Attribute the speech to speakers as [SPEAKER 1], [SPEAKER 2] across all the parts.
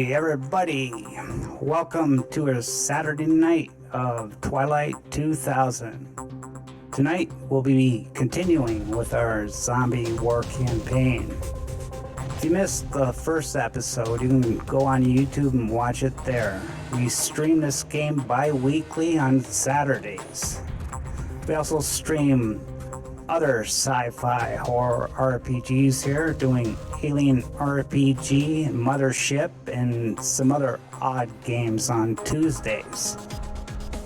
[SPEAKER 1] Hey everybody, welcome to a Saturday night of Twilight 2000. Tonight we'll be continuing with our zombie war campaign. If you missed the first episode, you can go on YouTube and watch it there. We stream this game bi-weekly on Saturdays. We also stream other sci-fi horror RPGs here, doing Alien RPG, Mothership, and some other odd games on Tuesdays.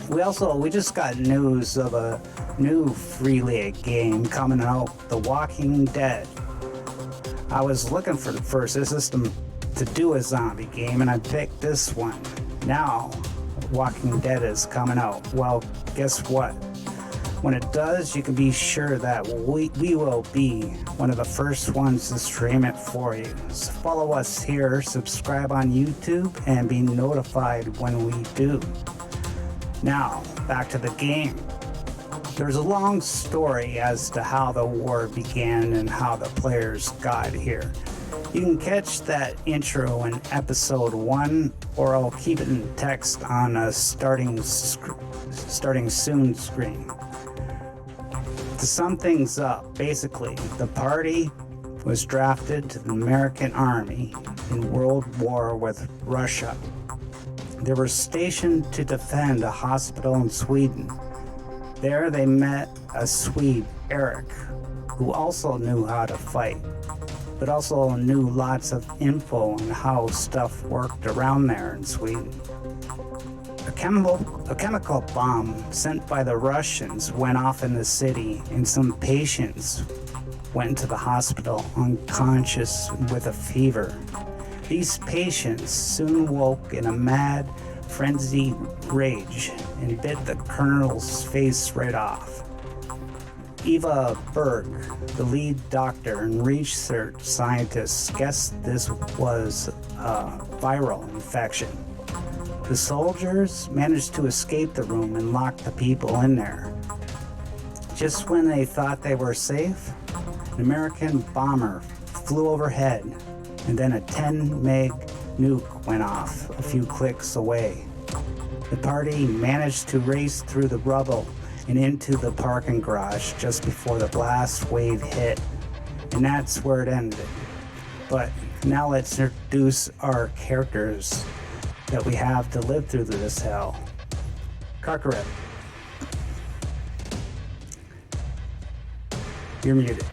[SPEAKER 1] We just got news of a new Freely game coming out, The Walking Dead. I was looking for the first system to do a zombie game, and I picked this one. Now, Walking Dead is coming out. Well, guess what? When it does, you can be sure that we will be one of the first ones to stream it for you. So follow us here, subscribe on YouTube, and be notified when we do. Now, back to the game. There's a long story as to how the war began and how the players got here. You can catch that intro in episode 1, or I'll keep it in text on a starting soon screen. To sum things up, basically, the party was drafted to the American Army in World War with Russia. They were stationed to defend a hospital in Sweden. There they met a Swede, Eric, who also knew how to fight, but also knew lots of info on how stuff worked around there in Sweden. A chemical bomb sent by the Russians went off in the city, and some patients went into the hospital unconscious with a fever. These patients soon woke in a mad, frenzied rage and bit the colonel's face right off. Eva Berg, the lead doctor and research scientist, guessed this was a viral infection. The soldiers managed to escape the room and lock the people in there. Just when they thought they were safe, an American bomber flew overhead, and then a 10 meg nuke went off a few clicks away. The party managed to race through the rubble and into the parking garage just before the blast wave hit, and that's where it ended. But now let's introduce our characters that we have to live through this hell. Karkarev. You're muted.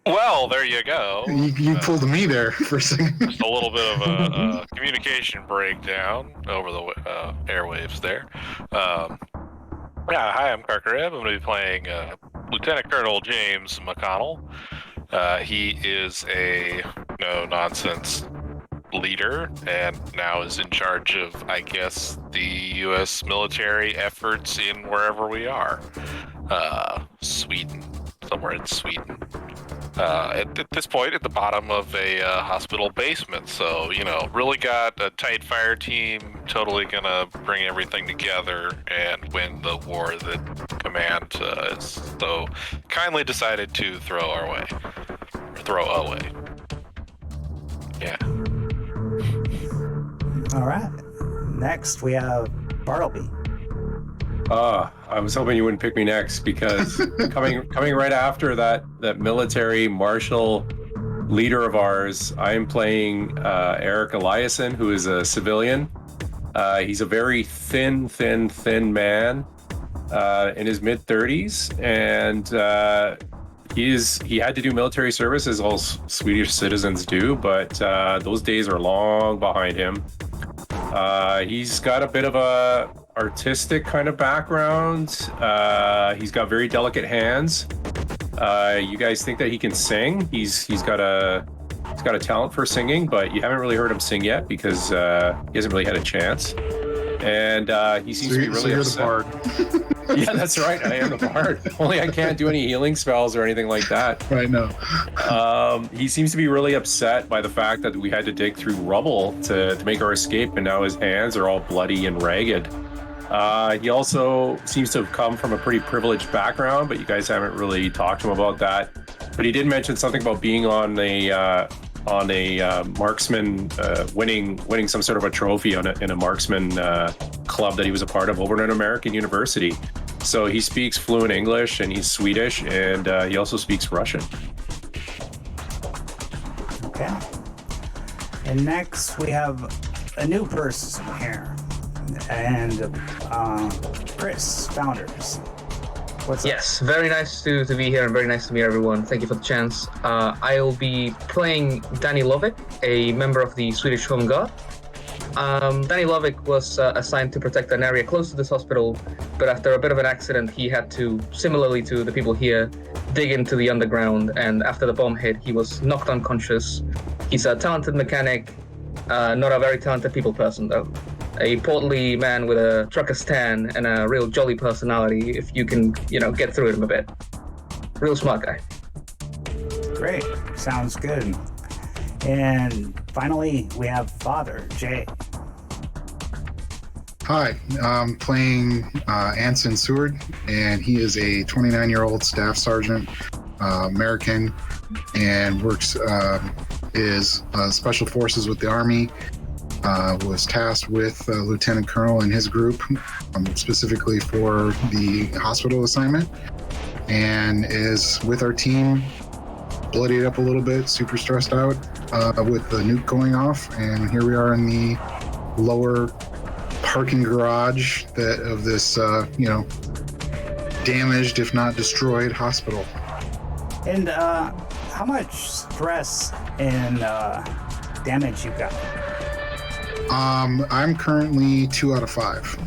[SPEAKER 2] Well, there you go.
[SPEAKER 3] You pulled me there for a second.
[SPEAKER 2] Just a little bit of a communication breakdown over the airwaves there. Hi, I'm Karkarev. I'm going to be playing Lieutenant Colonel James McConnell. He is a no-nonsense leader and now is in charge of, I guess, the U.S. military efforts in wherever we are. Sweden. Somewhere in Sweden. At this point, at the bottom of a hospital basement. So, really got a tight fire team, totally gonna bring everything together and win the war that command is so kindly decided to throw away. Yeah.
[SPEAKER 1] All right. Next, we have Bartleby.
[SPEAKER 4] I was hoping you wouldn't pick me next because coming right after that military martial leader of ours, I am playing Eric Eliasson, who is a civilian. He's a very thin man in his mid-30s, and he had to do military service as all Swedish citizens do, but those days are long behind him. He's got a bit of a artistic kind of background. He's got very delicate hands. You guys think that he can sing? He's got a talent for singing, but you haven't really heard him sing yet because he hasn't really had a chance. And he seems to be really upset.
[SPEAKER 3] You're the bard.
[SPEAKER 4] Yeah, that's right. I am the bard. Only I can't do any healing spells or anything like that.
[SPEAKER 3] Right now.
[SPEAKER 4] He seems to be really upset by the fact that we had to dig through rubble to make our escape, and now his hands are all bloody and ragged. He also seems to have come from a pretty privileged background, but you guys haven't really talked to him about that. But he did mention something about being on on a marksman, winning some sort of a trophy in a marksman club that he was a part of over at an American university. So he speaks fluent English and he's Swedish, and he also speaks Russian.
[SPEAKER 1] Okay. And next we have a new person here, and Chris, Founders. What's up?
[SPEAKER 5] Yes, very nice to be here and very nice to meet everyone. Thank you for the chance. I'll be playing Danny Lovick, a member of the Swedish Home Guard. Danny Lovick was assigned to protect an area close to this hospital, but after a bit of an accident, he had to, similarly to the people here, dig into the underground, and after the bomb hit, he was knocked unconscious. He's a talented mechanic, not a very talented people person, though. A portly man with a trucker's tan and a real jolly personality, if you can, get through him a bit. Real smart guy.
[SPEAKER 1] Great. Sounds good. And finally, we have Father Jay.
[SPEAKER 3] Hi, I'm playing Anson Seward, and he is a 29-year-old staff sergeant, American, and works is special forces with the Army. Was tasked with Lieutenant Colonel and his group, specifically for the hospital assignment, and is with our team, bloodied up a little bit, super stressed out with the nuke going off, and here we are in the lower parking garage of this, damaged, if not destroyed, hospital.
[SPEAKER 1] And how much stress and damage you got?
[SPEAKER 3] I'm currently 2 out of 5.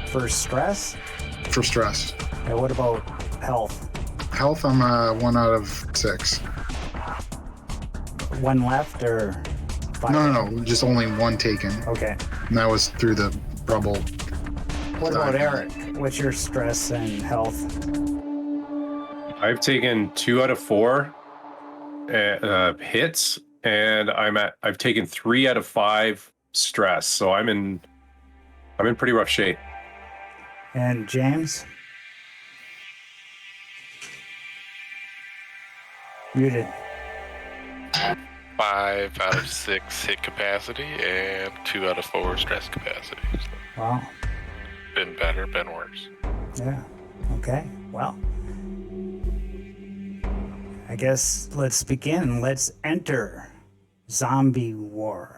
[SPEAKER 1] For stress?
[SPEAKER 3] For stress.
[SPEAKER 1] And what about health?
[SPEAKER 3] Health, I'm 1 out of 6.
[SPEAKER 1] One left or 5?
[SPEAKER 3] No, just only 1 taken.
[SPEAKER 1] Okay.
[SPEAKER 3] And that was through the rubble.
[SPEAKER 1] What about Eric? What's your stress and health?
[SPEAKER 4] I've taken 2 out of 4 hits, and I've taken 3 out of 5 stress. So I'm in pretty rough shape.
[SPEAKER 1] And James? Muted.
[SPEAKER 2] 5 out of 6 hit capacity and 2 out of 4 stress capacity. So
[SPEAKER 1] Wow.
[SPEAKER 2] been better, been worse.
[SPEAKER 1] Yeah. Okay. Well, I guess let's begin. Let's enter zombie war.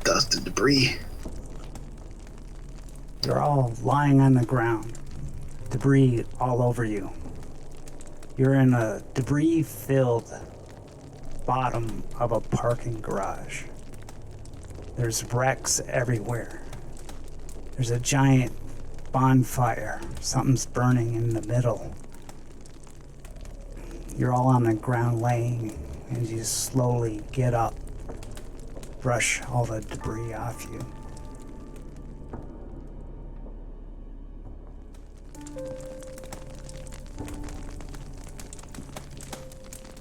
[SPEAKER 3] Dust and debris.
[SPEAKER 1] You're all lying on the ground, debris all over you. You're in a debris-filled bottom of a parking garage. There's wrecks everywhere. There's a giant bonfire. Something's burning in the middle. You're all on the ground laying, and you slowly get up, brush all the debris off you.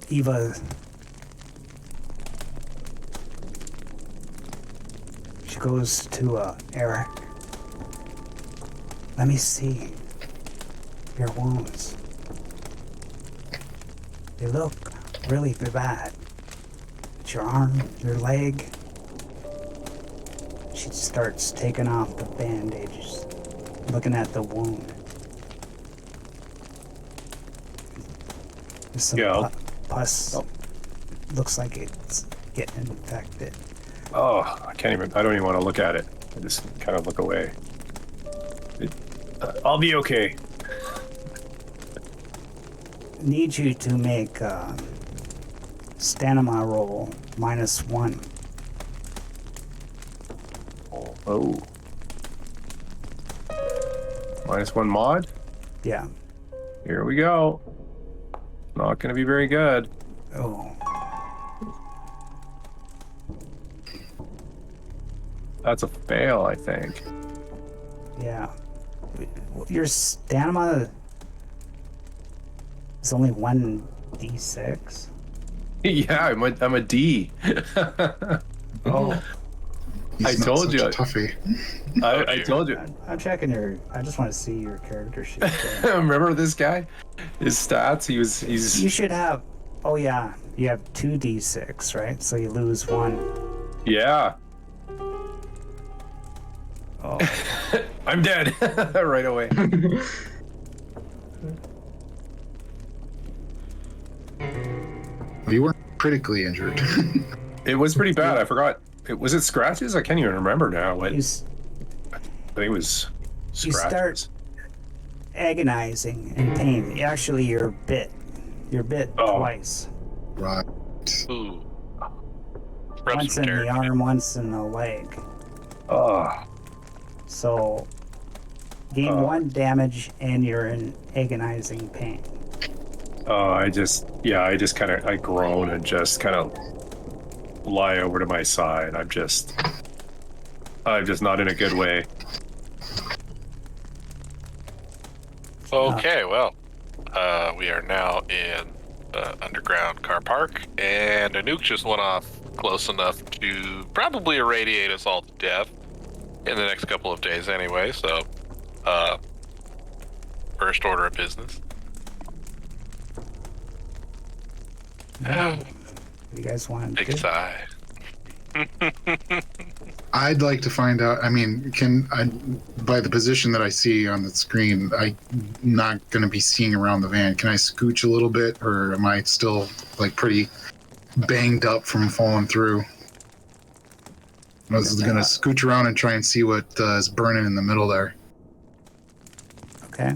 [SPEAKER 1] Eva, she goes to Eric. Let me see your wounds. They look really bad. It's your arm, your leg. She starts taking off the bandages, looking at the wound. There's some pus. Looks like it's getting infected.
[SPEAKER 4] Oh, I don't even want to look at it. I just kind of look away. I'll be okay.
[SPEAKER 1] Need you to make a stamina roll -1.
[SPEAKER 4] Oh. -1 mod?
[SPEAKER 1] Yeah.
[SPEAKER 4] Here we go. Not going to be very good.
[SPEAKER 1] Oh.
[SPEAKER 4] That's a fail, I think.
[SPEAKER 1] Yeah. Your stamina is only 1d6.
[SPEAKER 4] Yeah, I'm a D.
[SPEAKER 1] Oh.
[SPEAKER 3] He's
[SPEAKER 4] I
[SPEAKER 3] not
[SPEAKER 4] told
[SPEAKER 3] such
[SPEAKER 4] you.
[SPEAKER 3] a toughie.
[SPEAKER 4] I told you.
[SPEAKER 1] I'm checking your. I just want to see your character sheet.
[SPEAKER 4] Remember this guy? His stats. He's.
[SPEAKER 1] You should have. Oh yeah, you have 2d6, right? So you lose 1.
[SPEAKER 4] Yeah.
[SPEAKER 1] Oh.
[SPEAKER 4] I'm dead right away.
[SPEAKER 3] You weren't critically injured.
[SPEAKER 4] It was pretty bad. I forgot. Was it scratches? I can't even remember now. I think it was scratches.
[SPEAKER 1] You start agonizing in pain. Actually, you're bit. You're bit twice.
[SPEAKER 3] Right.
[SPEAKER 2] Ooh. Rub
[SPEAKER 1] Once
[SPEAKER 2] some
[SPEAKER 1] in the
[SPEAKER 2] dirt.
[SPEAKER 1] arm, once in the leg.
[SPEAKER 4] Oh.
[SPEAKER 1] So, gain 1 damage, and you're in agonizing pain.
[SPEAKER 4] Oh, I just kind of, I groan and just kind of lie over to my side. I'm just not in a good way.
[SPEAKER 2] Okay, well, we are now in underground car park, and a nuke just went off close enough to probably irradiate us all to death in the next couple of days anyway, so first order of business.
[SPEAKER 1] You guys want to
[SPEAKER 2] Big sigh.
[SPEAKER 3] I'd like to find out. I mean, by the position that I see on the screen, I'm not going to be seeing around the van. Can I scooch a little bit, or am I still like pretty banged up from falling through? I was going to scooch around and try and see what is burning in the middle there.
[SPEAKER 1] Okay.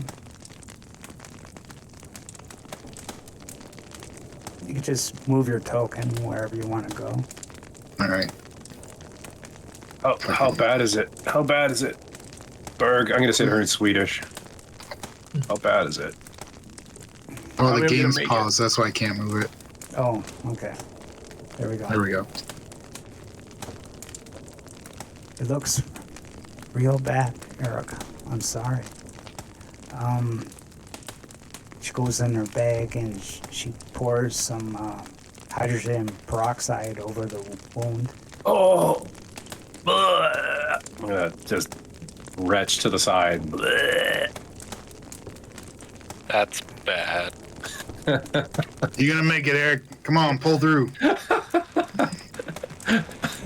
[SPEAKER 1] You can just move your token wherever you want to go.
[SPEAKER 3] All right.
[SPEAKER 4] How bad is it? How bad is it? Berg, I'm going to say to her in Swedish. How bad is it?
[SPEAKER 3] Oh,
[SPEAKER 4] I'm
[SPEAKER 3] the
[SPEAKER 4] gonna
[SPEAKER 3] game's
[SPEAKER 4] make it.
[SPEAKER 3] paused. That's why I can't move it.
[SPEAKER 1] Oh, okay. There we go.
[SPEAKER 3] There we go.
[SPEAKER 1] It looks real bad, Eric. I'm sorry. She goes in her bag and she pours some hydrogen peroxide over the wound.
[SPEAKER 4] Oh! I'm going to just retch to the side.
[SPEAKER 2] That's bad.
[SPEAKER 3] You're going to make it, Eric. Come on, pull through.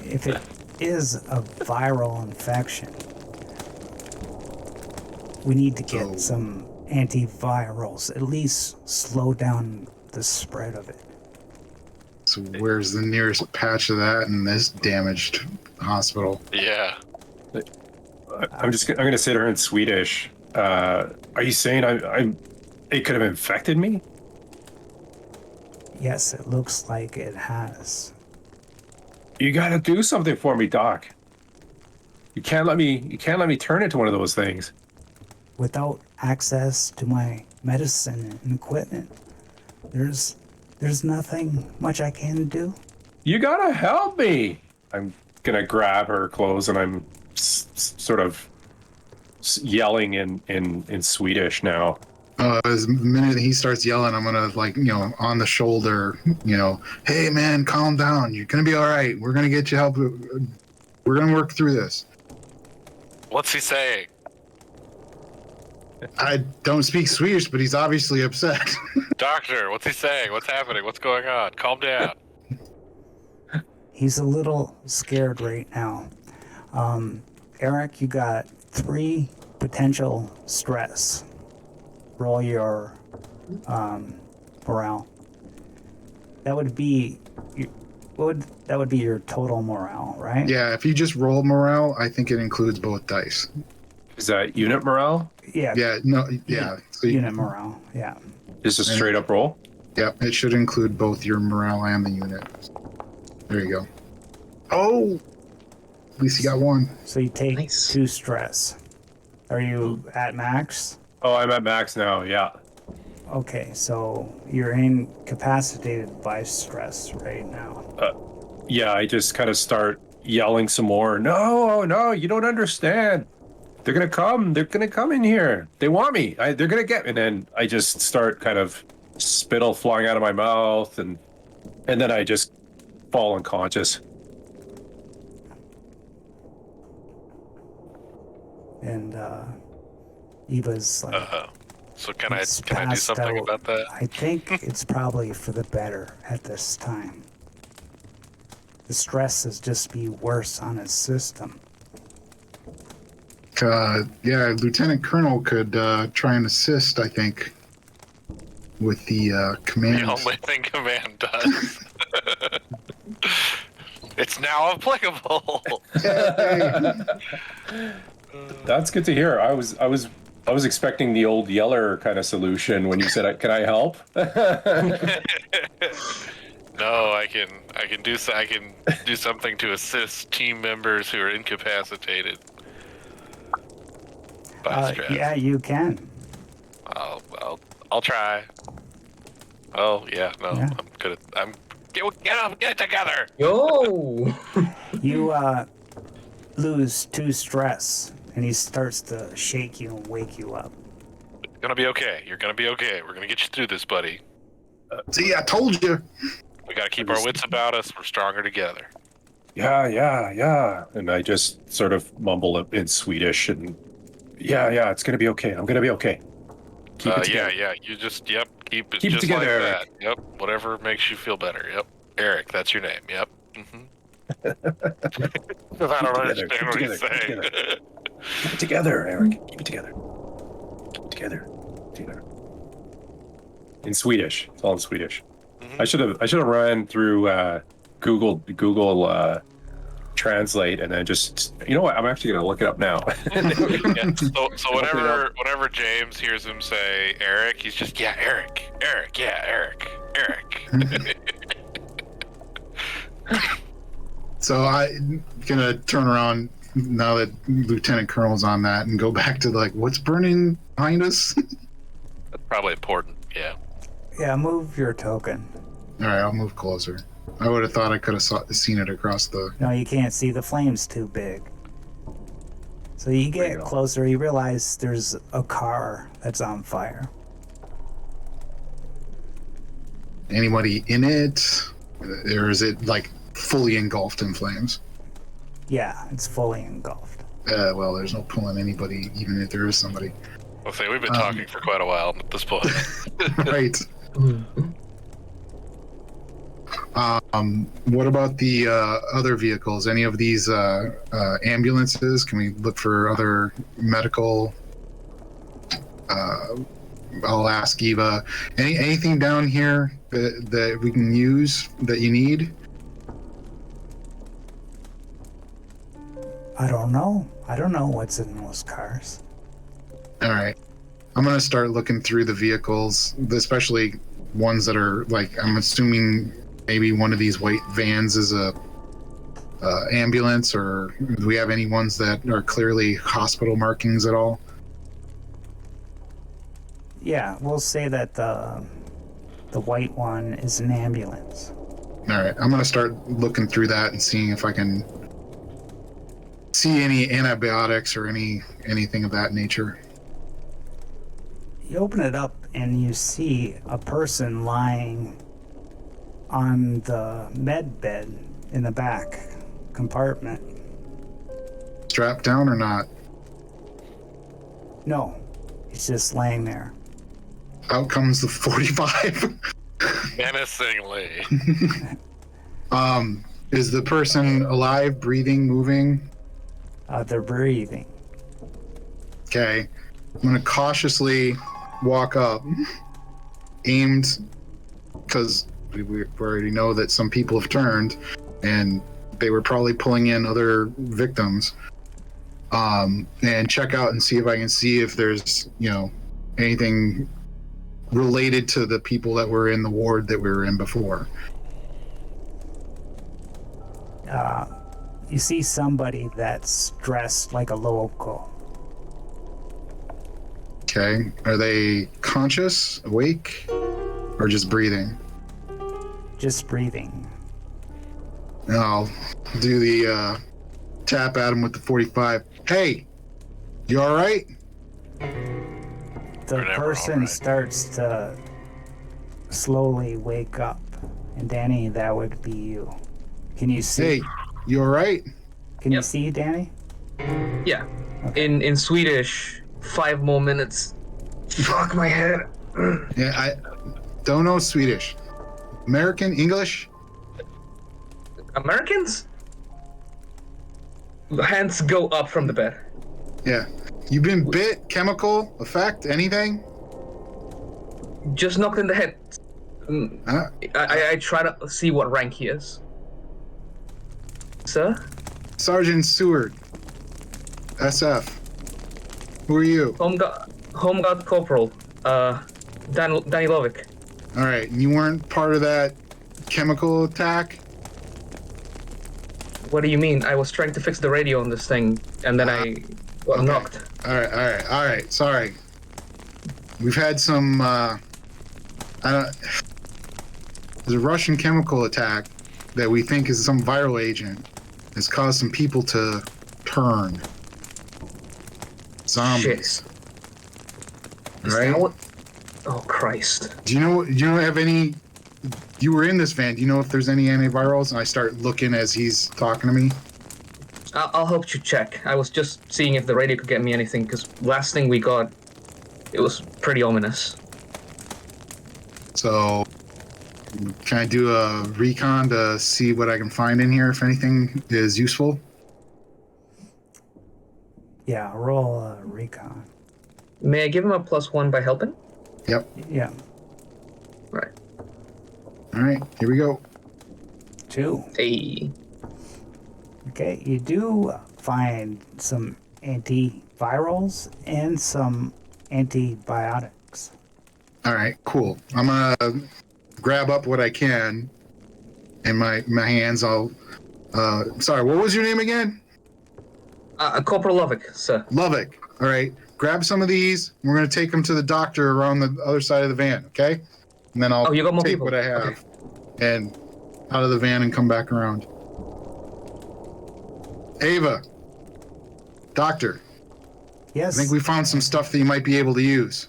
[SPEAKER 1] If it is a viral infection, we need to get some antivirals, at least slow down the spread of it.
[SPEAKER 3] So where's the nearest patch of that in this damaged hospital?
[SPEAKER 2] Yeah.
[SPEAKER 4] I'm going to say to her in Swedish. Are you saying it could have infected me?
[SPEAKER 1] Yes, it looks like it has.
[SPEAKER 4] You got to do something for me, Doc. You can't let me turn into one of those things.
[SPEAKER 1] Without access to my medicine and equipment, there's nothing much I can do.
[SPEAKER 4] You gotta help me. I'm gonna grab her clothes and I'm sort of yelling in Swedish now.
[SPEAKER 3] As the minute he starts yelling, I'm gonna on the shoulder, hey man, calm down. You're gonna be all right. We're gonna get you help. We're gonna work through this.
[SPEAKER 2] What's he saying?
[SPEAKER 3] I don't speak Swedish, but he's obviously upset.
[SPEAKER 2] Doctor, what's he saying? What's happening? What's going on? Calm down.
[SPEAKER 1] He's a little scared right now. Eric, you got 3 potential stress. Roll your morale. That would be your total morale, right?
[SPEAKER 3] Yeah, if you just roll morale, I think it includes both dice.
[SPEAKER 4] Is that unit morale?
[SPEAKER 1] Yeah.
[SPEAKER 3] Yeah, no, yeah. So
[SPEAKER 1] Unit morale, yeah.
[SPEAKER 4] Just a straight up roll?
[SPEAKER 3] Yeah, it should include both your morale and the unit. There you go. Oh! At least you got 1.
[SPEAKER 1] So you take
[SPEAKER 5] Nice.
[SPEAKER 1] 2 stress. Are you at max?
[SPEAKER 4] Oh, I'm at max now, yeah.
[SPEAKER 1] Okay, so you're incapacitated by stress right now.
[SPEAKER 4] Yeah, I just kind of start yelling some more. No, you don't understand. They're gonna come in here. They want me. They're gonna get me. And then I just start kind of spittle flying out of my mouth, and then I just fall unconscious.
[SPEAKER 1] And Eva's like,
[SPEAKER 2] So can I
[SPEAKER 1] It's
[SPEAKER 2] do
[SPEAKER 1] passed
[SPEAKER 2] something
[SPEAKER 1] out.
[SPEAKER 2] about that?
[SPEAKER 1] I think it's probably for the better at this time. The stress is just be worse on his system.
[SPEAKER 3] Yeah, Lieutenant Colonel could try and assist, I think, with the command.
[SPEAKER 2] The only thing command does. It's now applicable.
[SPEAKER 4] That's good to hear. I was expecting the old Yeller kind of solution when you said, "Can I help?"
[SPEAKER 2] No, I can do something to assist team members who are incapacitated by stress.
[SPEAKER 1] Yeah, you can.
[SPEAKER 2] I'll try. Oh yeah, no,
[SPEAKER 1] Yeah.
[SPEAKER 2] I'm good. Get up, get it together.
[SPEAKER 5] Yo!
[SPEAKER 1] You lose 2 stress, and he starts to shake you and wake you up.
[SPEAKER 2] It's gonna be okay. You're gonna be okay. We're gonna get you through this, buddy.
[SPEAKER 3] See, I told you.
[SPEAKER 2] We gotta keep our wits about us. We're stronger together.
[SPEAKER 4] Yeah. And I just sort of mumble it in Swedish and yeah, it's gonna be okay. I'm gonna be okay. Keep it together.
[SPEAKER 2] Yeah. You just keep it
[SPEAKER 4] Keep it
[SPEAKER 2] just
[SPEAKER 4] together,
[SPEAKER 2] like
[SPEAKER 4] Eric.
[SPEAKER 2] that. Yep. Whatever makes you feel better. Yep. Eric, that's your name. Yep. Mm-hmm. I don't understand what he's saying.
[SPEAKER 4] Keep it together, Eric. Keep it together. Keep it together. In Swedish. It's all in Swedish.
[SPEAKER 2] Mhm.
[SPEAKER 4] I should have run through Google Translate and then just, you know what? I'm actually gonna look it up now.
[SPEAKER 2] Yeah, so whenever James hears him say Eric, he's just Eric, Eric.
[SPEAKER 3] So I'm gonna turn around now that Lieutenant Colonel's on that and go back to what's burning behind us.
[SPEAKER 2] That's probably important. Yeah.
[SPEAKER 1] Yeah, move your token.
[SPEAKER 3] All right, I'll move closer. I would have thought I could have seen it across the.
[SPEAKER 1] No, you can't see. The flame's too big. So you get closer, you realize there's a car that's on fire.
[SPEAKER 3] Anybody in it, or is it fully engulfed in flames?
[SPEAKER 1] Yeah, it's fully engulfed.
[SPEAKER 3] Well, there's no pulling anybody, even if there is somebody.
[SPEAKER 2] I'll say we've been talking for quite a while at this point.
[SPEAKER 3] Right. What about the other vehicles? Any of these ambulances? Can we look for other medical? I'll ask Eva. Anything down here that we can use that you need?
[SPEAKER 1] I don't know. I don't know what's in those cars.
[SPEAKER 3] All right. I'm going to start looking through the vehicles, especially ones that are I'm assuming maybe one of these white vans is a ambulance, or do we have any ones that are clearly hospital markings at all?
[SPEAKER 1] Yeah, we'll say that the white one is an ambulance.
[SPEAKER 3] All right, I'm gonna start looking through that and seeing if I can see any antibiotics or anything of that nature.
[SPEAKER 1] You open it up and you see a person lying on the med bed in the back compartment.
[SPEAKER 3] Strapped down or not?
[SPEAKER 1] No, he's just laying there.
[SPEAKER 3] Out comes the 45.
[SPEAKER 2] Menacingly.
[SPEAKER 3] Is the person alive, breathing, moving?
[SPEAKER 1] They're breathing.
[SPEAKER 3] Okay. I'm gonna cautiously walk up, aimed, because we already know that some people have turned, and they were probably pulling in other victims. And check out and see if I can see if there's, anything related to the people that were in the ward that we were in before.
[SPEAKER 1] You see somebody that's dressed like a local.
[SPEAKER 3] Okay. Are they conscious, awake, or just breathing?
[SPEAKER 1] Just breathing.
[SPEAKER 3] And I'll do the tap at him with the 45. Hey, you all right?
[SPEAKER 1] The
[SPEAKER 2] They're never
[SPEAKER 1] person
[SPEAKER 2] all right.
[SPEAKER 1] starts to slowly wake up. And Danny, that would be you. Can you see?
[SPEAKER 3] Hey, you all right?
[SPEAKER 1] Can you
[SPEAKER 5] Yep.
[SPEAKER 1] see, Danny?
[SPEAKER 5] Yeah. In Swedish, 5 more minutes. Fuck my head.
[SPEAKER 3] Yeah, I don't know Swedish. American, English?
[SPEAKER 5] Americans? Hands go up from the bed.
[SPEAKER 3] Yeah. You been bit? Chemical effect? Anything?
[SPEAKER 5] Just knocked in the head.
[SPEAKER 3] Huh?
[SPEAKER 5] I try to see what rank he is. Sir?
[SPEAKER 3] Sergeant Seward, SF. Who are you?
[SPEAKER 5] Home Guard Corporal. Danny Lovick.
[SPEAKER 3] All right, and you weren't part of that chemical attack?
[SPEAKER 5] What do you mean? I was trying to fix the radio on this thing, and then I got
[SPEAKER 3] Okay.
[SPEAKER 5] knocked.
[SPEAKER 3] All right. Sorry. We've had some. There's a Russian chemical attack that we think is some viral agent that's caused some people to turn zombies.
[SPEAKER 5] Is
[SPEAKER 3] Right?
[SPEAKER 5] that what? Oh Christ!
[SPEAKER 3] Do you know? Have any? You were in this van. Do you know if there's any antivirals? And I start looking as he's talking to me.
[SPEAKER 5] I'll help you check. I was just seeing if the radio could get me anything, because last thing we got, it was pretty ominous.
[SPEAKER 3] So, can I do a recon to see what I can find in here if anything is useful?
[SPEAKER 1] Yeah, roll a recon.
[SPEAKER 5] May I give him a +1 by helping?
[SPEAKER 3] Yep.
[SPEAKER 1] Yeah,
[SPEAKER 5] Right.
[SPEAKER 3] All right. Here we go.
[SPEAKER 1] 2.
[SPEAKER 5] Hey.
[SPEAKER 1] Okay, you do find some antivirals and some antibiotics.
[SPEAKER 3] All right. Cool. I'm gonna grab up what I can in my hands. I'll. Sorry. What was your name again?
[SPEAKER 5] Corporal Lovick, sir.
[SPEAKER 3] Lovick. All right. Grab some of these. We're gonna take them to the doctor around the other side of the van. Okay. And then I'll
[SPEAKER 5] Oh, you got more
[SPEAKER 3] take
[SPEAKER 5] people.
[SPEAKER 3] what I have
[SPEAKER 5] Okay.
[SPEAKER 3] and out of the van and come back around. Ava. Doctor.
[SPEAKER 1] Yes.
[SPEAKER 3] I think we found some stuff that you might be able to use.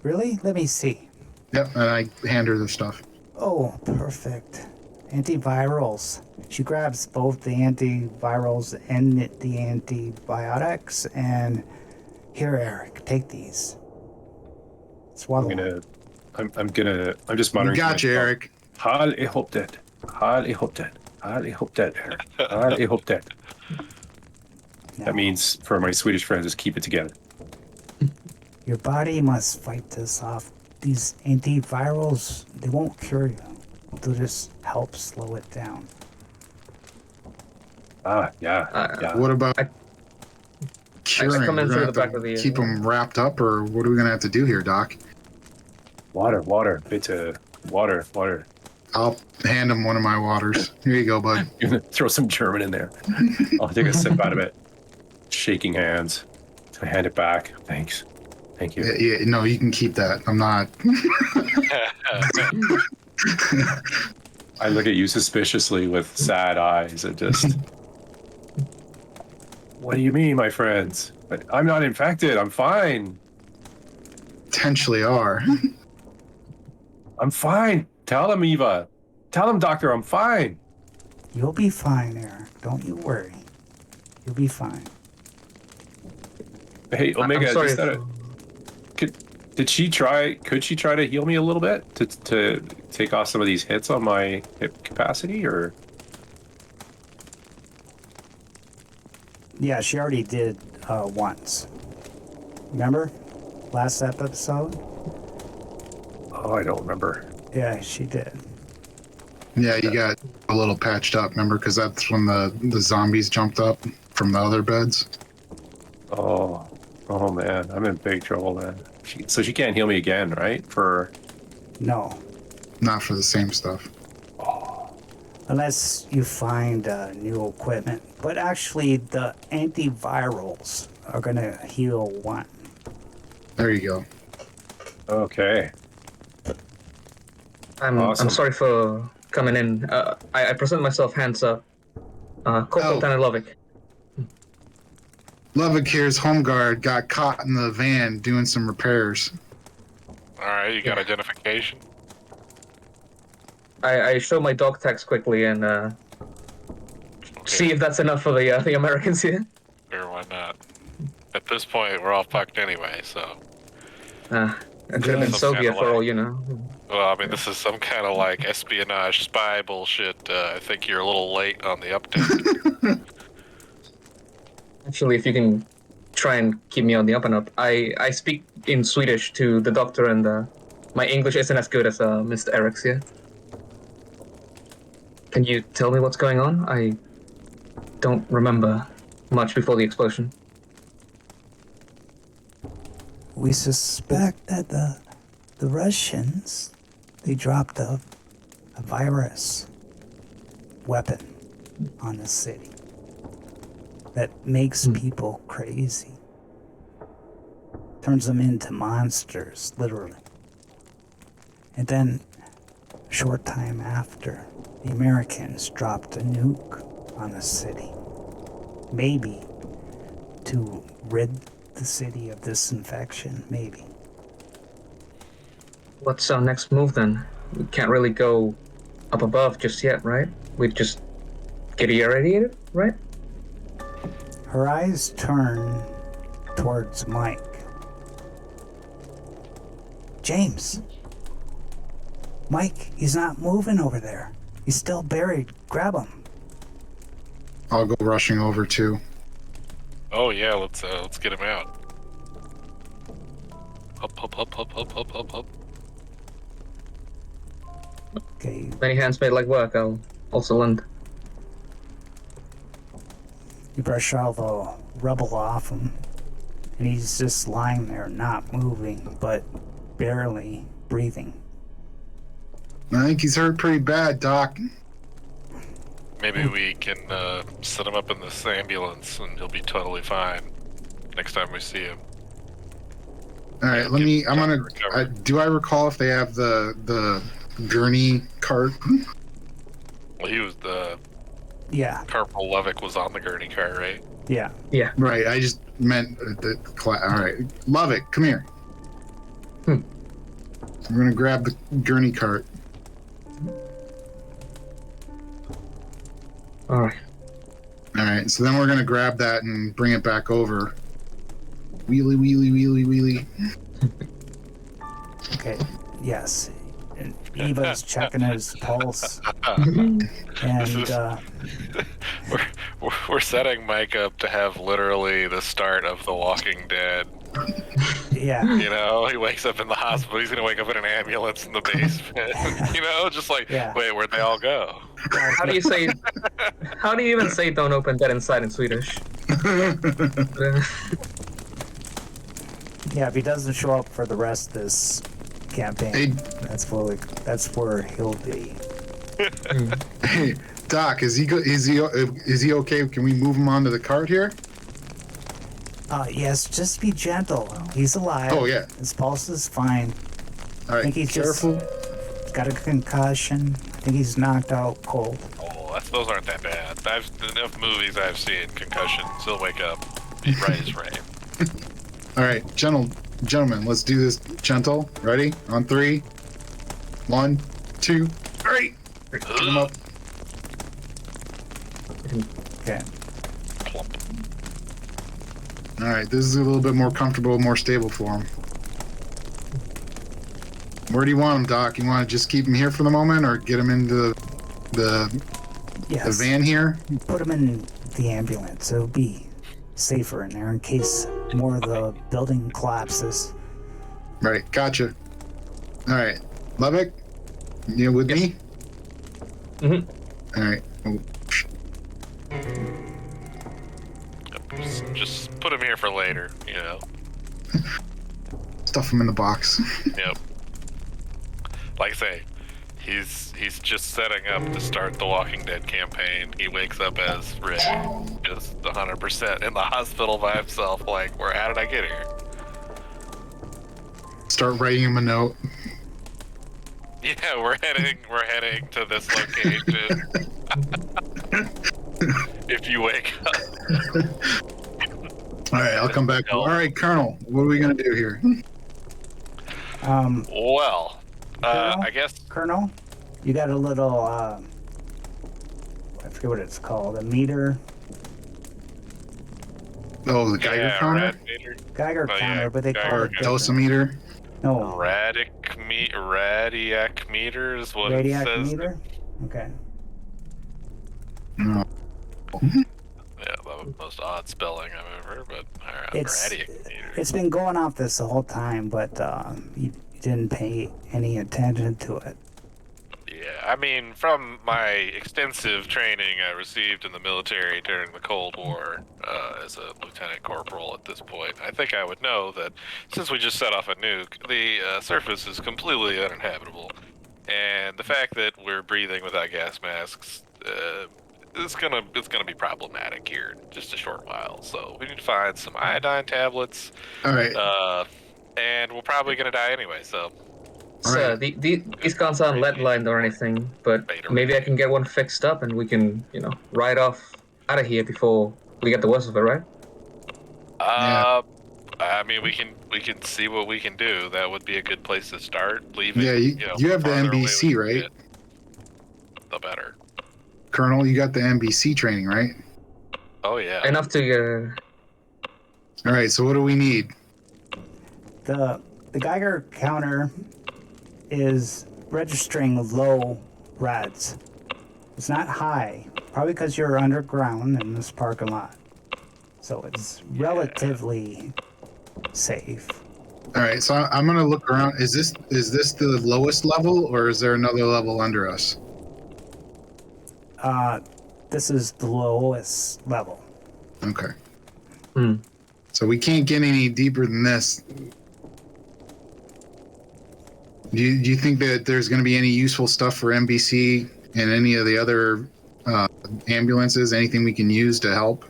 [SPEAKER 1] Really? Let me see.
[SPEAKER 3] Yep, and I hand her the stuff.
[SPEAKER 1] Oh, perfect. Antivirals. She grabs both the antivirals and the antibiotics, and here, Eric, take these. Swallow.
[SPEAKER 4] I'm just muttering.
[SPEAKER 3] We
[SPEAKER 4] to
[SPEAKER 3] got you,
[SPEAKER 4] myself.
[SPEAKER 3] Eric.
[SPEAKER 4] Hal I hope that.
[SPEAKER 1] Now,
[SPEAKER 4] That means, for my Swedish friends, is keep it together.
[SPEAKER 1] your body must fight this off. These antivirals, they won't cure you. They'll just help slow it down.
[SPEAKER 4] Yeah.
[SPEAKER 3] What about
[SPEAKER 5] I
[SPEAKER 3] curing?
[SPEAKER 5] come in
[SPEAKER 3] We're
[SPEAKER 5] through
[SPEAKER 3] gonna
[SPEAKER 5] the
[SPEAKER 3] have
[SPEAKER 5] back of
[SPEAKER 3] to
[SPEAKER 5] the-
[SPEAKER 3] keep them wrapped up, or what are we gonna have to do here, Doc?
[SPEAKER 4] Water, bitte. Water.
[SPEAKER 3] I'll hand him one of my waters. Here you go, bud.
[SPEAKER 4] You're gonna throw some German in there. I'll take a sip out of it. Shaking hands. I hand it back. Thanks. Thank you.
[SPEAKER 3] Yeah, no, you can keep that. I'm not.
[SPEAKER 4] I look at you suspiciously with sad eyes and just. What do you mean, my friends? I'm not infected. I'm fine.
[SPEAKER 3] Potentially are.
[SPEAKER 4] I'm fine. Tell them, Eva. Tell them, Doctor, I'm fine.
[SPEAKER 1] You'll be fine, Eric. Don't you worry. You'll be fine.
[SPEAKER 4] Hey, Omega,
[SPEAKER 5] I'm sorry
[SPEAKER 4] just could she try to heal me a little bit to take off some of these hits on my hip capacity, or?
[SPEAKER 1] Yeah, she already did once. Remember? Last episode?
[SPEAKER 4] Oh, I don't remember.
[SPEAKER 1] Yeah, she did.
[SPEAKER 3] Yeah, you got a little patched up, remember? Because that's when the zombies jumped up from the other beds.
[SPEAKER 4] Oh man, I'm in big trouble then. So she can't heal me again, right?
[SPEAKER 1] No.
[SPEAKER 3] Not for the same stuff.
[SPEAKER 1] Unless you find new equipment. But actually, the antivirals are going to heal one.
[SPEAKER 3] There you go.
[SPEAKER 4] Okay.
[SPEAKER 5] I'm
[SPEAKER 4] Awesome.
[SPEAKER 5] sorry for coming in. I present myself hands up. Corporal Danilovic.
[SPEAKER 3] Lovick here's home guard got caught in the van doing some repairs.
[SPEAKER 2] All right, you got identification?
[SPEAKER 5] I show my dog tags quickly and see if that's enough for the Americans here.
[SPEAKER 2] Sure, why not? At this point, we're all fucked anyway, so.
[SPEAKER 5] It could have been
[SPEAKER 2] Some
[SPEAKER 5] Soviet
[SPEAKER 2] kinda
[SPEAKER 5] for all
[SPEAKER 2] like-
[SPEAKER 5] you know.
[SPEAKER 2] Well, I mean, this is some kind of like espionage spy bullshit. I think you're a little late on the update.
[SPEAKER 5] Actually, if you can try and keep me on the up and up. I speak in Swedish to the doctor, and my English isn't as good as Mr. Eric's here. Can you tell me what's going on? I don't remember much before the explosion.
[SPEAKER 1] We suspect that the Russians, they dropped a virus weapon on the city that makes people crazy. Turns them into monsters, literally. And then, a short time after, the Americans dropped a nuke on the city. Maybe to rid the city of this infection, maybe.
[SPEAKER 5] What's our next move then? We can't really go up above just yet, right? We just get irradiated, right?
[SPEAKER 1] Her eyes turn towards Mike. James. Mike, he's not moving over there. He's still buried. Grab him.
[SPEAKER 3] I'll go rushing over too.
[SPEAKER 2] Oh yeah, let's get him out. Up.
[SPEAKER 1] Okay,
[SPEAKER 5] Many hands made like work, I'll also lend.
[SPEAKER 1] you brush all the rubble off him. And he's just lying there, not moving, but barely breathing.
[SPEAKER 3] I think he's hurt pretty bad, Doc.
[SPEAKER 2] Maybe we can set him up in this ambulance, and he'll be totally fine next time we see him.
[SPEAKER 3] All right, do I recall if they have the gurney cart?
[SPEAKER 2] Well, he was the
[SPEAKER 1] Yeah,
[SPEAKER 2] Corporal Lovick was on the gurney cart, right?
[SPEAKER 1] yeah.
[SPEAKER 5] Yeah.
[SPEAKER 3] Right, I just meant all right, Lovick, come here. We're gonna grab the gurney cart.
[SPEAKER 5] Alright.
[SPEAKER 3] All right, so then we're gonna grab that and bring it back over. Wheelie, wheelie, wheelie, wheelie.
[SPEAKER 1] Okay, yes. And Eva's checking his pulse. And
[SPEAKER 2] We're setting Mike up to have literally the start of The Walking Dead.
[SPEAKER 1] yeah,
[SPEAKER 2] You know, he wakes up in the hospital. He's gonna wake up in an ambulance in the basement. You know, just like,
[SPEAKER 1] Yeah.
[SPEAKER 2] wait, where'd they all go?
[SPEAKER 5] How do you even say don't open that inside in Swedish?
[SPEAKER 1] yeah, if he doesn't show up for the rest of this campaign,
[SPEAKER 3] Hey,
[SPEAKER 1] that's where he'll be.
[SPEAKER 3] Hey, Doc, is he okay? Can we move him onto the cart here?
[SPEAKER 1] Yes, just be gentle. He's alive.
[SPEAKER 3] Oh, yeah.
[SPEAKER 1] His pulse is fine.
[SPEAKER 3] All right,
[SPEAKER 1] I think he's
[SPEAKER 3] careful.
[SPEAKER 1] just got a concussion. I think he's knocked out cold.
[SPEAKER 2] Oh, those aren't that bad. Enough movies I've seen, concussion, still wake up, right as rain.
[SPEAKER 3] All right, gentlemen, let's do this gentle. Ready? On 3. 1, 2, 3. Get him up.
[SPEAKER 1] Okay.
[SPEAKER 2] Plump.
[SPEAKER 3] All right, this is a little bit more comfortable, more stable for him. Where do you want him, Doc? You want to just keep him here for the moment, or get him into the
[SPEAKER 1] Yes.
[SPEAKER 3] van here?
[SPEAKER 1] Put him in the ambulance. It'll be safer in there in case more of the building collapses.
[SPEAKER 3] Right, gotcha. All right, Levick, you with me? All right. Oh,
[SPEAKER 2] Just put him here for later, you know.
[SPEAKER 3] stuff him in the box.
[SPEAKER 2] Yep. Like I say, he's just setting up to start the Walking Dead campaign. He wakes up as Rick, just 100% in the hospital by himself. Like, how did I get here?
[SPEAKER 3] Start writing him a note.
[SPEAKER 2] Yeah, we're heading to this location. If you wake up.
[SPEAKER 3] All right, I'll come back. All right, Colonel, what are we gonna do here?
[SPEAKER 2] Well,
[SPEAKER 1] Colonel?
[SPEAKER 2] I guess.
[SPEAKER 1] Colonel, you got a little, I forget what it's called, a meter,
[SPEAKER 3] Oh, the Geiger counter
[SPEAKER 2] rad meter.
[SPEAKER 1] Geiger
[SPEAKER 2] Oh,
[SPEAKER 1] counter,
[SPEAKER 2] yeah,
[SPEAKER 1] but they
[SPEAKER 2] Geiger
[SPEAKER 1] call
[SPEAKER 3] or
[SPEAKER 1] it different.
[SPEAKER 3] dosimeter?
[SPEAKER 1] No,
[SPEAKER 2] Radiac meter is what it
[SPEAKER 1] radiac
[SPEAKER 2] says.
[SPEAKER 1] meter? Okay.
[SPEAKER 3] No.
[SPEAKER 2] Yeah, the most odd spelling I've ever, but alright,
[SPEAKER 1] It's
[SPEAKER 2] radiac meter.
[SPEAKER 1] It's been going off this the whole time, but you didn't pay any attention to it.
[SPEAKER 2] Yeah, I mean, from my extensive training I received in the military during the Cold War as a lieutenant corporal at this point, I think I would know that since we just set off a nuke, the surface is completely uninhabitable. And the fact that we're breathing without gas masks, it's gonna be problematic here in just a short while. So we need to find some iodine tablets,
[SPEAKER 3] All right.
[SPEAKER 2] and we're probably gonna die anyway, so...
[SPEAKER 5] So these guns aren't lead lined or anything, but maybe I can get one fixed up and we can, ride off out of here before we get the worst of it, right?
[SPEAKER 2] I mean, we can see what we can do. That would be a good place to start. Leaving.
[SPEAKER 3] Yeah, you have the
[SPEAKER 2] farther away
[SPEAKER 3] NBC,
[SPEAKER 2] we can
[SPEAKER 3] right?
[SPEAKER 2] get, the better.
[SPEAKER 3] Colonel, you got the NBC training, right?
[SPEAKER 2] Oh yeah.
[SPEAKER 5] Enough to.
[SPEAKER 3] All right. So what do we need?
[SPEAKER 1] The Geiger counter is registering low rads. It's not high, probably because you're underground in this parking lot. So it's relatively safe.
[SPEAKER 3] All right. So I'm gonna look around. Is this the lowest level, or is there another level under us?
[SPEAKER 1] This is the lowest level.
[SPEAKER 3] Okay.
[SPEAKER 5] Hmm.
[SPEAKER 3] So we can't get any deeper than this. Do you think that there's going to be any useful stuff for NBC and any of the other ambulances? Anything we can use to help?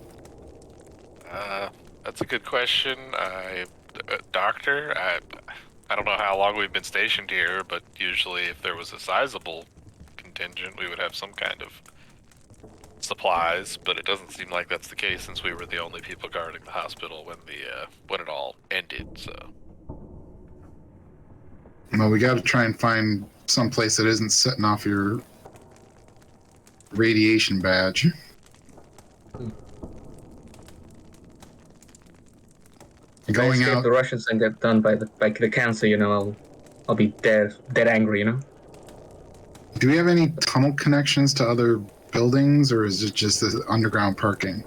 [SPEAKER 2] That's a good question. Doctor, I don't know how long we've been stationed here, but usually if there was a sizable contingent, we would have some kind of supplies, but it doesn't seem like that's the case since we were the only people guarding the hospital when it all ended, so...
[SPEAKER 3] Well, we got to try and find some place that isn't setting off your radiation badge.
[SPEAKER 5] If I
[SPEAKER 3] Going
[SPEAKER 5] escape
[SPEAKER 3] out.
[SPEAKER 5] the Russians and get done by the cancer, I'll be dead angry,
[SPEAKER 3] Do we have any tunnel connections to other buildings, or is it just the underground parking?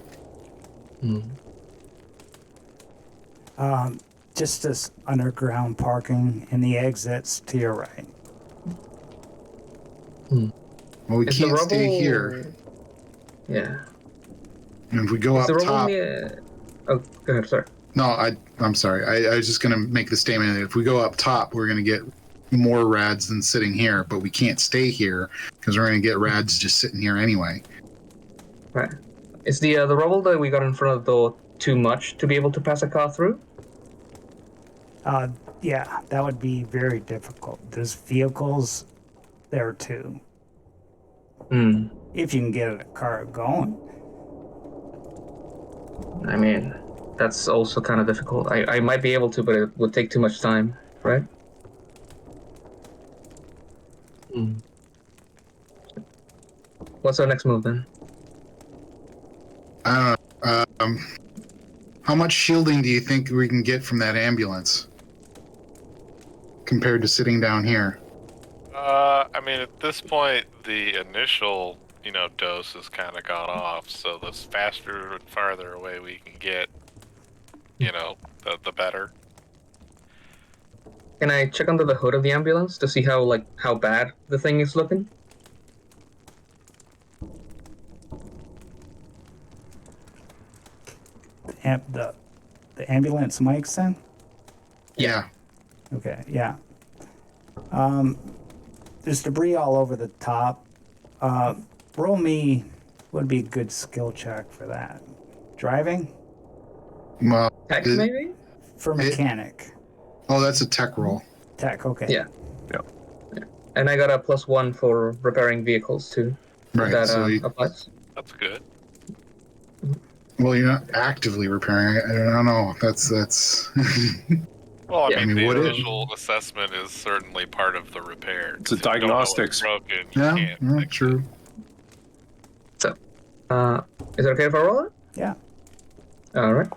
[SPEAKER 1] Just this underground parking and the exits to your right.
[SPEAKER 3] Well, we
[SPEAKER 5] Is the
[SPEAKER 3] can't stay
[SPEAKER 5] rubble-
[SPEAKER 3] here.
[SPEAKER 5] Yeah.
[SPEAKER 3] And if we go
[SPEAKER 5] Is
[SPEAKER 3] up
[SPEAKER 5] the rubble
[SPEAKER 3] top.
[SPEAKER 5] near... Oh, go ahead, sorry.
[SPEAKER 3] No, I'm sorry. I was just going to make the statement that if we go up top, we're going to get more rads than sitting here, but we can't stay here because we're going to get rads just sitting here anyway.
[SPEAKER 5] Right. Is the rubble that we got in front of the door too much to be able to pass a car through?
[SPEAKER 1] Yeah, that would be very difficult. There's vehicles there too.
[SPEAKER 5] Hmm.
[SPEAKER 1] If you can get a car going.
[SPEAKER 5] I mean, that's also kind of difficult. I might be able to, but it would take too much time, right? Hmm. What's our next move then?
[SPEAKER 3] I don't know. How much shielding do you think we can get from that ambulance compared to sitting down here?
[SPEAKER 2] I mean, at this point, the initial, dose has kind of gone off, so the faster and farther away we can get, the better.
[SPEAKER 5] Can I check under the hood of the ambulance to see how bad the thing is looking?
[SPEAKER 1] The ambulance mics then?
[SPEAKER 3] Yeah.
[SPEAKER 1] Okay, yeah. There's debris all over the top. Roll me would be a good skill check for that. Driving?
[SPEAKER 3] Well,
[SPEAKER 5] Tech, maybe?
[SPEAKER 1] For mechanic.
[SPEAKER 3] that's a tech roll.
[SPEAKER 1] Tech, okay.
[SPEAKER 5] Yeah. And I got a +1 for repairing vehicles too.
[SPEAKER 3] Right.
[SPEAKER 5] That
[SPEAKER 3] So
[SPEAKER 5] applies.
[SPEAKER 2] That's good.
[SPEAKER 3] well, you're not actively repairing it. I don't know. That's.
[SPEAKER 2] Well,
[SPEAKER 5] Yeah,
[SPEAKER 2] I
[SPEAKER 3] I
[SPEAKER 2] mean,
[SPEAKER 3] mean,
[SPEAKER 2] the
[SPEAKER 3] what
[SPEAKER 2] initial assessment is certainly part of the repair.
[SPEAKER 4] It's a
[SPEAKER 2] If you don't know what's
[SPEAKER 4] diagnostics.
[SPEAKER 2] broken, you
[SPEAKER 3] Yeah,
[SPEAKER 2] can't
[SPEAKER 3] yeah,
[SPEAKER 2] fix
[SPEAKER 3] true.
[SPEAKER 5] So, is it okay if I roll it?
[SPEAKER 1] Yeah.
[SPEAKER 5] All right.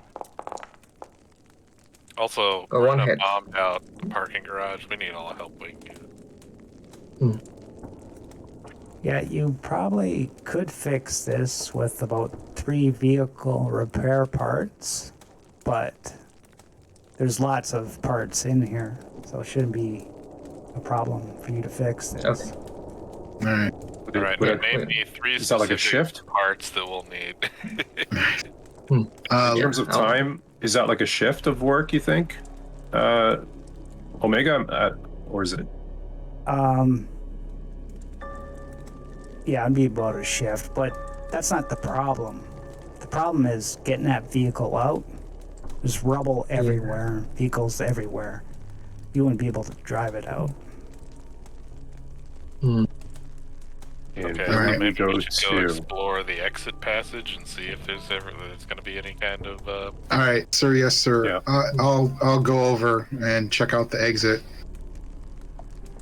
[SPEAKER 2] Also,
[SPEAKER 5] Or
[SPEAKER 2] we're
[SPEAKER 5] one
[SPEAKER 2] gonna
[SPEAKER 5] hit.
[SPEAKER 2] bomb out the parking garage. We need all the help we can get.
[SPEAKER 1] Yeah, you probably could fix this with about 3 vehicle repair parts, but there's lots of parts in here, so it shouldn't be a problem for you to fix this.
[SPEAKER 5] Okay.
[SPEAKER 3] All right.
[SPEAKER 2] All right,
[SPEAKER 4] Would
[SPEAKER 2] there
[SPEAKER 4] it-
[SPEAKER 2] may be 3
[SPEAKER 4] is that like a
[SPEAKER 2] specific
[SPEAKER 4] shift?
[SPEAKER 2] parts that we'll need.
[SPEAKER 4] In
[SPEAKER 3] Uh,
[SPEAKER 4] terms of
[SPEAKER 5] I'll-
[SPEAKER 4] time, is that like a shift of work, you think? Omega, or is it?
[SPEAKER 1] Yeah, it'd be about a shift, but that's not the problem. The problem is getting that vehicle out. There's rubble everywhere, vehicles everywhere. You wouldn't be able to drive it out.
[SPEAKER 4] And
[SPEAKER 2] Okay,
[SPEAKER 3] All
[SPEAKER 2] so
[SPEAKER 3] right.
[SPEAKER 2] maybe we
[SPEAKER 4] go
[SPEAKER 2] should go
[SPEAKER 4] to
[SPEAKER 2] explore the exit passage and see if there's going to be any kind of.
[SPEAKER 3] all right, sir. Yes, sir.
[SPEAKER 4] Yeah.
[SPEAKER 3] I'll go over and check out the exit.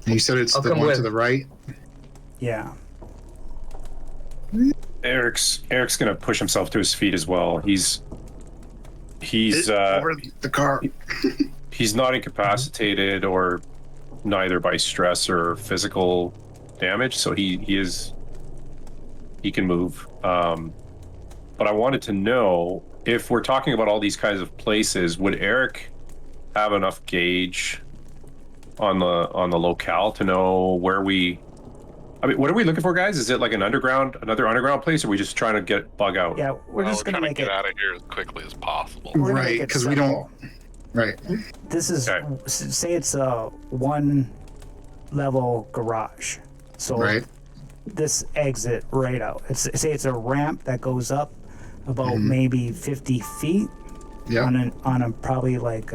[SPEAKER 3] You said it's
[SPEAKER 5] I'll
[SPEAKER 3] the
[SPEAKER 5] come
[SPEAKER 3] one
[SPEAKER 5] with.
[SPEAKER 3] to the right.
[SPEAKER 1] Yeah.
[SPEAKER 4] Eric's gonna push himself to his feet as well. He's
[SPEAKER 3] Over the car.
[SPEAKER 4] he's not incapacitated or neither by stress or physical damage, so he can move. But I wanted to know if we're talking about all these kinds of places, would Eric have enough gauge on the locale to know where we? I mean, what are we looking for, guys? Is it like another underground place, or are we just trying to get bug out?
[SPEAKER 1] Yeah, we're just
[SPEAKER 2] trying
[SPEAKER 1] gonna
[SPEAKER 2] to
[SPEAKER 1] make
[SPEAKER 2] get
[SPEAKER 1] it.
[SPEAKER 2] out of here as quickly as possible.
[SPEAKER 1] We're gonna
[SPEAKER 3] Right,
[SPEAKER 1] make it
[SPEAKER 3] 'cause we don't-
[SPEAKER 1] simple.
[SPEAKER 3] Right.
[SPEAKER 1] This is
[SPEAKER 4] Okay.
[SPEAKER 1] say it's a 1-level garage. So
[SPEAKER 3] Right.
[SPEAKER 1] this exit right out. Say it's a ramp that goes up about maybe 50 feet
[SPEAKER 3] Yeah.
[SPEAKER 1] on a probably like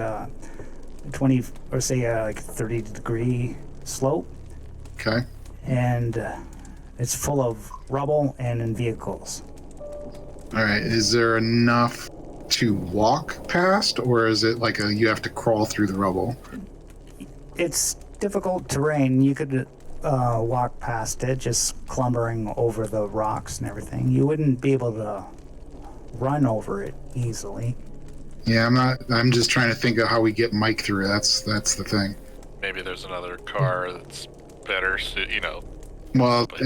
[SPEAKER 1] 20 or say like 30-degree slope,
[SPEAKER 3] Okay.
[SPEAKER 1] and it's full of rubble and in vehicles.
[SPEAKER 3] All right. Is there enough to walk past, or is it like you have to crawl through the rubble?
[SPEAKER 1] It's difficult terrain. You could walk past it, just clumbering over the rocks and everything. You wouldn't be able to run over it easily.
[SPEAKER 3] Yeah, I'm just trying to think of how we get Mike through. That's the thing.
[SPEAKER 2] Maybe there's another car that's better,
[SPEAKER 3] Well,
[SPEAKER 2] but-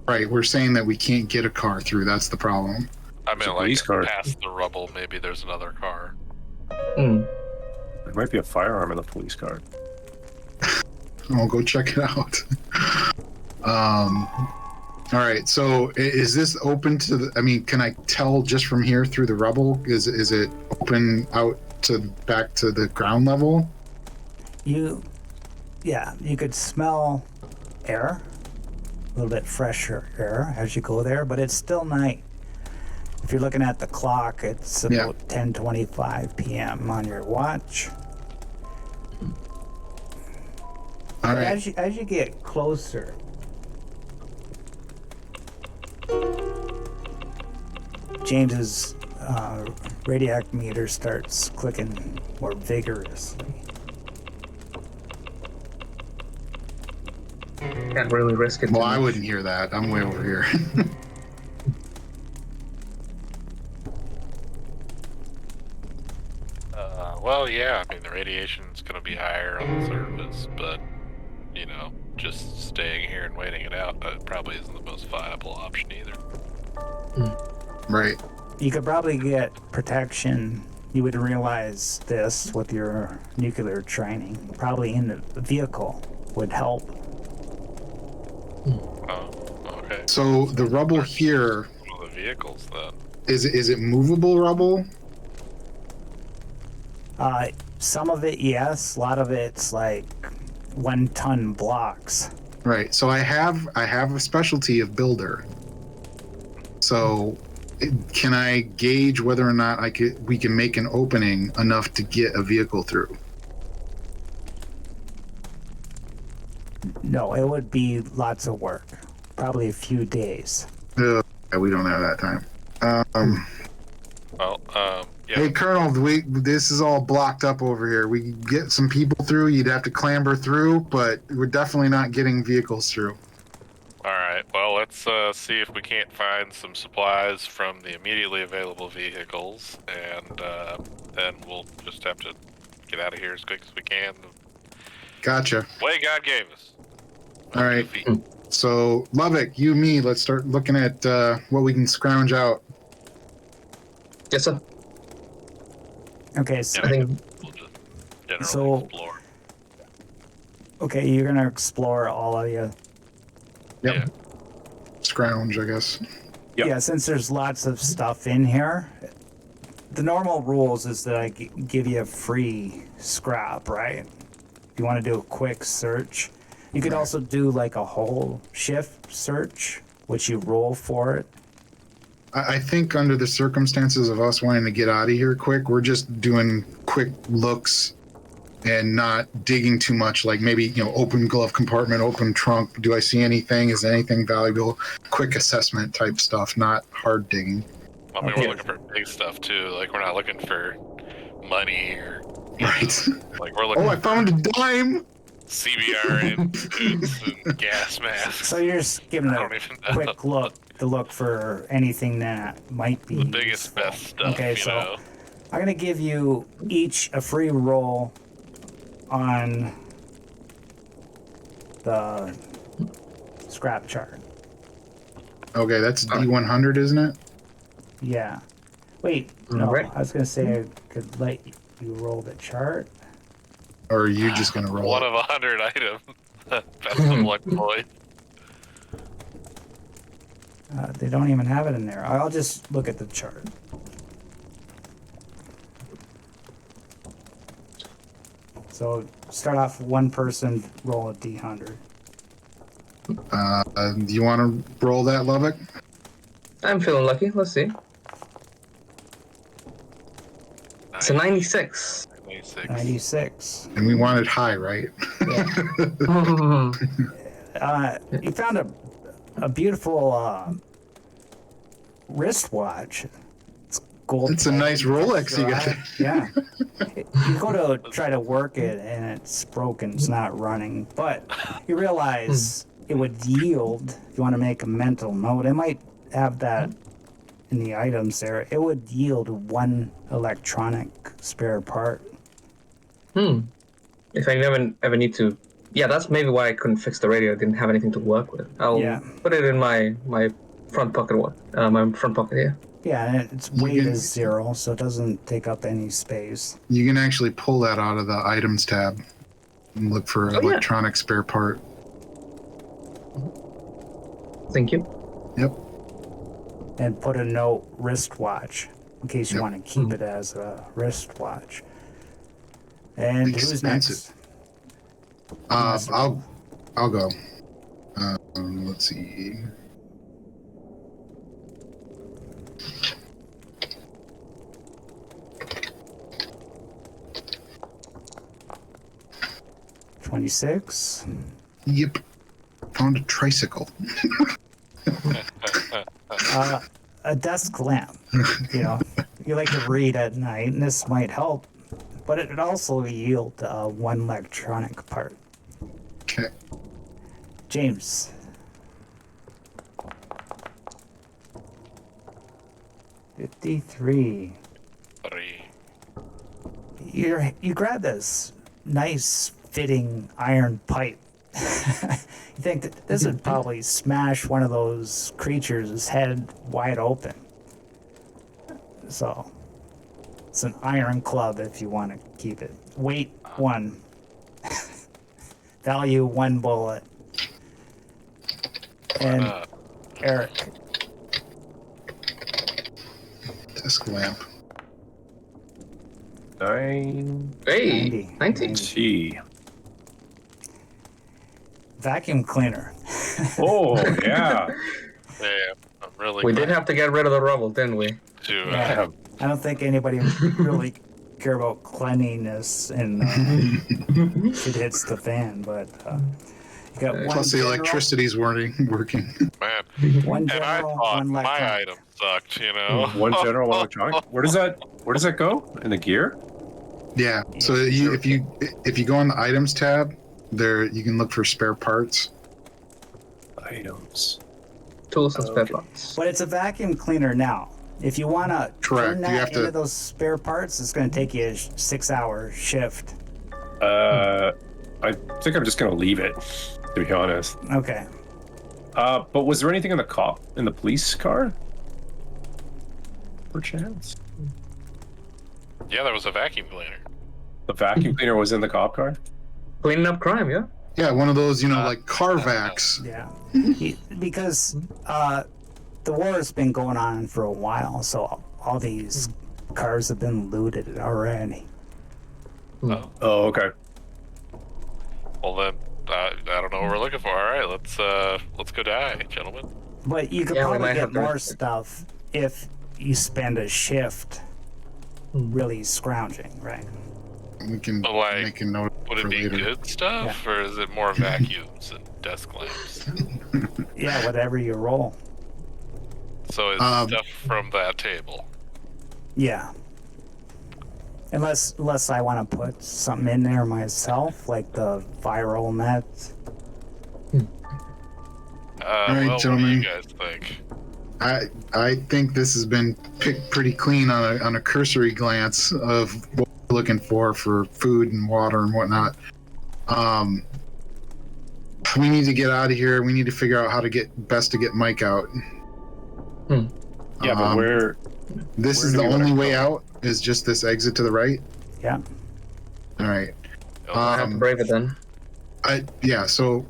[SPEAKER 3] right. We're saying that we can't get a car through. That's the problem.
[SPEAKER 2] I
[SPEAKER 4] It's
[SPEAKER 2] mean,
[SPEAKER 4] a
[SPEAKER 2] like
[SPEAKER 4] police car.
[SPEAKER 2] past the rubble, maybe there's another car.
[SPEAKER 5] Hmm.
[SPEAKER 4] There might be a firearm in the police car.
[SPEAKER 3] I'll go check it out. All right. So is this open to the? I mean, can I tell just from here through the rubble? Is it open out to back to the ground level?
[SPEAKER 1] You Yeah, you could smell air, a little bit fresher air as you go there, but it's still night. If you're looking at the clock, it's about 10:25 p.m. on your watch.
[SPEAKER 3] All right.
[SPEAKER 1] As you get closer, James's radioact meter starts clicking more vigorously.
[SPEAKER 5] Can't really risk it.
[SPEAKER 3] Well,
[SPEAKER 5] too
[SPEAKER 3] I
[SPEAKER 5] much.
[SPEAKER 3] wouldn't hear that. I'm way over here.
[SPEAKER 2] Well, yeah, I mean, the radiation's going to be higher on the surface, but, you know, just staying here and waiting it out probably isn't the most viable option either.
[SPEAKER 3] Right.
[SPEAKER 1] You could probably get protection. You would realize this with your nuclear training. Probably in the vehicle would help.
[SPEAKER 2] Oh, okay.
[SPEAKER 3] So the rubble here,
[SPEAKER 2] Well, the vehicles, then.
[SPEAKER 3] is it movable rubble?
[SPEAKER 1] Some of it, yes. A lot of it's like 1-ton blocks.
[SPEAKER 3] Right. So I have a specialty of builder. So can I gauge whether or not we can make an opening enough to get a vehicle through?
[SPEAKER 1] No, it would be lots of work. Probably a few days.
[SPEAKER 3] Yeah, we don't have that time.
[SPEAKER 2] Well, yeah.
[SPEAKER 3] Hey, Colonel, this is all blocked up over here. We can get some people through. You'd have to clamber through, but we're definitely not getting vehicles through.
[SPEAKER 2] All right. Well, let's see if we can't find some supplies from the immediately available vehicles, and then we'll just have to get out of here as quick as we can.
[SPEAKER 3] Gotcha.
[SPEAKER 2] Way God gave us.
[SPEAKER 3] All right. So, Lovick, you and me, let's start looking at what we can scrounge out.
[SPEAKER 5] Yes, sir.
[SPEAKER 1] Okay, so,
[SPEAKER 5] I think
[SPEAKER 2] We'll just generally
[SPEAKER 1] So-
[SPEAKER 2] explore.
[SPEAKER 1] okay, you're gonna explore all of you.
[SPEAKER 3] Yep.
[SPEAKER 2] Yeah.
[SPEAKER 3] Scrounge, I guess.
[SPEAKER 4] Yep.
[SPEAKER 1] Yeah, since there's lots of stuff in here, the normal rules is that I give you a free scrap, right? If you want to do a quick search, you could also do like a whole shift search, which you roll for it.
[SPEAKER 3] I think under the circumstances of us wanting to get out of here quick, we're just doing quick looks and not digging too much. Like maybe, open glove compartment, open trunk. Do I see anything? Is anything valuable? Quick assessment type stuff, not hard digging.
[SPEAKER 2] I mean,
[SPEAKER 1] Okay.
[SPEAKER 2] we're looking for big stuff too. Like, we're not looking for money or
[SPEAKER 3] Right.
[SPEAKER 2] like we're looking
[SPEAKER 3] Oh, I
[SPEAKER 2] for
[SPEAKER 3] found a dime.
[SPEAKER 2] CBR and boots and gas masks.
[SPEAKER 1] So you're just giving
[SPEAKER 2] I
[SPEAKER 1] a
[SPEAKER 2] don't even know.
[SPEAKER 1] quick look to look for anything that might be
[SPEAKER 2] The biggest,
[SPEAKER 1] useful.
[SPEAKER 2] best stuff.
[SPEAKER 1] Okay,
[SPEAKER 2] you
[SPEAKER 1] so
[SPEAKER 2] know.
[SPEAKER 1] I'm gonna give you each a free roll on the scrap chart.
[SPEAKER 3] Okay, that's D100, isn't it?
[SPEAKER 1] Yeah. Wait, no.
[SPEAKER 5] Right.
[SPEAKER 1] I was gonna say I could let you roll the chart.
[SPEAKER 3] Or are you just gonna roll
[SPEAKER 2] One
[SPEAKER 3] it?
[SPEAKER 2] of 100 items. Best of luck, boy.
[SPEAKER 1] They don't even have it in there. I'll just look at the chart. So start off one person, roll a D100.
[SPEAKER 3] Do you want to roll that, Lovick?
[SPEAKER 5] I'm feeling lucky. Let's see. It's a 96.
[SPEAKER 2] 96.
[SPEAKER 1] 96.
[SPEAKER 3] And we wanted high, right?
[SPEAKER 1] You found a beautiful wristwatch. It's gold.
[SPEAKER 3] It's a nice Rolex you got.
[SPEAKER 1] Yeah. You go to try to work it and it's broken. It's not running. But you realize it would yield, if you want to make a mental note, it might have that in the items there. It would yield one electronic spare part.
[SPEAKER 5] If I ever need to, yeah, that's maybe why I couldn't fix the radio. I didn't have anything to work with. I'll put it in my front pocket. My front pocket here.
[SPEAKER 1] Yeah, and its weight is 0, so it doesn't take up any space.
[SPEAKER 3] You can actually pull that out of the items tab and look for an electronic spare part.
[SPEAKER 5] Thank you.
[SPEAKER 3] Yep.
[SPEAKER 1] And put a note wristwatch in case you want to keep it as a wristwatch. And who's
[SPEAKER 3] Expensive.
[SPEAKER 1] next?
[SPEAKER 3] I'll go. Let's see.
[SPEAKER 1] $26.
[SPEAKER 3] Yep. Found a tricycle.
[SPEAKER 1] A desk lamp. You know, you like to read at night, and this might help, but it also yield one electronic part.
[SPEAKER 3] Okay.
[SPEAKER 1] James. $53.
[SPEAKER 2] 3.
[SPEAKER 1] You grab this nice fitting iron pipe. You think that this would probably smash one of those creatures' head wide open. So it's an iron club if you want to keep it. Weight 1. Value 1 bullet. And Eric.
[SPEAKER 3] Desk lamp.
[SPEAKER 4] 9.
[SPEAKER 5] Hey, 19.
[SPEAKER 4] Gee.
[SPEAKER 1] Vacuum cleaner.
[SPEAKER 4] Oh, yeah.
[SPEAKER 2] Yeah, I'm really
[SPEAKER 5] We
[SPEAKER 2] glad
[SPEAKER 5] did have to get rid of the rubble, didn't we?
[SPEAKER 2] to.
[SPEAKER 1] Yeah. I don't think anybody really care about cleanliness and it hits the fan, but you got one
[SPEAKER 3] Plus the
[SPEAKER 1] general,
[SPEAKER 3] electricity's working.
[SPEAKER 2] Man,
[SPEAKER 1] one
[SPEAKER 2] and I
[SPEAKER 1] general,
[SPEAKER 2] thought
[SPEAKER 1] one
[SPEAKER 2] my
[SPEAKER 1] electronic.
[SPEAKER 2] item sucked, you know?
[SPEAKER 4] One general electronic. Where does that go? In the gear?
[SPEAKER 3] Yeah. So if you go on the items tab, there you can look for spare parts.
[SPEAKER 4] Items.
[SPEAKER 5] Tools and spare parts.
[SPEAKER 1] But it's a vacuum cleaner now. If you want to
[SPEAKER 3] Correct.
[SPEAKER 1] turn
[SPEAKER 3] You
[SPEAKER 1] that
[SPEAKER 3] have to-
[SPEAKER 1] into those spare parts, it's going to take you a 6-hour shift.
[SPEAKER 4] I think I'm just gonna leave it, to be honest.
[SPEAKER 1] Okay.
[SPEAKER 4] But was there anything in the police car? Perchance?
[SPEAKER 2] Yeah, there was a vacuum cleaner.
[SPEAKER 4] The vacuum cleaner was in the cop car?
[SPEAKER 5] Cleaning up crime, yeah?
[SPEAKER 3] Yeah, one of those, like Carvacs.
[SPEAKER 1] Yeah. Because the war has been going on for a while, so all these cars have been looted already.
[SPEAKER 2] Oh,
[SPEAKER 4] Oh, okay.
[SPEAKER 2] well then, I don't know what we're looking for. All right, let's go die, gentlemen.
[SPEAKER 1] But you could
[SPEAKER 5] Yeah, we
[SPEAKER 1] probably
[SPEAKER 5] might
[SPEAKER 1] get
[SPEAKER 5] have to-
[SPEAKER 1] more stuff if you spend a shift really scrounging, right?
[SPEAKER 3] We can
[SPEAKER 2] But, like,
[SPEAKER 3] make a note
[SPEAKER 2] Would
[SPEAKER 3] for
[SPEAKER 2] it be
[SPEAKER 3] later.
[SPEAKER 2] good stuff, or is it more vacuums and desk lamps?
[SPEAKER 1] Yeah, whatever you roll.
[SPEAKER 2] So it's stuff from that table.
[SPEAKER 1] Yeah. Unless I want to put something in there myself, like the viral net.
[SPEAKER 3] right,
[SPEAKER 2] Well, what do
[SPEAKER 3] gentlemen.
[SPEAKER 2] you guys think?
[SPEAKER 3] I think this has been picked pretty clean on a cursory glance of what we're looking for food and water and whatnot. We need to get out of here. We need to figure out how to get Mike out.
[SPEAKER 4] Yeah, but where
[SPEAKER 3] This
[SPEAKER 4] where
[SPEAKER 3] is
[SPEAKER 4] do
[SPEAKER 3] the
[SPEAKER 4] we wanna
[SPEAKER 3] only way
[SPEAKER 4] go?
[SPEAKER 3] out. Is just this exit to the right.
[SPEAKER 1] Yeah.
[SPEAKER 3] All right.
[SPEAKER 5] I have to brave it then.
[SPEAKER 3] So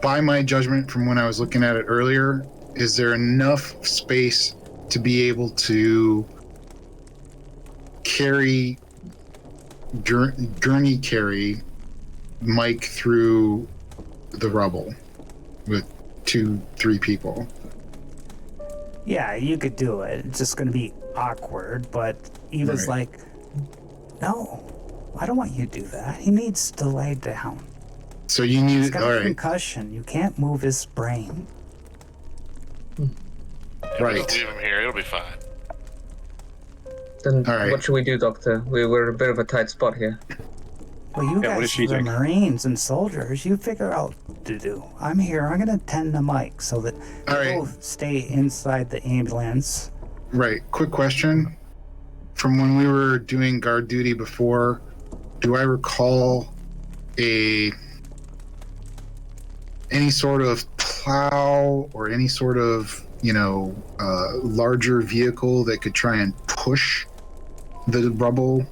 [SPEAKER 3] by my judgment from when I was looking at it earlier, is there enough space to be able to carry gurney carry Mike through the rubble with 2-3 people?
[SPEAKER 1] Yeah, you could do it. It's just going to be awkward, but he was
[SPEAKER 3] Right.
[SPEAKER 1] like, no, I don't want you to do that. He needs to lay down.
[SPEAKER 3] So you
[SPEAKER 1] He's
[SPEAKER 3] need
[SPEAKER 1] got
[SPEAKER 3] all
[SPEAKER 1] a
[SPEAKER 3] right,
[SPEAKER 1] concussion. You can't move his brain.
[SPEAKER 2] Yeah,
[SPEAKER 3] right.
[SPEAKER 2] Just leave him here. It'll be fine.
[SPEAKER 5] Then
[SPEAKER 3] All right.
[SPEAKER 5] what should we do, Doctor? We're a bit of a tight spot here.
[SPEAKER 1] Well, you
[SPEAKER 4] Yeah, what
[SPEAKER 1] guys
[SPEAKER 4] does she
[SPEAKER 1] are the
[SPEAKER 4] think?
[SPEAKER 1] Marines and soldiers. You figure out what to do. I'm here. I'm going to tend to Mike so that
[SPEAKER 3] All right.
[SPEAKER 1] people stay inside the ambulance.
[SPEAKER 3] Right. Quick question. From when we were doing guard duty before, do I recall any sort of plow or any sort of, larger vehicle that could try and push the rubble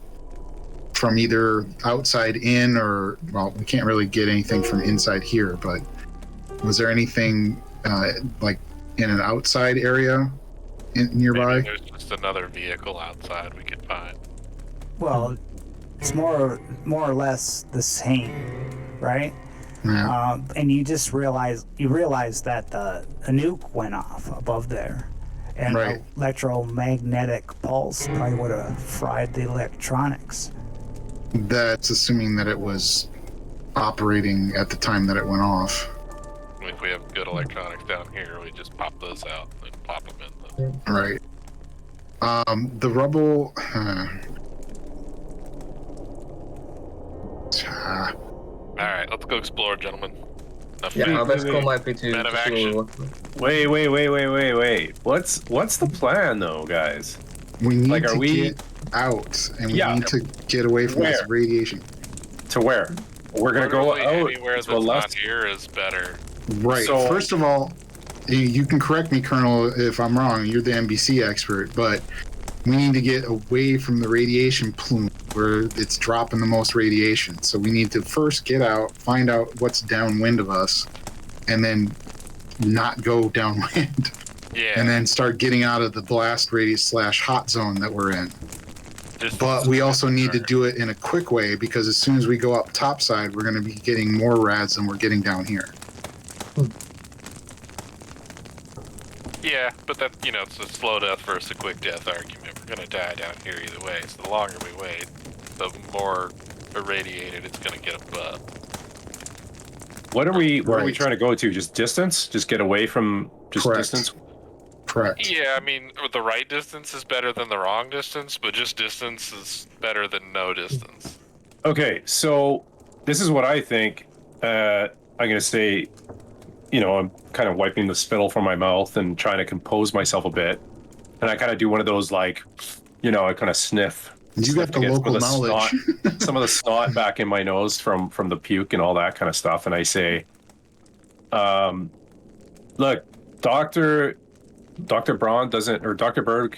[SPEAKER 3] from either outside in or, well, we can't really get anything from inside here, but was there anything like in an outside area nearby?
[SPEAKER 2] Maybe there's just another vehicle outside we could find.
[SPEAKER 1] Well, it's more or less the same. right?
[SPEAKER 3] Yeah.
[SPEAKER 1] And you realize that a nuke went off above there, and
[SPEAKER 3] Right.
[SPEAKER 1] the electromagnetic pulse probably would have fried the electronics.
[SPEAKER 3] That's assuming that it was operating at the time that it went off.
[SPEAKER 2] If we have good electronics down here, we just pop those out and pop them in.
[SPEAKER 3] Right. The rubble.
[SPEAKER 2] All right, let's go explore, gentlemen. Enough
[SPEAKER 5] Yeah,
[SPEAKER 2] food.
[SPEAKER 5] our best call might be to
[SPEAKER 2] Man of
[SPEAKER 5] see
[SPEAKER 2] action.
[SPEAKER 5] what we're looking
[SPEAKER 4] Wait. What's the plan though, guys?
[SPEAKER 3] We need
[SPEAKER 4] Like, are
[SPEAKER 3] to
[SPEAKER 4] we-
[SPEAKER 3] get out, and we
[SPEAKER 4] Yeah.
[SPEAKER 3] need to get away from this
[SPEAKER 4] Where?
[SPEAKER 3] radiation.
[SPEAKER 4] To where? We're gonna go
[SPEAKER 2] Literally
[SPEAKER 4] out
[SPEAKER 2] anywhere
[SPEAKER 4] to
[SPEAKER 2] that's
[SPEAKER 4] a left.
[SPEAKER 2] not here is better.
[SPEAKER 3] Right.
[SPEAKER 4] So-
[SPEAKER 3] First of all, you can correct me, Colonel, if I'm wrong. You're the NBC expert, but we need to get away from the radiation plume where it's dropping the most radiation. So we need to first get out, find out what's downwind of us, and then not go downwind,
[SPEAKER 2] Yeah.
[SPEAKER 3] and then start getting out of the blast radius / hot zone that we're in.
[SPEAKER 2] Distance
[SPEAKER 3] But
[SPEAKER 2] is
[SPEAKER 3] we also need to
[SPEAKER 2] concern.
[SPEAKER 3] do it in a quick way, because as soon as we go up topside, we're going to be getting more rads than we're getting down here.
[SPEAKER 2] Yeah, but that, it's a slow death versus a quick death argument. We're gonna die down here either way, so the longer we wait, the more irradiated it's gonna get above.
[SPEAKER 4] Where are we
[SPEAKER 3] Right.
[SPEAKER 4] trying to go to? Just distance? Just get away from just
[SPEAKER 3] Correct.
[SPEAKER 4] distance?
[SPEAKER 3] Correct.
[SPEAKER 2] Yeah, I mean, the right distance is better than the wrong distance, but just distance is better than no distance.
[SPEAKER 4] Okay, so this is what I think. I'm gonna say, I'm kind of wiping the spittle from my mouth and trying to compose myself a bit, and I kind of do one of those I kind of sniff.
[SPEAKER 3] You got
[SPEAKER 4] to
[SPEAKER 3] the
[SPEAKER 4] get
[SPEAKER 3] local
[SPEAKER 4] some of the
[SPEAKER 3] knowledge.
[SPEAKER 4] some of the snot back in my nose from the puke and all that kind of stuff, and I say, look, Dr. Braun doesn't, or Dr. Berg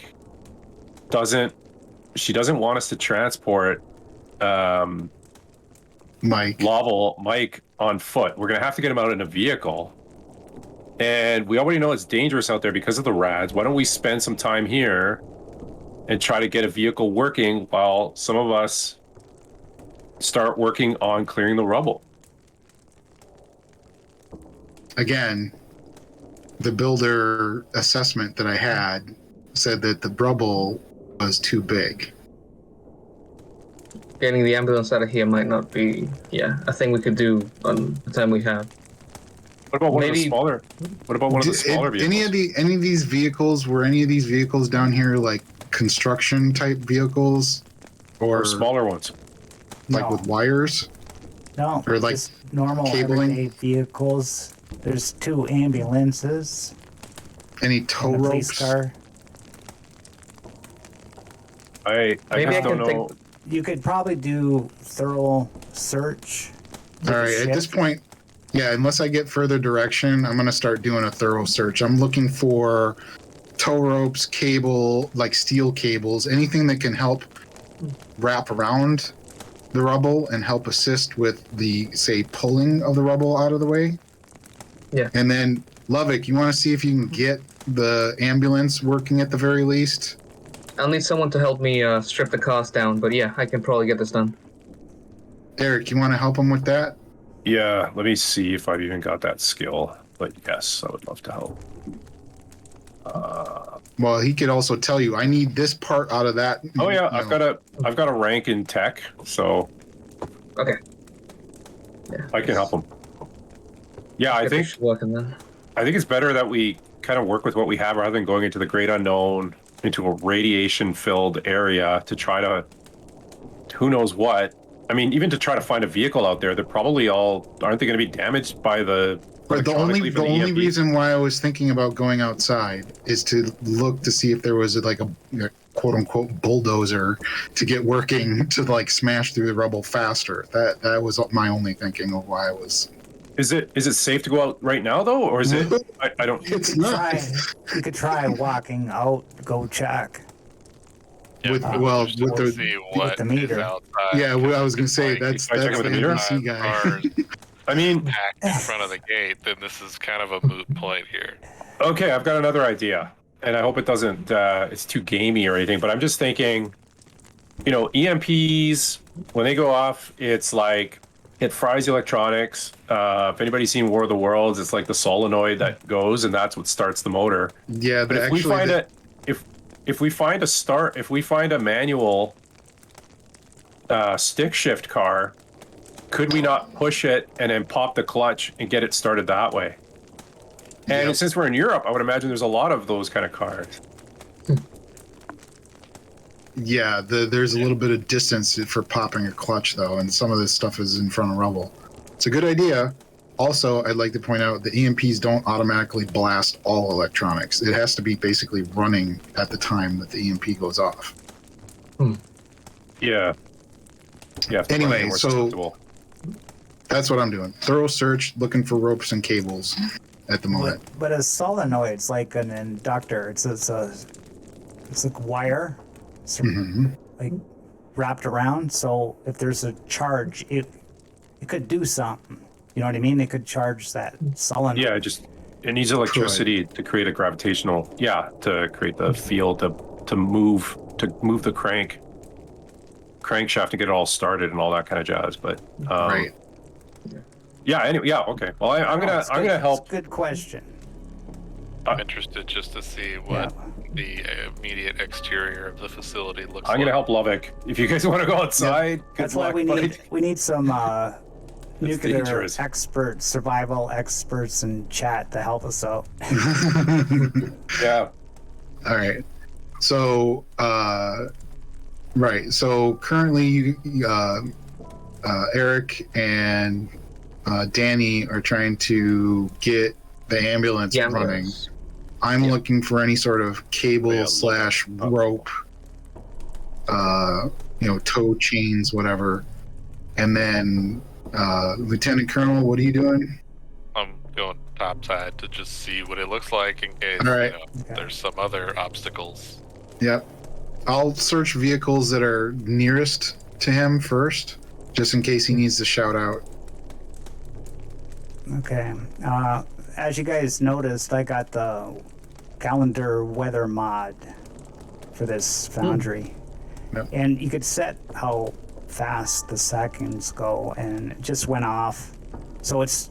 [SPEAKER 4] she doesn't want us to transport
[SPEAKER 3] Mike.
[SPEAKER 4] Mike on foot. We're gonna have to get him out in a vehicle, and we already know it's dangerous out there because of the rads. Why don't we spend some time here and try to get a vehicle working while some of us start working on clearing the rubble?
[SPEAKER 3] Again, the builder assessment that I had said that the rubble was too big.
[SPEAKER 5] Getting the ambulance out of here might not be, a thing we could do on the time we have.
[SPEAKER 4] What about one of the
[SPEAKER 5] Maybe-
[SPEAKER 4] smaller? What about one of the smaller vehicles?
[SPEAKER 3] Any of these vehicles, were any of these vehicles down here like construction type vehicles,
[SPEAKER 4] or smaller ones?
[SPEAKER 3] like
[SPEAKER 1] No.
[SPEAKER 3] with wires?
[SPEAKER 1] No,
[SPEAKER 3] Or like
[SPEAKER 1] just normal
[SPEAKER 3] cabling?
[SPEAKER 1] everyday vehicles. There's 2 ambulances
[SPEAKER 3] Any tow
[SPEAKER 1] and a police
[SPEAKER 3] ropes?
[SPEAKER 1] car.
[SPEAKER 4] I
[SPEAKER 5] Maybe
[SPEAKER 4] just
[SPEAKER 5] I
[SPEAKER 4] don't
[SPEAKER 5] can
[SPEAKER 4] know.
[SPEAKER 1] You could probably do thorough search.
[SPEAKER 3] All right, at this point, unless I get further direction, I'm going to start doing a thorough search. I'm looking for tow ropes, cable, like steel cables, anything that can help wrap around the rubble and help assist with the, say, pulling of the rubble out of the way.
[SPEAKER 5] Yeah.
[SPEAKER 3] And then, Lovick, you want to see if you can get the ambulance working at the very least?
[SPEAKER 5] I'll need someone to help me strip the cars down, but yeah, I can probably get this done.
[SPEAKER 3] Eric, you want to help him with that?
[SPEAKER 4] Yeah, let me see if I've even got that skill. But yes, I would love to help.
[SPEAKER 3] Well, he could also tell you, I need this part out of that.
[SPEAKER 4] Oh yeah,
[SPEAKER 3] you
[SPEAKER 4] I've
[SPEAKER 3] know.
[SPEAKER 4] got a rank in tech, so
[SPEAKER 5] Okay. Yeah.
[SPEAKER 4] I can help him. Yeah, I
[SPEAKER 5] Get
[SPEAKER 4] think
[SPEAKER 5] this working then.
[SPEAKER 4] it's better that we kind of work with what we have rather than going into the great unknown, into a radiation-filled area to try to, who knows what. I mean, even to try to find a vehicle out there, they're probably aren't they going to be damaged by the
[SPEAKER 3] But the only
[SPEAKER 4] electronically from
[SPEAKER 3] the only
[SPEAKER 4] EMP?
[SPEAKER 3] reason why I was thinking about going outside is to look to see if there was a quote unquote bulldozer to get working to like smash through the rubble faster. That was my only thinking of why I was.
[SPEAKER 4] Is it safe to go out right now though, or is it? I don't.
[SPEAKER 3] It's
[SPEAKER 1] You
[SPEAKER 3] not.
[SPEAKER 1] could try walking out, go check.
[SPEAKER 2] Yeah,
[SPEAKER 3] With-
[SPEAKER 2] but
[SPEAKER 3] well,
[SPEAKER 2] just
[SPEAKER 3] with
[SPEAKER 2] to
[SPEAKER 3] the-
[SPEAKER 2] see what
[SPEAKER 1] the
[SPEAKER 2] is
[SPEAKER 1] meter.
[SPEAKER 2] outside.
[SPEAKER 3] Yeah, well, I was gonna say
[SPEAKER 2] Like,
[SPEAKER 3] that's
[SPEAKER 4] I check
[SPEAKER 3] the
[SPEAKER 4] with the meter?
[SPEAKER 3] NBC guy.
[SPEAKER 2] Cars
[SPEAKER 4] I mean,
[SPEAKER 2] packed in front of the gate, then this is kind of a moot point here.
[SPEAKER 4] okay, I've got another idea, and I hope it doesn't. It's too gamey or anything, but I'm just thinking. EMPs when they go off, it's like It fries electronics. If anybody's seen War of the Worlds, it's like the solenoid that goes, and that's what starts the motor.
[SPEAKER 3] Yeah,
[SPEAKER 4] But if we find a manual stick shift car, could we not push it and then pop the clutch and get it started that way? And
[SPEAKER 3] Yep.
[SPEAKER 4] since we're in Europe, I would imagine there's a lot of those kind of cars.
[SPEAKER 3] Yeah, there's a little bit of distance for popping a clutch, though, and some of this stuff is in front of rubble. It's a good idea. Also, I'd like to point out the EMPs don't automatically blast all electronics. It has to be basically running at the time that the EMP goes off.
[SPEAKER 4] Yeah. Yeah.
[SPEAKER 3] Anyway, so that's what I'm doing. Thorough search, looking for ropes and cables at the moment.
[SPEAKER 1] But a solenoid's like an inductor. It's like wire, like wrapped around. So if there's a charge, it could do something. You know what I mean? It could charge that solenoid.
[SPEAKER 4] Yeah, it needs electricity to create a gravitational. Yeah, to create the field to move the crankshaft to get it all started and all that kind of jazz. But
[SPEAKER 3] Right.
[SPEAKER 4] Yeah. Anyway. Yeah. Okay. Well, I'm gonna help.
[SPEAKER 1] Good question.
[SPEAKER 2] I'm interested just to see what the immediate exterior of the facility looks like.
[SPEAKER 4] I'm gonna help Lovick. If you guys want to go outside,
[SPEAKER 1] That's why we need some nuclear
[SPEAKER 4] dangerous.
[SPEAKER 1] experts, survival experts in chat to help us out.
[SPEAKER 4] Yeah.
[SPEAKER 3] All right. So, right. So currently, Eric and Danny are trying to get the ambulance running. I'm looking for any sort of cable / rope, tow chains, whatever. And then, Lieutenant Colonel, what are you doing?
[SPEAKER 2] I'm going topside to just see what it looks like in case
[SPEAKER 3] All right.
[SPEAKER 2] there's some other obstacles.
[SPEAKER 3] Yep. I'll search vehicles that are nearest to him first, just in case he needs to shout out.
[SPEAKER 1] Okay. As you guys noticed, I got the calendar weather mod for this foundry.
[SPEAKER 3] Yep.
[SPEAKER 1] And you could set how fast the seconds go, and it just went off. So it's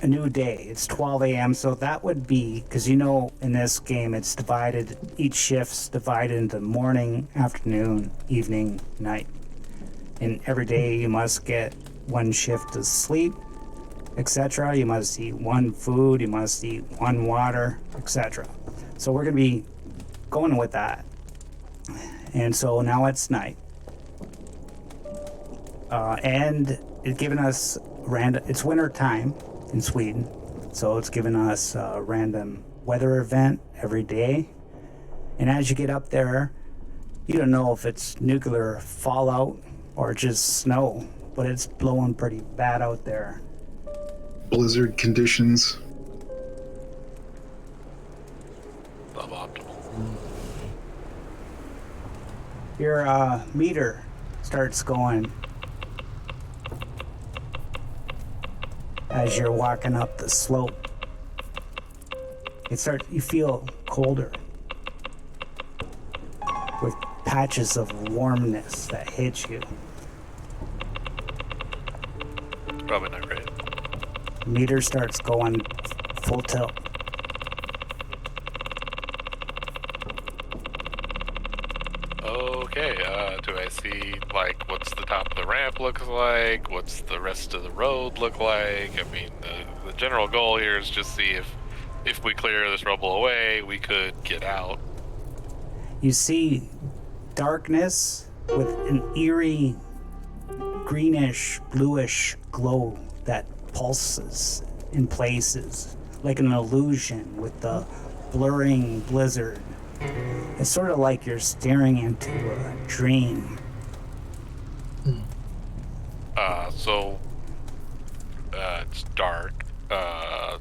[SPEAKER 1] a new day. It's 12 a.m. So that would be, because in this game it's divided, each shift's divided into morning, afternoon, evening, night. And every day you must get one shift of sleep, etc. You must eat one food, you must eat one water, etc. So we're going to be going with that. And so now it's night. And it's given us it's winter time in Sweden. So it's given us a random weather event every day. And as you get up there, you don't know if it's nuclear fallout or just snow, but it's blowing pretty bad out there.
[SPEAKER 3] Blizzard conditions.
[SPEAKER 2] Suboptimal.
[SPEAKER 1] Your meter starts going as you're walking up the slope. You feel colder with patches of warmness that hit you.
[SPEAKER 2] Probably not great.
[SPEAKER 1] Meter starts going full tilt.
[SPEAKER 2] Okay, do I see, what's the top of the ramp look like? What's the rest of the road look like? I mean, the general goal here is just see if we clear this rubble away, we could get out.
[SPEAKER 1] You see darkness with an eerie greenish, bluish glow that pulses in places, like an illusion with the blurring blizzard. It's sort of like you're staring into a dream.
[SPEAKER 2] It's dark. I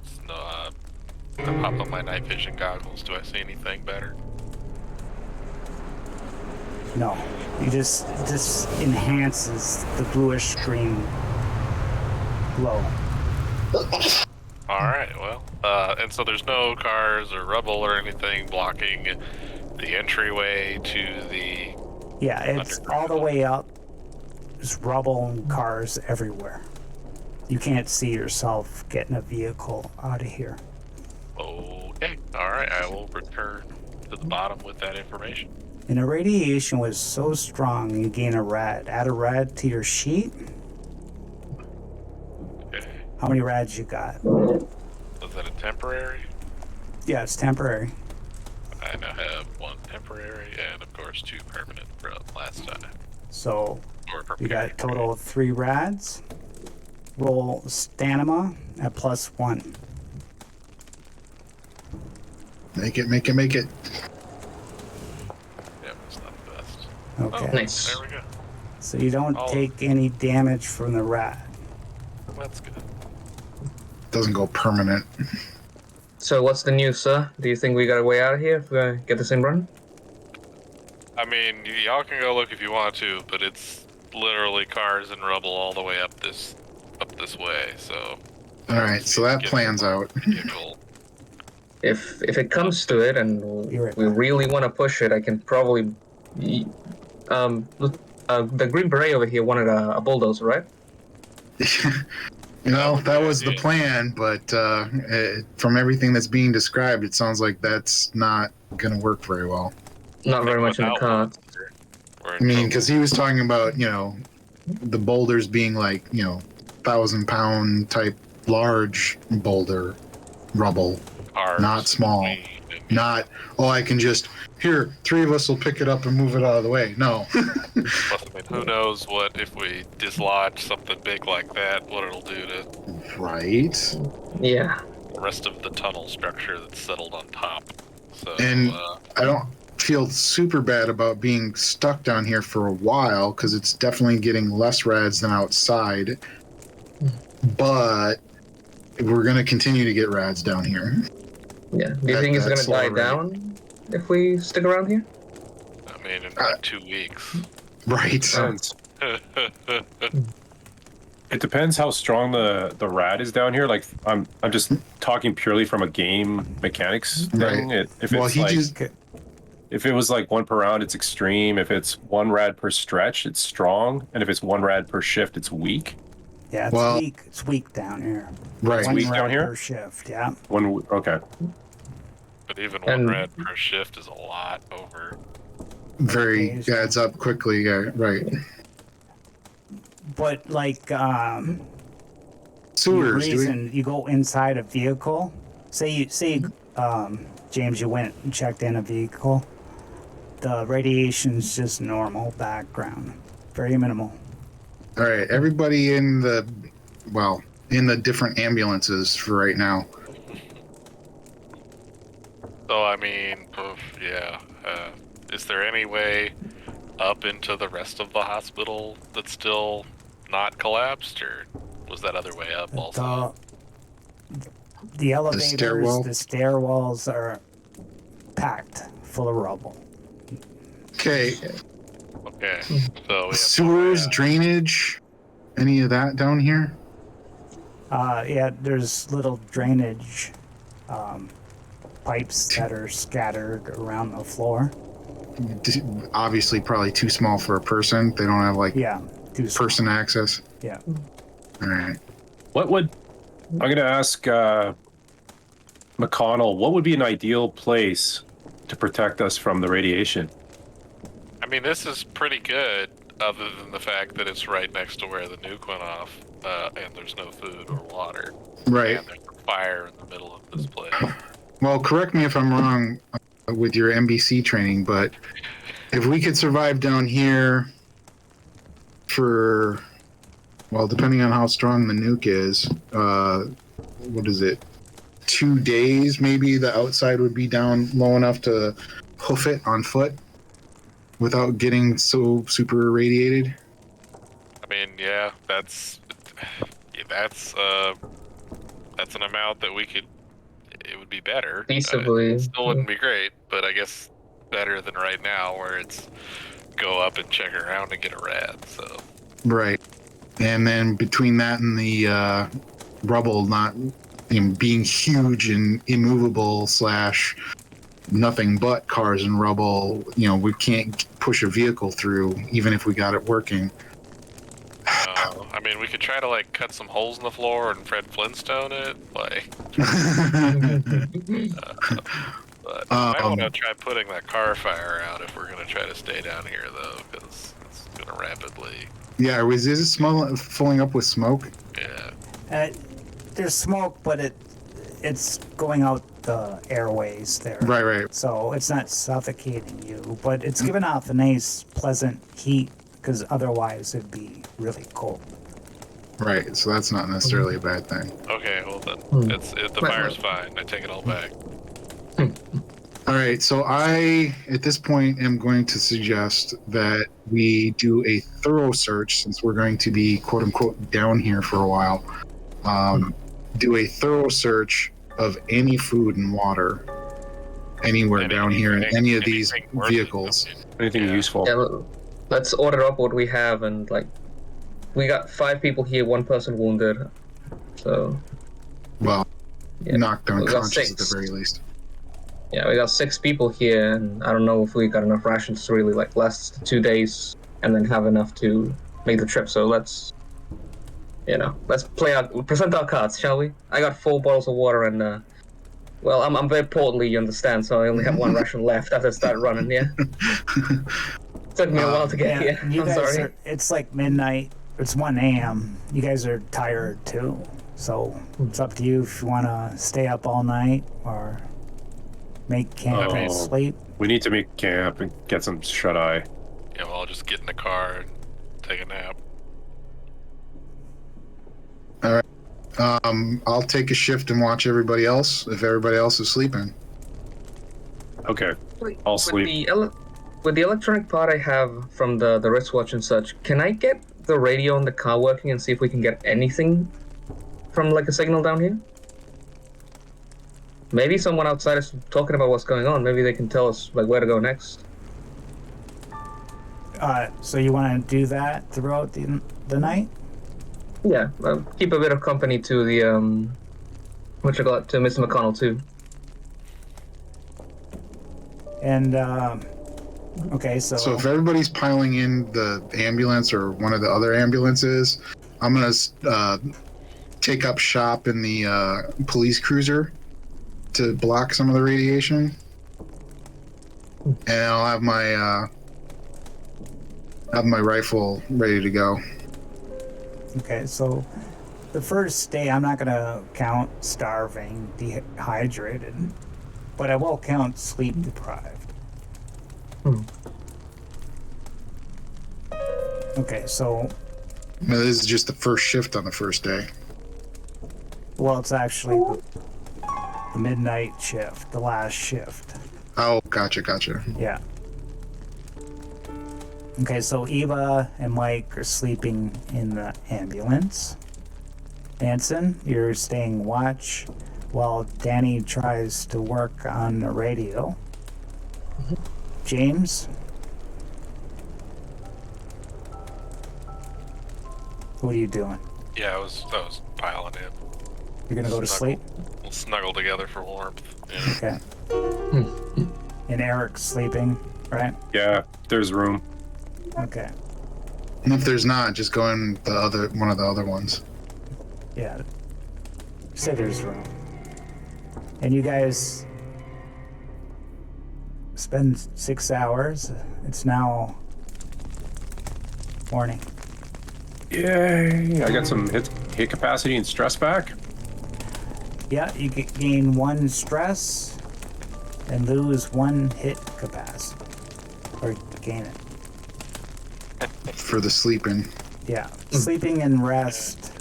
[SPEAKER 2] popped on my night vision goggles. Do I see anything better?
[SPEAKER 1] No, it just enhances the bluish green glow.
[SPEAKER 2] All right, well, and so there's no cars or rubble or anything blocking the entryway to the...
[SPEAKER 1] Yeah, it's all the way up. There's rubble and cars everywhere. You can't see yourself getting a vehicle out of here.
[SPEAKER 2] Okay. All right. I will return to the bottom with that information.
[SPEAKER 1] And the radiation was so strong, you gain a rad. Add a rad to your sheet.
[SPEAKER 2] Okay.
[SPEAKER 1] How many rads you got?
[SPEAKER 2] Was that a temporary?
[SPEAKER 1] Yeah, it's temporary.
[SPEAKER 2] I now have 1 temporary and, of course, 2 permanent from last time.
[SPEAKER 1] So
[SPEAKER 2] Or from
[SPEAKER 1] you got a
[SPEAKER 2] period
[SPEAKER 1] total of 3 rads. Roll stamina at +1.
[SPEAKER 3] Make it, make it, make it.
[SPEAKER 2] Yeah, it's not the best.
[SPEAKER 1] Okay.
[SPEAKER 2] Oh,
[SPEAKER 5] Nice.
[SPEAKER 2] there we go.
[SPEAKER 1] So you don't
[SPEAKER 2] Oh.
[SPEAKER 1] take any damage from the rad.
[SPEAKER 2] That's good.
[SPEAKER 3] Doesn't go permanent.
[SPEAKER 5] So what's the news, sir? Do you think we got a way out of here if we get this in run?
[SPEAKER 2] I mean, y'all can go look if you want to, but it's literally cars and rubble all the way up this way. So.
[SPEAKER 3] All right, so that plan's out.
[SPEAKER 2] Vehicle.
[SPEAKER 5] If it comes to it and
[SPEAKER 1] You're right
[SPEAKER 5] we
[SPEAKER 1] back.
[SPEAKER 5] really want to push it, I can probably. The Green Beret over here wanted a bulldozer, right?
[SPEAKER 3] That was the plan, but from everything that's being described, it sounds like that's not going to work very well.
[SPEAKER 5] Not very much in the
[SPEAKER 2] Without
[SPEAKER 5] cards.
[SPEAKER 2] We're
[SPEAKER 3] I
[SPEAKER 2] in
[SPEAKER 3] mean,
[SPEAKER 2] trouble.
[SPEAKER 3] because he was talking about, the boulders being like, 1,000-pound type large boulder rubble,
[SPEAKER 2] Cars,
[SPEAKER 3] not small.
[SPEAKER 2] clean, and-
[SPEAKER 3] not, I can just, here, 3 of us will pick it up and move it out of the way. No.
[SPEAKER 2] Plus, I mean, who knows what if we dislodge something big like that, what it'll do to
[SPEAKER 3] Right?
[SPEAKER 5] Yeah.
[SPEAKER 2] the rest of the tunnel structure that's settled on top. So,
[SPEAKER 3] And I don't feel super bad about being stuck down here for a while because it's definitely getting less rads than outside. But we're going to continue to get rads down here.
[SPEAKER 5] Yeah. Do you think it's
[SPEAKER 3] That's
[SPEAKER 5] gonna die
[SPEAKER 3] alright.
[SPEAKER 5] down if we stick around here?
[SPEAKER 2] I mean, in like 2 weeks.
[SPEAKER 3] Right.
[SPEAKER 4] Depends. It depends how strong the rad is down here. Like I'm just talking purely from a game mechanics thing.
[SPEAKER 3] Right.
[SPEAKER 4] If
[SPEAKER 3] Well,
[SPEAKER 4] it's
[SPEAKER 3] he
[SPEAKER 4] like
[SPEAKER 3] just.
[SPEAKER 4] if it was like 1 per round, it's extreme. If it's 1 rad per stretch, it's strong. And if it's 1 rad per shift, it's weak.
[SPEAKER 1] Yeah, it's
[SPEAKER 3] Well-
[SPEAKER 1] weak. It's weak down here.
[SPEAKER 3] Right.
[SPEAKER 1] One
[SPEAKER 4] weak down
[SPEAKER 1] rad
[SPEAKER 4] here?
[SPEAKER 1] per shift. Yeah.
[SPEAKER 4] Okay.
[SPEAKER 2] But even
[SPEAKER 5] And-
[SPEAKER 2] 1 rad per shift is a lot over.
[SPEAKER 3] Very
[SPEAKER 1] Okay.
[SPEAKER 3] adds up quickly. Yeah, right.
[SPEAKER 1] But like the
[SPEAKER 3] Sewers. Do we,
[SPEAKER 1] reason you go inside a vehicle, say James, you went and checked in a vehicle, the radiation's just normal background, very minimal.
[SPEAKER 3] all right. Everybody in the different ambulances for right now.
[SPEAKER 2] So, I mean, yeah. Is there any way up into the rest of the hospital that's still not collapsed, or was that other way up also?
[SPEAKER 1] The elevators,
[SPEAKER 3] stairwell?
[SPEAKER 1] the stairwells are packed full of rubble.
[SPEAKER 3] Okay.
[SPEAKER 2] Okay, so we have
[SPEAKER 3] Sewers,
[SPEAKER 2] no way
[SPEAKER 3] drainage, any of that down here?
[SPEAKER 1] Yeah, there's little drainage pipes that are scattered around the floor.
[SPEAKER 3] Obviously, probably too small for a person. They don't have
[SPEAKER 1] Yeah, too small.
[SPEAKER 3] person access.
[SPEAKER 1] Yeah.
[SPEAKER 3] All right.
[SPEAKER 4] I'm gonna ask McConnell, what would be an ideal place to protect us from the radiation?
[SPEAKER 2] I mean, this is pretty good, other than the fact that it's right next to where the nuke went off, and there's no food or water.
[SPEAKER 3] Right.
[SPEAKER 2] And there's a fire in the middle of this place.
[SPEAKER 3] Well, correct me if I'm wrong with your NBC training, but if we could survive down here for, depending on how strong the nuke is, what is it? 2 days, maybe the outside would be down low enough to hoof it on foot without getting so super irradiated.
[SPEAKER 2] I mean, yeah, that's an amount that we could. It would be better.
[SPEAKER 5] Feasibly.
[SPEAKER 2] It still wouldn't be great, but I guess better than right now, where it's go up and check around and get a rad. So
[SPEAKER 3] Right. And then between that and the rubble not being huge and immovable / nothing but cars and rubble, we can't push a vehicle through even if we got it working.
[SPEAKER 2] I mean, we could try to like cut some holes in the floor and Fred Flintstone it, like. But I might want to try putting that car fire out if we're gonna try to stay down here, though, because it's gonna rapidly.
[SPEAKER 3] Yeah, is it filling up with smoke?
[SPEAKER 2] Yeah.
[SPEAKER 1] There's smoke, but it's going out the airways there.
[SPEAKER 3] Right.
[SPEAKER 1] So it's not suffocating you, but it's giving off a nice, pleasant heat, because otherwise it'd be really cold.
[SPEAKER 3] Right, so that's not necessarily a bad thing.
[SPEAKER 2] Okay, well then, the fire's fine. I take it all back.
[SPEAKER 3] All right, so I, at this point, am going to suggest that we do a thorough search, since we're going to be, quote-unquote, down here for a while. Do a thorough search of any food and water anywhere down here in any of these vehicles.
[SPEAKER 4] Anything useful.
[SPEAKER 5] Yeah, let's order up what we have, and like, we got 5 people here, 1 person wounded. So.
[SPEAKER 3] Well,
[SPEAKER 5] yeah.
[SPEAKER 3] knocked
[SPEAKER 5] We got
[SPEAKER 3] unconscious at the
[SPEAKER 5] 6.
[SPEAKER 3] very least.
[SPEAKER 5] Yeah, we got 6 people here, and I don't know if we got enough rations to really like last 2 days and then have enough to make the trip. So let's present our cards, shall we? I got 4 bottles of water and well, I'm very portly, you understand, so I only have 1 ration left after I start running. Yeah. Took me a while to get here.
[SPEAKER 1] You
[SPEAKER 5] I'm
[SPEAKER 1] guys
[SPEAKER 5] sorry.
[SPEAKER 1] it's like midnight. It's 1 a.m. You guys are tired too, so it's up to you if you want to stay up all night or make camp and sleep.
[SPEAKER 4] We need to make camp and get some shut-eye.
[SPEAKER 2] Yeah, well, I'll just get in the car and take a nap.
[SPEAKER 3] All right. I'll take a shift and watch everybody else if everybody else is sleeping.
[SPEAKER 4] Okay, I'll sleep.
[SPEAKER 5] With the electronic part I have from the wristwatch and such, can I get the radio in the car working and see if we can get anything from like a signal down here? Maybe someone outside is talking about what's going on. Maybe they can tell us like where to go next.
[SPEAKER 1] So you want to do that throughout the night?
[SPEAKER 5] Yeah, keep a bit of company to the to Mr. McConnell too.
[SPEAKER 1] And okay,
[SPEAKER 3] So if everybody's piling in the ambulance or one of the other ambulances, I'm gonna take up shop in the police cruiser to block some of the radiation, and I'll have my rifle ready to go.
[SPEAKER 1] Okay, so the first day I'm not gonna count starving, dehydrated, but I will count sleep deprived. Okay, so
[SPEAKER 3] Now, this is just the first shift on the first day.
[SPEAKER 1] well, it's actually the midnight shift, the last shift.
[SPEAKER 3] Oh, gotcha.
[SPEAKER 1] Yeah. Okay, so Eva and Mike are sleeping in the ambulance. Anson, you're staying watch while Danny tries to work on the radio. James? What are you doing?
[SPEAKER 2] Yeah, I was piling in.
[SPEAKER 1] You're gonna go to sleep?
[SPEAKER 2] We'll snuggle together for warmth. Yeah.
[SPEAKER 1] Okay. And Eric's sleeping, right?
[SPEAKER 4] Yeah, there's room.
[SPEAKER 1] Okay.
[SPEAKER 3] And if there's not, just go in one of the other ones.
[SPEAKER 1] Yeah. Say there's room. And you guys spend 6 hours. It's now morning.
[SPEAKER 4] Yay! I got some hit capacity and stress back.
[SPEAKER 1] Yeah, you gain 1 stress and lose 1 hit capacity. Or gain it.
[SPEAKER 3] For the sleeping.
[SPEAKER 1] Yeah. Sleeping and rest.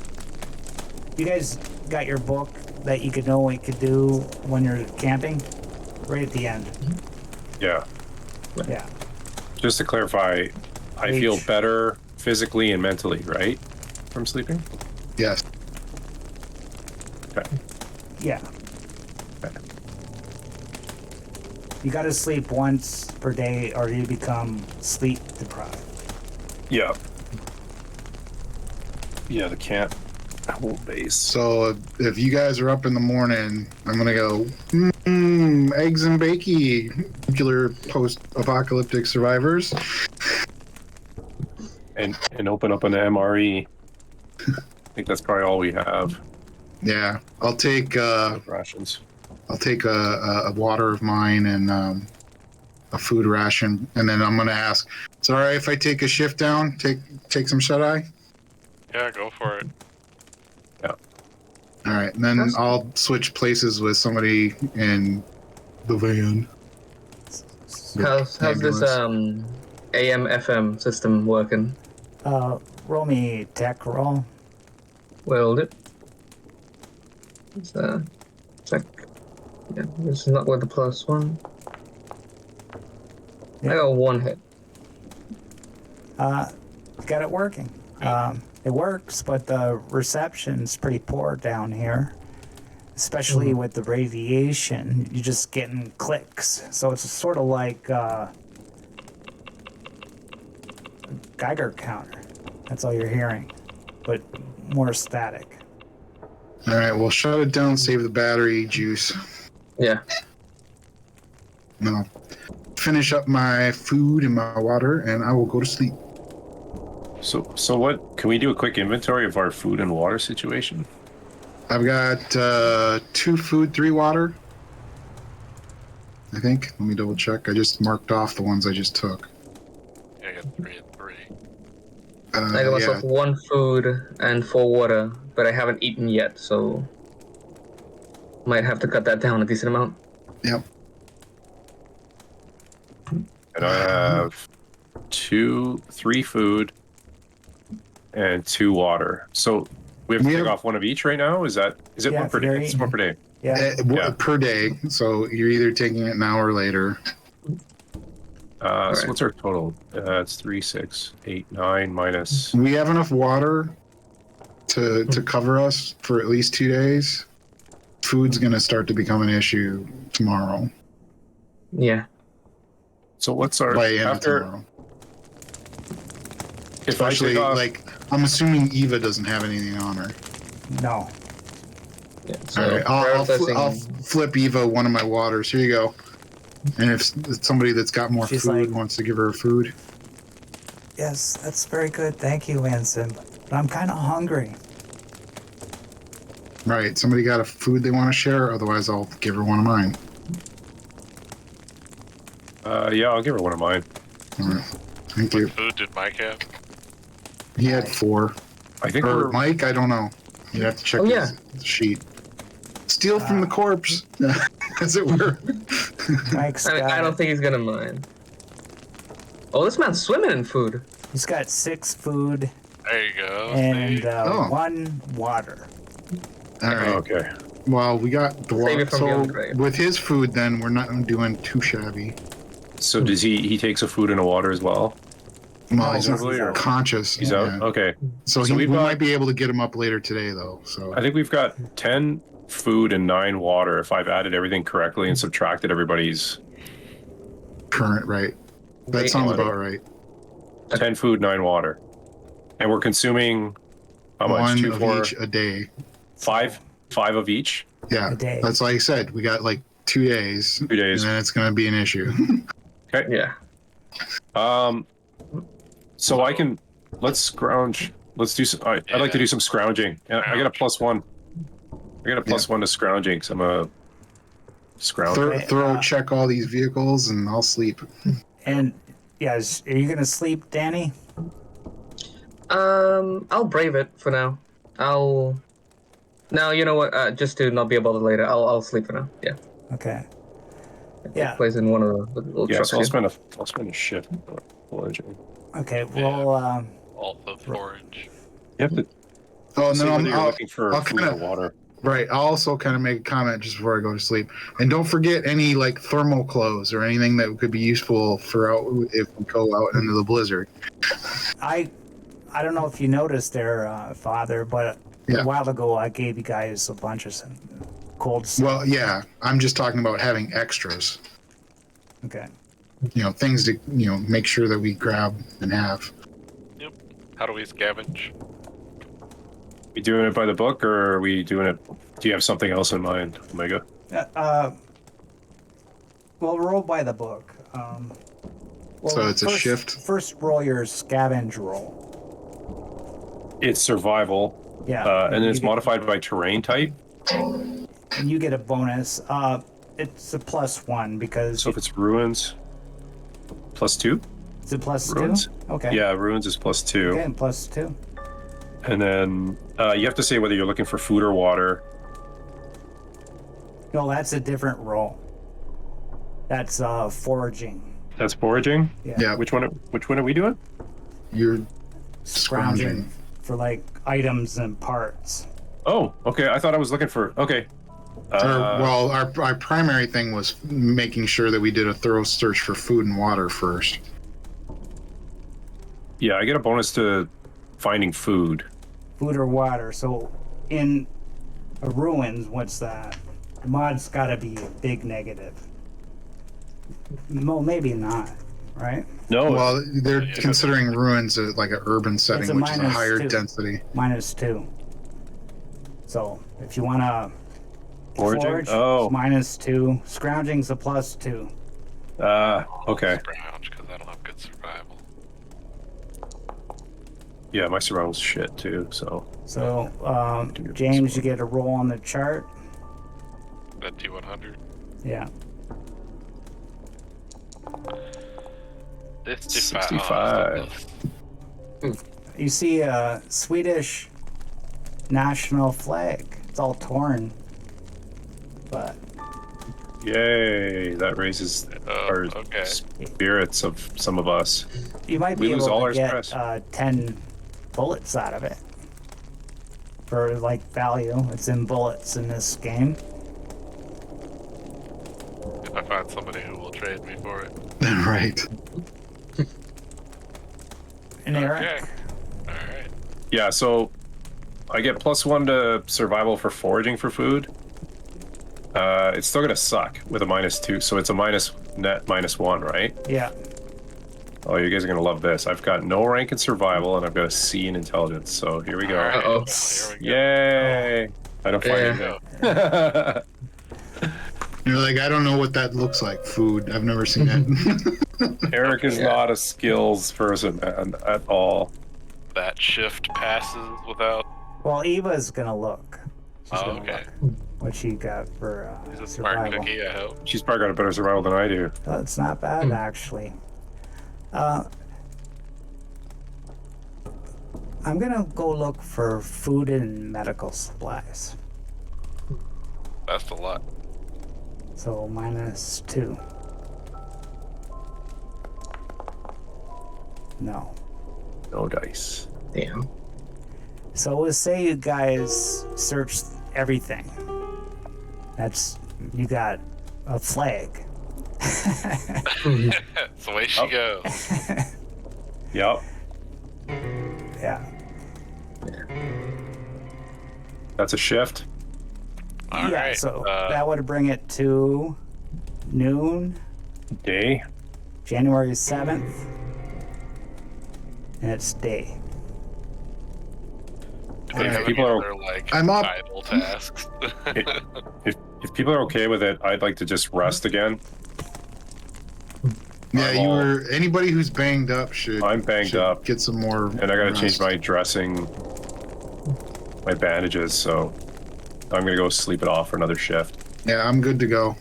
[SPEAKER 1] You guys got your book that you could know what you could do when you're camping? Right at the end.
[SPEAKER 4] Yeah.
[SPEAKER 1] Yeah.
[SPEAKER 4] Just to clarify, I feel better physically and mentally, right? From sleeping?
[SPEAKER 3] Yes.
[SPEAKER 4] Okay.
[SPEAKER 1] Yeah.
[SPEAKER 4] Okay.
[SPEAKER 1] You gotta sleep once per day or you become sleep deprived.
[SPEAKER 4] Yeah. Yeah, the camp home base.
[SPEAKER 3] So if you guys are up in the morning, I'm gonna go eggs and bakey, nuclear post-apocalyptic survivors.
[SPEAKER 4] And open up an MRE. I think that's probably all we have.
[SPEAKER 3] Yeah, I'll take
[SPEAKER 4] Rations.
[SPEAKER 3] a water of mine and a food ration, and then I'm gonna ask. It's all right if I take a shift down, take some shut eye.
[SPEAKER 2] Yeah, go for it.
[SPEAKER 3] All right, and then I'll switch places with somebody in the van.
[SPEAKER 5] How's this AM FM system working?
[SPEAKER 1] Roll me tech roll.
[SPEAKER 5] Willed it. Let's check. Yeah, this is not with the +1.
[SPEAKER 1] Yeah.
[SPEAKER 5] I got 1 hit.
[SPEAKER 1] Got it working. It works, but the reception's pretty poor down here, especially with the radiation. You're just getting clicks, so it's sort of like a Geiger counter. That's all you're hearing, but more static.
[SPEAKER 3] All right, well, shut it down, save the battery juice.
[SPEAKER 5] Yeah.
[SPEAKER 3] No, finish up my food and my water, and I will go to sleep.
[SPEAKER 4] So what? Can we do a quick inventory of our food and water situation?
[SPEAKER 3] I've got 2 food, 3 water. I think. Let me double check. I just marked off the ones I just took.
[SPEAKER 2] Yeah, I got 3 and 3.
[SPEAKER 5] I got myself 1 food and 4 water, but I haven't eaten yet, so might have to cut that down a decent amount.
[SPEAKER 3] Yep.
[SPEAKER 4] And I have 3 food and 2 water. So we have to take off one of each right now. Is it
[SPEAKER 1] Yeah,
[SPEAKER 4] one per day? It's one per day.
[SPEAKER 1] Yeah.
[SPEAKER 3] Per day. So you're either taking it now or later.
[SPEAKER 4] So what's our total? It's 3, 6, 8, 9 minus.
[SPEAKER 3] We have enough water to cover us for at least 2 days. Food's gonna start to become an issue tomorrow.
[SPEAKER 5] Yeah.
[SPEAKER 4] So what's our
[SPEAKER 3] By end of
[SPEAKER 4] after?
[SPEAKER 3] tomorrow.
[SPEAKER 4] If I
[SPEAKER 3] Especially
[SPEAKER 4] take off,
[SPEAKER 3] like I'm assuming Eva doesn't have anything on her.
[SPEAKER 1] No.
[SPEAKER 5] Yeah. So
[SPEAKER 3] All right, I'll
[SPEAKER 5] prioritizing-
[SPEAKER 3] flip Eva one of my waters. Here you go. And if somebody that's got more
[SPEAKER 1] She's
[SPEAKER 3] food
[SPEAKER 1] like-
[SPEAKER 3] wants to give her food,
[SPEAKER 1] Yes, that's very good. Thank you, Anson. But I'm kind of hungry.
[SPEAKER 3] right? Somebody got a food they want to share. Otherwise, I'll give her one of mine.
[SPEAKER 4] yeah, I'll give her one of mine.
[SPEAKER 3] All right. Thank you.
[SPEAKER 2] What food did Mike have?
[SPEAKER 3] He had 4.
[SPEAKER 4] I think
[SPEAKER 3] Or
[SPEAKER 4] we're
[SPEAKER 3] Mike, I don't know. You'd have to check his sheet. Steal from the corpse, as it were.
[SPEAKER 1] Mike's
[SPEAKER 5] I
[SPEAKER 1] got,
[SPEAKER 5] don't think he's gonna mind. Oh, this man's swimming in food.
[SPEAKER 1] he's got 6 food
[SPEAKER 2] There you go.
[SPEAKER 1] and
[SPEAKER 2] see?
[SPEAKER 1] 1 water.
[SPEAKER 3] All right.
[SPEAKER 4] okay.
[SPEAKER 3] Well, we got the
[SPEAKER 5] Save
[SPEAKER 3] water.
[SPEAKER 5] it from
[SPEAKER 3] So
[SPEAKER 5] beyond the grave.
[SPEAKER 3] with his food, then we're not doing too shabby.
[SPEAKER 4] So does he takes a food and a water as well?
[SPEAKER 3] Well, he's not
[SPEAKER 4] Presumably, or-
[SPEAKER 3] conscious.
[SPEAKER 4] He's
[SPEAKER 3] yeah.
[SPEAKER 4] out. Okay.
[SPEAKER 3] So,
[SPEAKER 4] So
[SPEAKER 3] we
[SPEAKER 4] we've got-
[SPEAKER 3] might be able to get him up later today, though. So
[SPEAKER 4] I think we've got 10 food and 9 water. If I've added everything correctly and subtracted everybody's
[SPEAKER 3] current, right? That
[SPEAKER 5] Wait,
[SPEAKER 3] sounds
[SPEAKER 5] what?
[SPEAKER 3] about right.
[SPEAKER 4] 10 food, 9 water, and we're consuming how much?
[SPEAKER 3] One
[SPEAKER 4] 2,
[SPEAKER 3] of
[SPEAKER 4] 4,
[SPEAKER 3] each a day.
[SPEAKER 4] 5 of each.
[SPEAKER 3] Yeah,
[SPEAKER 1] A day.
[SPEAKER 3] that's like I said. We got like 2 days.
[SPEAKER 4] 2 days.
[SPEAKER 3] And then it's going to be an issue.
[SPEAKER 5] Yeah.
[SPEAKER 4] So let's scrounge. Let's do some. I'd like to do some scrounging. And I got a +1. I got a +1 to scrounging because I'm a scrounger.
[SPEAKER 3] Thorough check all these vehicles, and I'll sleep.
[SPEAKER 1] And yeah, are you gonna sleep, Danny?
[SPEAKER 5] I'll brave it for now. No, you know what? Just to not be bothered later, I'll sleep for now. Yeah.
[SPEAKER 1] Okay. Yeah.
[SPEAKER 5] Plays in one of the little
[SPEAKER 4] Yeah,
[SPEAKER 5] trucks.
[SPEAKER 4] so I'll
[SPEAKER 5] here.
[SPEAKER 4] spend a shift foraging.
[SPEAKER 1] Okay. Well,
[SPEAKER 2] Also forage.
[SPEAKER 4] You have to
[SPEAKER 3] Oh
[SPEAKER 4] see
[SPEAKER 3] no,
[SPEAKER 4] whether you're
[SPEAKER 3] I'll,
[SPEAKER 4] looking for
[SPEAKER 3] I'll
[SPEAKER 4] food
[SPEAKER 3] kinda-
[SPEAKER 4] or water.
[SPEAKER 3] right. I'll also kind of make a comment just before I go to sleep, and don't forget any like thermal clothes or anything that could be useful for out if we go out into the blizzard.
[SPEAKER 1] I don't know if you noticed there, Father, but
[SPEAKER 3] Yeah.
[SPEAKER 1] a while ago I gave you guys a bunch of some cold stuff.
[SPEAKER 3] Well, yeah, I'm just talking about having extras.
[SPEAKER 1] Okay.
[SPEAKER 3] Things to make sure that we grab and have.
[SPEAKER 2] How do we scavenge?
[SPEAKER 4] We doing it by the book, or are we doing it? Do you have something else in mind, Omega?
[SPEAKER 1] Well, roll by the book.
[SPEAKER 3] So it's a shift?
[SPEAKER 1] First, roll your scavenge roll.
[SPEAKER 4] It's survival.
[SPEAKER 1] Yeah.
[SPEAKER 4] And then it's modified by terrain type.
[SPEAKER 1] You get a bonus. It's a +1 because...
[SPEAKER 4] So if it's ruins, +2?
[SPEAKER 1] Is it +2?
[SPEAKER 4] Ruins?
[SPEAKER 1] Okay.
[SPEAKER 4] Yeah, ruins is +2.
[SPEAKER 1] Okay, +2.
[SPEAKER 4] And then you have to say whether you're looking for food or water.
[SPEAKER 1] No, that's a different roll. That's foraging.
[SPEAKER 4] That's foraging?
[SPEAKER 3] Yeah.
[SPEAKER 4] Which one are we doing?
[SPEAKER 3] You're
[SPEAKER 1] Scrounging for like items and parts.
[SPEAKER 4] Oh, okay. I thought I was looking for... Okay.
[SPEAKER 3] well, our primary thing was making sure that we did a thorough search for food and water first.
[SPEAKER 4] Yeah, I get a bonus to finding food.
[SPEAKER 1] Food or water. So in a ruins, what's that? The mod's got to be a big negative. Well, maybe not, right?
[SPEAKER 4] No.
[SPEAKER 3] Well, they're considering ruins like an urban setting, which is a higher
[SPEAKER 1] -2.
[SPEAKER 3] density.
[SPEAKER 1] -2. So if you want to
[SPEAKER 4] Foraging?
[SPEAKER 1] forage,
[SPEAKER 4] Oh.
[SPEAKER 1] it's -2. Scrounging's a +2.
[SPEAKER 4] Okay.
[SPEAKER 2] Scrounge, because I don't have good survival.
[SPEAKER 4] Yeah, my survival's shit too, so...
[SPEAKER 1] So, James, you get a roll on the chart.
[SPEAKER 2] That D100.
[SPEAKER 1] Yeah.
[SPEAKER 4] 65.
[SPEAKER 1] You see a Swedish national flag. It's all torn. But
[SPEAKER 4] Yay, that raises our
[SPEAKER 2] okay.
[SPEAKER 4] spirits of some of us.
[SPEAKER 1] you might
[SPEAKER 4] We
[SPEAKER 1] be
[SPEAKER 4] lose
[SPEAKER 1] able
[SPEAKER 4] all
[SPEAKER 1] to
[SPEAKER 4] our
[SPEAKER 1] get
[SPEAKER 4] stress.
[SPEAKER 1] 10 bullets out of it. For like value. It's in bullets in this game.
[SPEAKER 2] If I find somebody who will trade me for it.
[SPEAKER 3] Right.
[SPEAKER 1] And Eric?
[SPEAKER 2] Okay. Alright.
[SPEAKER 4] Yeah, so I get +1 to survival for foraging for food. It's still gonna suck with a -2, so it's a net -1, right?
[SPEAKER 1] Yeah.
[SPEAKER 4] Oh, you guys are gonna love this. I've got no rank in survival, and I've got a C in intelligence. So here we go.
[SPEAKER 2] Alright,
[SPEAKER 5] Uh-oh.
[SPEAKER 2] Here we go.
[SPEAKER 4] Yay! I don't find anything.
[SPEAKER 3] You're like, I don't know what that looks like. Food. I've never seen it.
[SPEAKER 4] Eric is not a skills person, man, at all.
[SPEAKER 2] That shift passes without.
[SPEAKER 1] Well, Eva's gonna look. She's
[SPEAKER 2] Oh,
[SPEAKER 1] gonna
[SPEAKER 2] okay.
[SPEAKER 1] look what she got for
[SPEAKER 2] He's a smart
[SPEAKER 1] survival.
[SPEAKER 2] cookie, I hope.
[SPEAKER 4] She's probably got a better survival than I do.
[SPEAKER 1] Well, it's not bad, actually. I'm gonna go look for food and medical supplies.
[SPEAKER 2] That's a lot.
[SPEAKER 1] So -2. No.
[SPEAKER 4] No dice.
[SPEAKER 5] Damn.
[SPEAKER 1] So we'll say you guys searched everything. You got a flag.
[SPEAKER 2] That's the way she goes.
[SPEAKER 4] Yep.
[SPEAKER 1] Yeah.
[SPEAKER 4] That's a shift.
[SPEAKER 2] All
[SPEAKER 1] Yeah,
[SPEAKER 2] right.
[SPEAKER 1] so that would bring it to noon,
[SPEAKER 4] Day.
[SPEAKER 1] January 7th. And it's day.
[SPEAKER 2] do we have
[SPEAKER 4] people
[SPEAKER 2] any
[SPEAKER 4] are-
[SPEAKER 2] other, like,
[SPEAKER 3] I'm up.
[SPEAKER 2] idle tasks?
[SPEAKER 4] If people are okay with it, I'd like to just rest again.
[SPEAKER 3] Yeah,
[SPEAKER 4] I'm all-
[SPEAKER 3] anybody who's banged up should.
[SPEAKER 4] I'm banged
[SPEAKER 3] should
[SPEAKER 4] up.
[SPEAKER 3] Get some more.
[SPEAKER 4] And I gotta change
[SPEAKER 3] rest.
[SPEAKER 4] my dressing, my bandages, so I'm gonna go sleep it off for another shift.
[SPEAKER 3] Yeah, I'm good to go.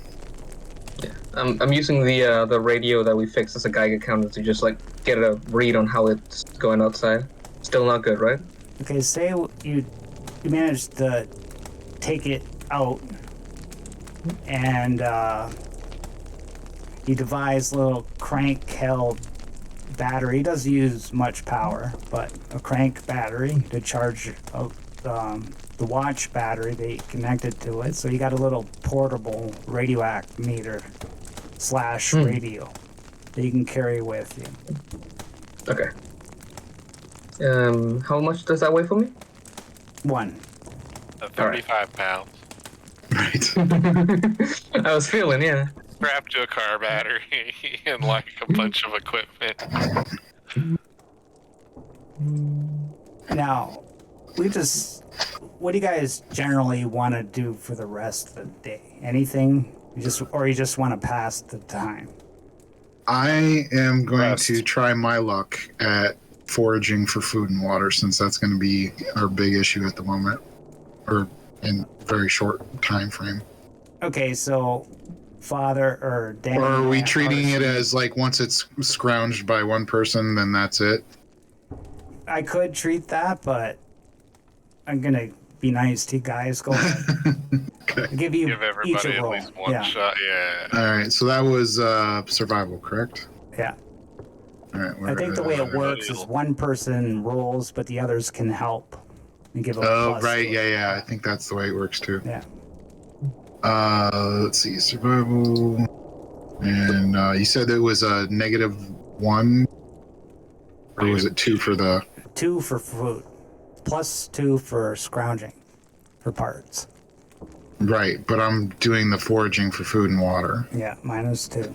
[SPEAKER 5] Yeah. I'm using the radio that we fixed as a Geiger counter to just like get a read on how it's going outside. Still not good, right?
[SPEAKER 1] Okay, say you managed to take it out and you devise a little crank-held battery. It doesn't use much power, but a crank battery to charge the watch battery they connected to it. So you got a little portable radioacmeter / radio that you can carry with you.
[SPEAKER 5] Okay. How much does that weigh for me?
[SPEAKER 1] 1.
[SPEAKER 2] 35 pounds.
[SPEAKER 3] Right.
[SPEAKER 5] I was feeling, yeah.
[SPEAKER 2] Strapped to a car battery and like a bunch of equipment.
[SPEAKER 1] Now, what do you guys generally want to do for the rest of the day? Anything? You just want to pass the time?
[SPEAKER 3] I am going
[SPEAKER 4] Rest.
[SPEAKER 3] to try my luck at foraging for food and water, since that's going to be our big issue at the moment, or in very short time frame.
[SPEAKER 1] Okay, so Father or Danny.
[SPEAKER 3] Or are we
[SPEAKER 1] and
[SPEAKER 3] treating it
[SPEAKER 1] Archie-
[SPEAKER 3] as like once it's scrounged by one person, then that's it?
[SPEAKER 1] I could treat that, but I'm gonna be nice to you guys. Go ahead.
[SPEAKER 3] Okay.
[SPEAKER 1] I'll give you
[SPEAKER 2] Give
[SPEAKER 1] each
[SPEAKER 2] everybody
[SPEAKER 1] a
[SPEAKER 2] at
[SPEAKER 1] roll.
[SPEAKER 2] least one
[SPEAKER 1] Yeah,
[SPEAKER 2] shot. Yeah.
[SPEAKER 3] All right. So that was survival, correct?
[SPEAKER 1] yeah.
[SPEAKER 3] All right.
[SPEAKER 1] I think the way it works is one person rolls, but the others can help and give a
[SPEAKER 3] Oh,
[SPEAKER 1] plus
[SPEAKER 3] right.
[SPEAKER 1] to it.
[SPEAKER 3] Yeah. I think that's the way it works too.
[SPEAKER 1] Yeah.
[SPEAKER 3] Let's see. Survival. And you said it was a -1, or was it 2 for the?
[SPEAKER 1] 2 for food, plus 2 for scrounging for parts.
[SPEAKER 3] Right, but I'm doing the foraging for food and water.
[SPEAKER 1] Yeah, -2.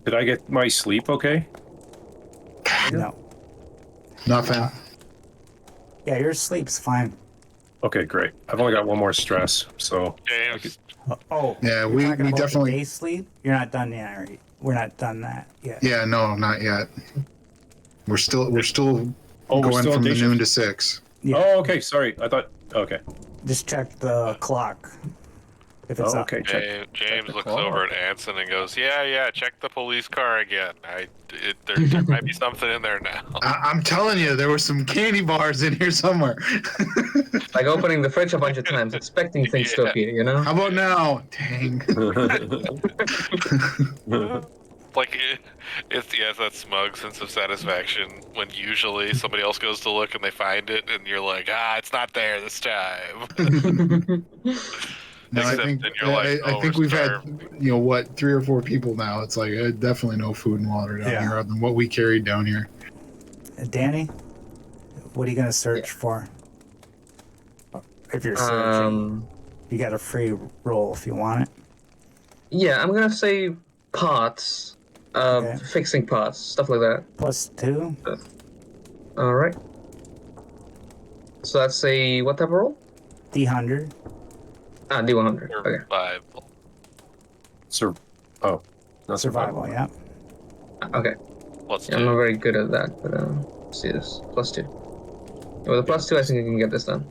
[SPEAKER 4] Did I get my sleep okay?
[SPEAKER 1] No.
[SPEAKER 3] Nothing.
[SPEAKER 1] Yeah, your sleep's fine.
[SPEAKER 4] Okay, great. I've only got one more stress, so
[SPEAKER 2] James,
[SPEAKER 1] Oh,
[SPEAKER 3] Yeah,
[SPEAKER 1] you're
[SPEAKER 3] we
[SPEAKER 1] talking about
[SPEAKER 3] definitely.
[SPEAKER 1] the day sleep. You're not done yet, are you? We're not done that yet.
[SPEAKER 3] Yeah, no, not yet. We're still
[SPEAKER 4] oh, we're
[SPEAKER 3] going
[SPEAKER 4] still
[SPEAKER 3] from
[SPEAKER 4] day
[SPEAKER 3] the
[SPEAKER 4] shift?
[SPEAKER 3] noon to 6.
[SPEAKER 1] Yeah.
[SPEAKER 4] Oh, okay. Sorry, I thought. Okay.
[SPEAKER 1] Just check the clock. If it's
[SPEAKER 4] Oh,
[SPEAKER 1] up.
[SPEAKER 4] okay. Check.
[SPEAKER 2] James
[SPEAKER 4] the
[SPEAKER 2] looks
[SPEAKER 4] clock.
[SPEAKER 2] over at Anson and goes, "Yeah, check the police car again. There might be something in there now."
[SPEAKER 3] I'm telling you, there were some candy bars in here somewhere.
[SPEAKER 5] Like opening the fridge a bunch of times, expecting things to
[SPEAKER 2] Yeah.
[SPEAKER 5] appear, you know?
[SPEAKER 3] How about now? Dang.
[SPEAKER 2] Like it's that smug sense of satisfaction when usually somebody else goes to look and they find it, and you're like, it's not there this time.
[SPEAKER 3] No, I
[SPEAKER 2] Except
[SPEAKER 3] think
[SPEAKER 2] then you're like,
[SPEAKER 3] I think
[SPEAKER 2] we're
[SPEAKER 3] we've had
[SPEAKER 2] starved.
[SPEAKER 3] 3 or 4 people now. It's like definitely no food and water down
[SPEAKER 1] Yeah.
[SPEAKER 3] here other than what we carried down here.
[SPEAKER 1] Danny, what are you gonna search for? If you're searching, you got a free roll if you want it.
[SPEAKER 5] Yeah, I'm gonna say parts,
[SPEAKER 1] Okay.
[SPEAKER 5] fixing parts, stuff like that.
[SPEAKER 1] +2.
[SPEAKER 5] All right. So that's a what type of roll?
[SPEAKER 1] D100.
[SPEAKER 5] D100. Okay.
[SPEAKER 2] Survival.
[SPEAKER 4] Not
[SPEAKER 1] Survival, yeah.
[SPEAKER 5] Okay.
[SPEAKER 2] Plus
[SPEAKER 5] Yeah, I'm not
[SPEAKER 2] 2.
[SPEAKER 5] very good at that, but let's see this. +2. With a +2, I think I can get this done.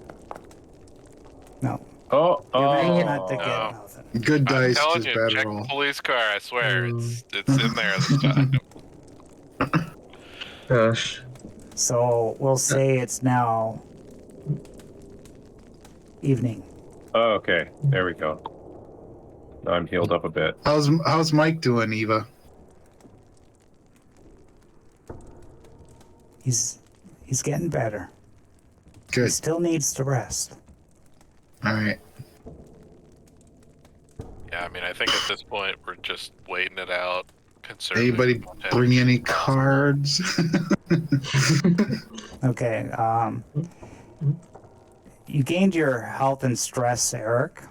[SPEAKER 1] No.
[SPEAKER 4] Oh,
[SPEAKER 1] You're not to get
[SPEAKER 2] no.
[SPEAKER 1] nothing.
[SPEAKER 3] Good
[SPEAKER 2] I'm
[SPEAKER 3] dice,
[SPEAKER 2] telling
[SPEAKER 3] just
[SPEAKER 2] you,
[SPEAKER 3] bad
[SPEAKER 2] check
[SPEAKER 3] roll.
[SPEAKER 2] the police car. I swear, it's in there this time.
[SPEAKER 5] Gosh.
[SPEAKER 1] So we'll say it's now evening.
[SPEAKER 4] Oh, okay. There we go. Now I'm healed up a bit.
[SPEAKER 3] How's Mike doing, Eva?
[SPEAKER 1] He's getting better. He
[SPEAKER 3] Good.
[SPEAKER 1] still needs to rest.
[SPEAKER 3] All right.
[SPEAKER 2] Yeah, I mean, I think at this point we're just waiting it out. Conserving
[SPEAKER 3] Anybody bring any cards?
[SPEAKER 1] Okay. You gained your health and stress, Eric,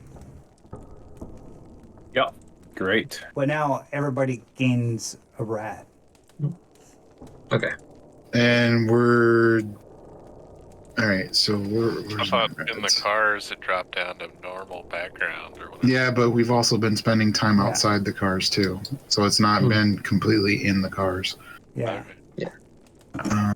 [SPEAKER 4] Yeah. Great.
[SPEAKER 1] but now everybody gains a rat.
[SPEAKER 5] Okay.
[SPEAKER 3] And we're all right. So we're.
[SPEAKER 2] I thought in the cars it dropped down to normal background or whatever.
[SPEAKER 3] Yeah, but we've also been spending time
[SPEAKER 1] Yeah.
[SPEAKER 3] outside the cars too, so it's not been completely in the cars.
[SPEAKER 1] Yeah.
[SPEAKER 2] All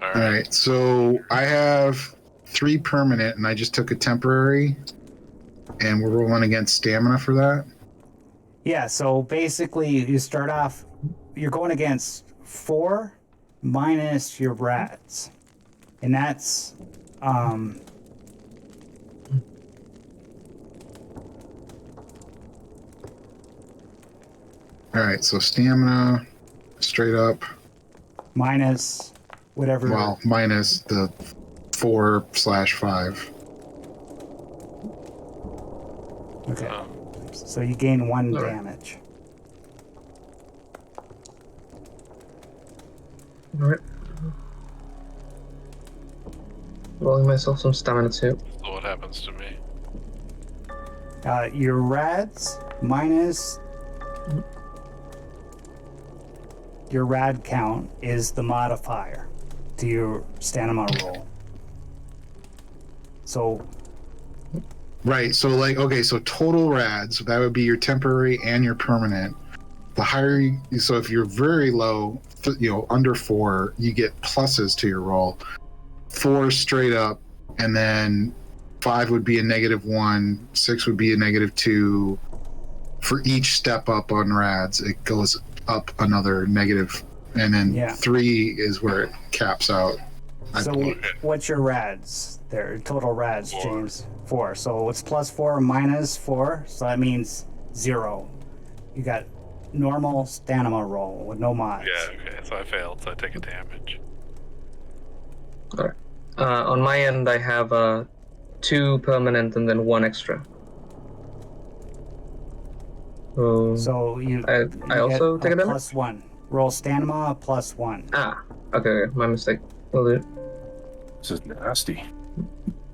[SPEAKER 3] All right, so I have 3 permanent, and I just took a temporary, and we're rolling against stamina for that.
[SPEAKER 1] Yeah. So basically, you start off. You're going against 4 minus your rats, and that's
[SPEAKER 3] All right, so stamina, straight up.
[SPEAKER 1] minus whatever.
[SPEAKER 3] Well, minus the 4/5.
[SPEAKER 1] Okay.
[SPEAKER 2] Um,
[SPEAKER 1] So you gain 1
[SPEAKER 5] Alright.
[SPEAKER 1] damage.
[SPEAKER 5] All right. Rolling myself some stamina too.
[SPEAKER 2] so what happens to me?
[SPEAKER 1] Your rads minus your rad count is the modifier to your stamina roll. So
[SPEAKER 3] Right. So like, okay, so total rads, that would be your temporary and your permanent. The higher you, so if you're very low, under 4, you get pluses to your roll. 4 straight up, and then 5 would be a -1, 6 would be a -2. For each step up on rads, it goes up another negative, and then 3 is where it caps out.
[SPEAKER 1] So what's your rads there? Total rads,
[SPEAKER 2] 4.
[SPEAKER 1] James? 4. So it's +4 -4, so that means 0. You got normal stamina roll with no mods.
[SPEAKER 2] Yeah, okay, so I failed, so I take a damage.
[SPEAKER 5] All right. On my end, I have 2 permanent and then 1 extra.
[SPEAKER 1] So you
[SPEAKER 5] I also
[SPEAKER 1] get
[SPEAKER 5] take a damage?
[SPEAKER 1] +1. Roll stamina +1.
[SPEAKER 5] Okay, my mistake. Will do.
[SPEAKER 4] This is nasty.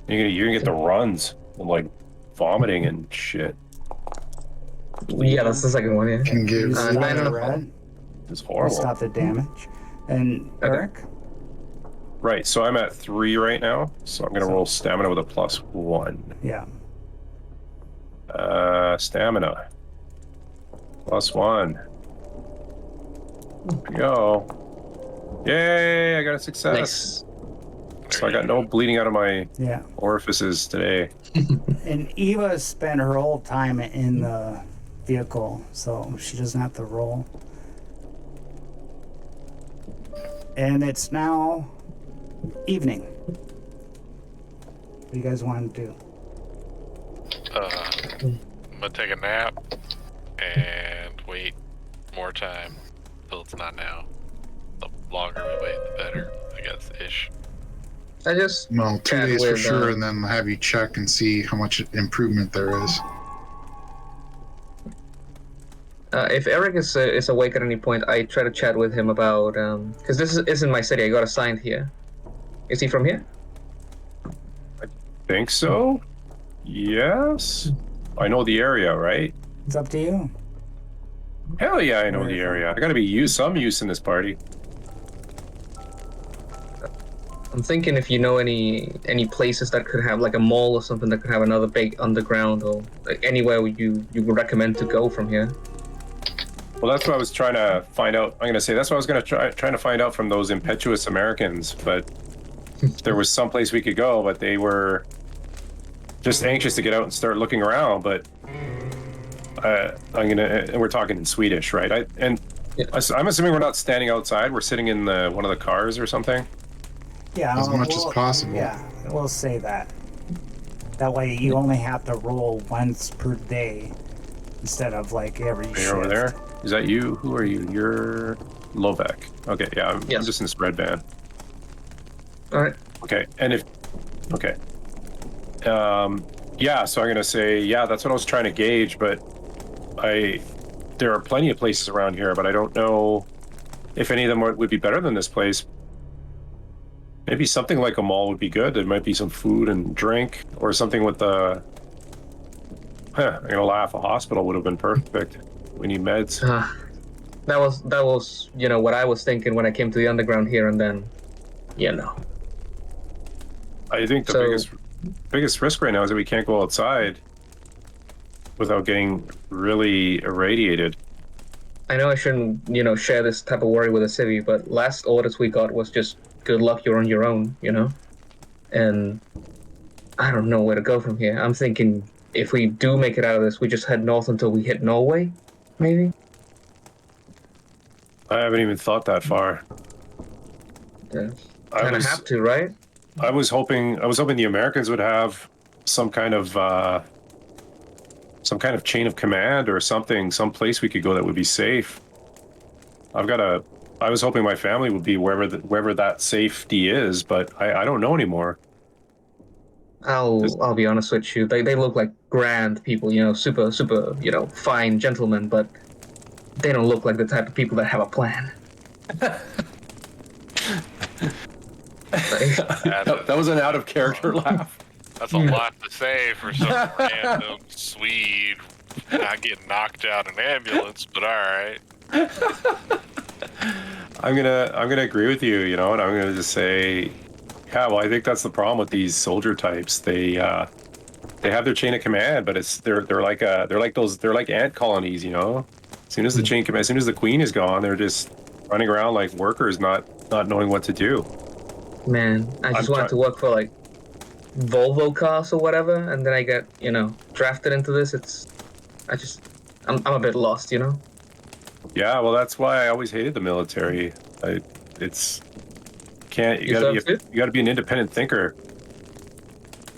[SPEAKER 4] You're gonna get the runs, like vomiting and shit.
[SPEAKER 5] Yeah, that's the second one. Yeah.
[SPEAKER 3] Can get
[SPEAKER 1] You stop
[SPEAKER 5] nine
[SPEAKER 1] the
[SPEAKER 5] and a
[SPEAKER 1] red,
[SPEAKER 4] It's
[SPEAKER 1] you
[SPEAKER 4] horrible.
[SPEAKER 1] stop the damage. And Eric?
[SPEAKER 4] Right, so I'm at 3 right now, so I'm gonna roll stamina with a +1.
[SPEAKER 1] Yeah.
[SPEAKER 4] Stamina. +1. Here we go. Yay, I got a success.
[SPEAKER 5] Nice.
[SPEAKER 4] So I got no bleeding out of my
[SPEAKER 1] Yeah.
[SPEAKER 4] orifices today.
[SPEAKER 1] And Eva spent her whole time in the vehicle, so she doesn't have to roll. And it's now evening. What do you guys want to do?
[SPEAKER 2] I'm gonna take a nap and wait more time till it's not now. The longer we wait, the better, I guess, ish.
[SPEAKER 5] I just
[SPEAKER 3] 2
[SPEAKER 5] chat
[SPEAKER 3] days for
[SPEAKER 5] with,
[SPEAKER 3] sure, and then have you check and see how much improvement there is.
[SPEAKER 5] if Eric is awake at any point, I try to chat with him about because this isn't my city. I got assigned here. Is he from here?
[SPEAKER 4] Think so? Yes. I know the area, right?
[SPEAKER 1] It's up to you.
[SPEAKER 4] Hell yeah, I know the area. I gotta be some use in this party.
[SPEAKER 5] I'm thinking if you know any places that could have like a mall or something that could have another big underground or like anywhere you would recommend to go from here.
[SPEAKER 4] Well, that's what I was trying to find out. I'm gonna say that's what I was gonna trying to find out from those impetuous Americans, but there was some place we could go, but they were just anxious to get out and start looking around. But we're talking in Swedish, right? I'm assuming we're not standing outside. We're sitting in one of the cars or something.
[SPEAKER 1] Yeah,
[SPEAKER 3] As much as possible.
[SPEAKER 1] Yeah, we'll say that. That way you only have to roll once per day instead of like every shift.
[SPEAKER 4] You're over there. Is that you? Who are you? You're Lovek. Okay, yeah, I'm just in this red van.
[SPEAKER 5] All right.
[SPEAKER 4] Okay, and yeah, so I'm gonna say, yeah, that's what I was trying to gauge, but there are plenty of places around here, but I don't know if any of them would be better than this place. Maybe something like a mall would be good. There might be some food and drink, or something with I'm gonna laugh. A hospital would have been perfect. We need meds.
[SPEAKER 5] That was what I was thinking when I came to the underground here, and then
[SPEAKER 4] I think the biggest risk right now is that we can't go outside without getting really irradiated.
[SPEAKER 5] I know I shouldn't share this type of worry with the city, but last orders we got was just good luck, you're on your own, and I don't know where to go from here. I'm thinking if we do make it out of this, we just head north until we hit Norway, maybe.
[SPEAKER 4] I haven't even thought that far.
[SPEAKER 5] Yeah. Kind of have to, right?
[SPEAKER 4] I was hoping the Americans would have some kind of chain of command or something, some place we could go that would be safe. I was hoping my family would be wherever that safety is, but I don't know anymore.
[SPEAKER 5] I'll be honest with you. They look like grand people, super fine gentlemen, but they don't look like the type of people that have a plan.
[SPEAKER 4] That was an out of character laugh.
[SPEAKER 2] That's a lot to say for some random Swede not getting knocked out in an ambulance, but all right.
[SPEAKER 4] I'm gonna agree with you, and I'm gonna just say, yeah. Well, I think that's the problem with these soldier types. They they have their chain of command, but they're like ant colonies, you know. As soon as the chain command, as soon as the queen is gone, they're just running around like workers, not knowing what to do.
[SPEAKER 5] Man, I just wanted to work for like Volvo cars or whatever, and then I get, drafted into this. I'm a bit lost, you know.
[SPEAKER 4] Yeah, well, that's why I always hated the military. You gotta be an independent thinker.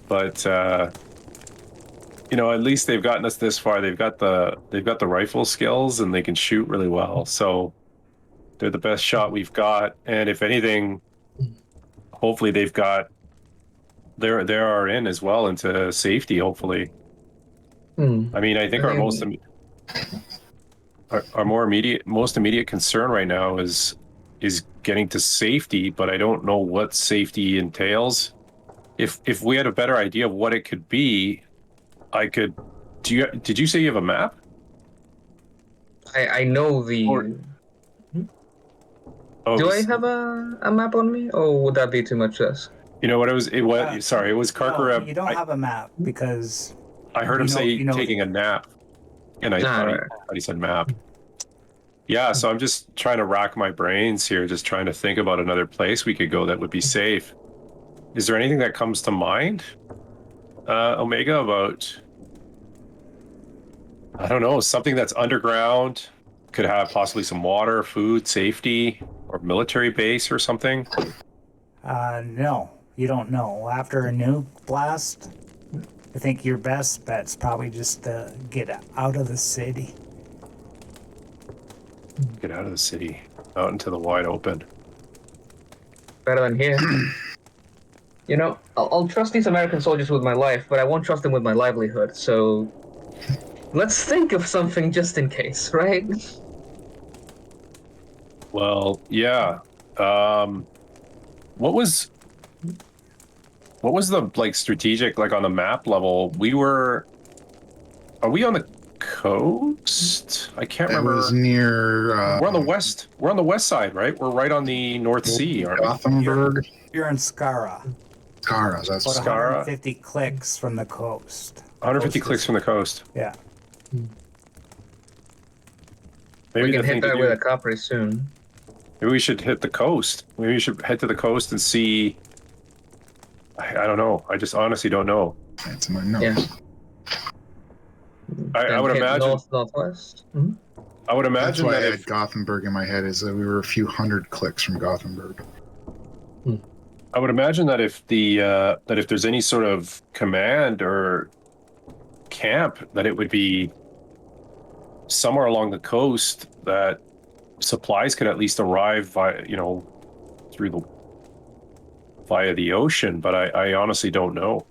[SPEAKER 4] But at least they've gotten us this far. They've got the rifle skills, and they can shoot really well. So they're the best shot we've got. And if anything, hopefully they've got they're in as well into safety. Hopefully, I mean, I think our most immediate concern right now is getting to safety, but I don't know what safety entails. If we had a better idea of what it could be, I could. Did you say you have a map?
[SPEAKER 5] I know the. Do I have a map on me, or would that be too much to ask?
[SPEAKER 4] You know what it was? It was Karkarev.
[SPEAKER 1] No, you don't have a map because
[SPEAKER 4] I heard him say taking a nap, and I thought he said map. Yeah, so I'm just trying to rack my brains here, just trying to think about another place we could go that would be safe. Is there anything that comes to mind, Omega, about, I don't know, something that's underground, could have possibly some water, food, safety, or military base or something?
[SPEAKER 1] No, you don't know. After a nuke blast, I think your best bet's probably just to get out of the city.
[SPEAKER 4] Get out of the city, out into the wide open.
[SPEAKER 5] Better than here. I'll trust these American soldiers with my life, but I won't trust them with my livelihood. So let's think of something just in case, right?
[SPEAKER 4] Well, yeah. What was the strategic, on the map level? Are we on the coast? I can't remember.
[SPEAKER 3] It was near.
[SPEAKER 4] We're on the west. We're on the west side, right? We're right on the North Sea, aren't we?
[SPEAKER 3] Gothenburg.
[SPEAKER 1] You're in Skara.
[SPEAKER 3] Skara, that's
[SPEAKER 1] About
[SPEAKER 4] Skara.
[SPEAKER 1] 150 clicks from the coast.
[SPEAKER 4] 150 clicks from the coast.
[SPEAKER 1] Yeah.
[SPEAKER 4] Maybe
[SPEAKER 5] we can hit that with a car pretty soon.
[SPEAKER 4] Maybe we should hit the coast. Maybe we should head to the coast and see. I don't know. I just honestly don't know.
[SPEAKER 3] That's my notes.
[SPEAKER 5] Yeah.
[SPEAKER 4] I would imagine.
[SPEAKER 5] Northwest.
[SPEAKER 4] Mm-hmm. I would imagine
[SPEAKER 3] That's why
[SPEAKER 4] that
[SPEAKER 3] I had Gothenburg in my head, is that we were a few hundred clicks from Gothenburg.
[SPEAKER 4] I would imagine that if there's any sort of command or camp, that it would be somewhere along the coast, that supplies could at least arrive via the ocean. But I honestly don't know.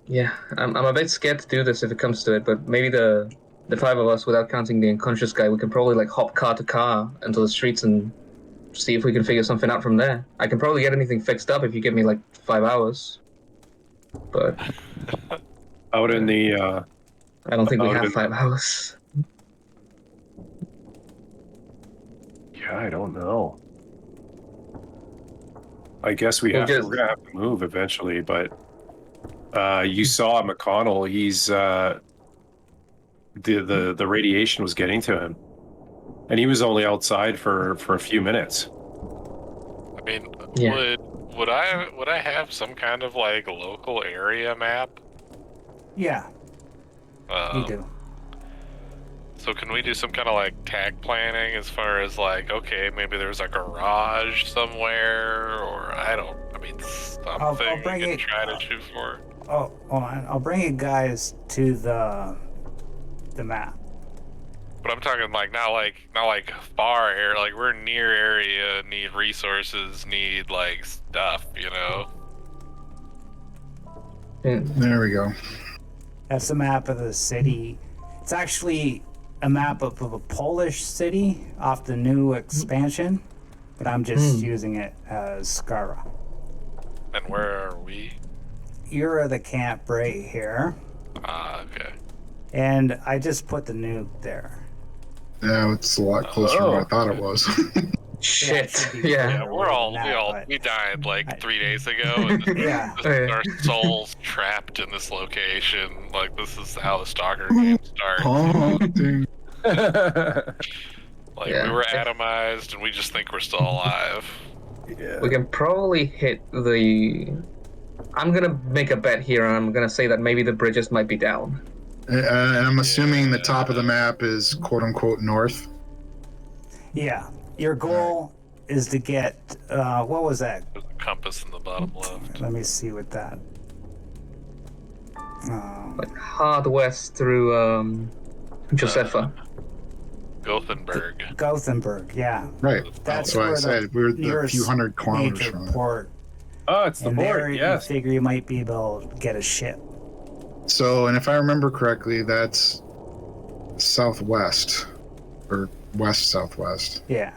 [SPEAKER 5] Yeah, I'm a bit scared to do this if it comes to it, but maybe the five of us, without counting the unconscious guy, we can probably hop car to car into the streets and see if we can figure something out from there. I can probably get anything fixed up if you give me 5 hours. But
[SPEAKER 4] out in the
[SPEAKER 5] I don't think we have 5 hours.
[SPEAKER 4] Yeah, I don't know. I guess we're gonna have to move eventually, but you saw McConnell. He's the radiation was getting to him, and he was only outside for a few minutes.
[SPEAKER 2] I mean, would I have some kind of local area map?
[SPEAKER 1] Yeah. You do.
[SPEAKER 2] So can we do some kind of tag planning as far as okay, maybe there's a garage somewhere, or something we can try to shoot for?
[SPEAKER 1] Oh, hold on. I'll bring you guys to the map.
[SPEAKER 2] But I'm talking not far area, we're near area, need resources, need stuff,
[SPEAKER 3] There we go.
[SPEAKER 1] That's a map of the city. It's actually a map of a Polish city off the new expansion, but I'm just using it as Skara.
[SPEAKER 2] And where are we?
[SPEAKER 1] You're at the camp right here.
[SPEAKER 2] Okay.
[SPEAKER 1] And I just put the nuke there.
[SPEAKER 3] Yeah, it's a lot closer than I thought it was.
[SPEAKER 5] Shit.
[SPEAKER 1] should be
[SPEAKER 5] Yeah.
[SPEAKER 2] Yeah,
[SPEAKER 1] further than that, but-
[SPEAKER 2] we died like
[SPEAKER 1] I-
[SPEAKER 2] 3 days ago, and
[SPEAKER 1] Yeah.
[SPEAKER 2] our souls trapped in this location. Like, this is how the Stalker game starts.
[SPEAKER 3] Haunting.
[SPEAKER 2] Like,
[SPEAKER 5] Yeah.
[SPEAKER 2] we were atomized, and we just think we're still alive.
[SPEAKER 4] Yeah.
[SPEAKER 5] We can probably hit the. I'm gonna make a bet here, and I'm gonna say that maybe the bridges might be down.
[SPEAKER 3] And I'm assuming the top of the map is quote unquote north.
[SPEAKER 1] Yeah. Your goal is to get, what was that?
[SPEAKER 2] There's a compass in the bottom left.
[SPEAKER 1] Let me see what that.
[SPEAKER 5] Like hard west through Josepha.
[SPEAKER 2] Gothenburg.
[SPEAKER 1] Gothenburg, yeah.
[SPEAKER 3] Right.
[SPEAKER 1] That's
[SPEAKER 3] That's why I
[SPEAKER 1] where the
[SPEAKER 3] said we're a
[SPEAKER 1] nearest
[SPEAKER 3] few hundred kilometers
[SPEAKER 1] major
[SPEAKER 3] from it.
[SPEAKER 1] port.
[SPEAKER 4] Oh, it's the
[SPEAKER 1] And there
[SPEAKER 4] board.
[SPEAKER 1] you
[SPEAKER 4] Yes.
[SPEAKER 1] figure you might be able to get a ship.
[SPEAKER 3] So, and if I remember correctly, that's southwest or west southwest.
[SPEAKER 1] Yeah.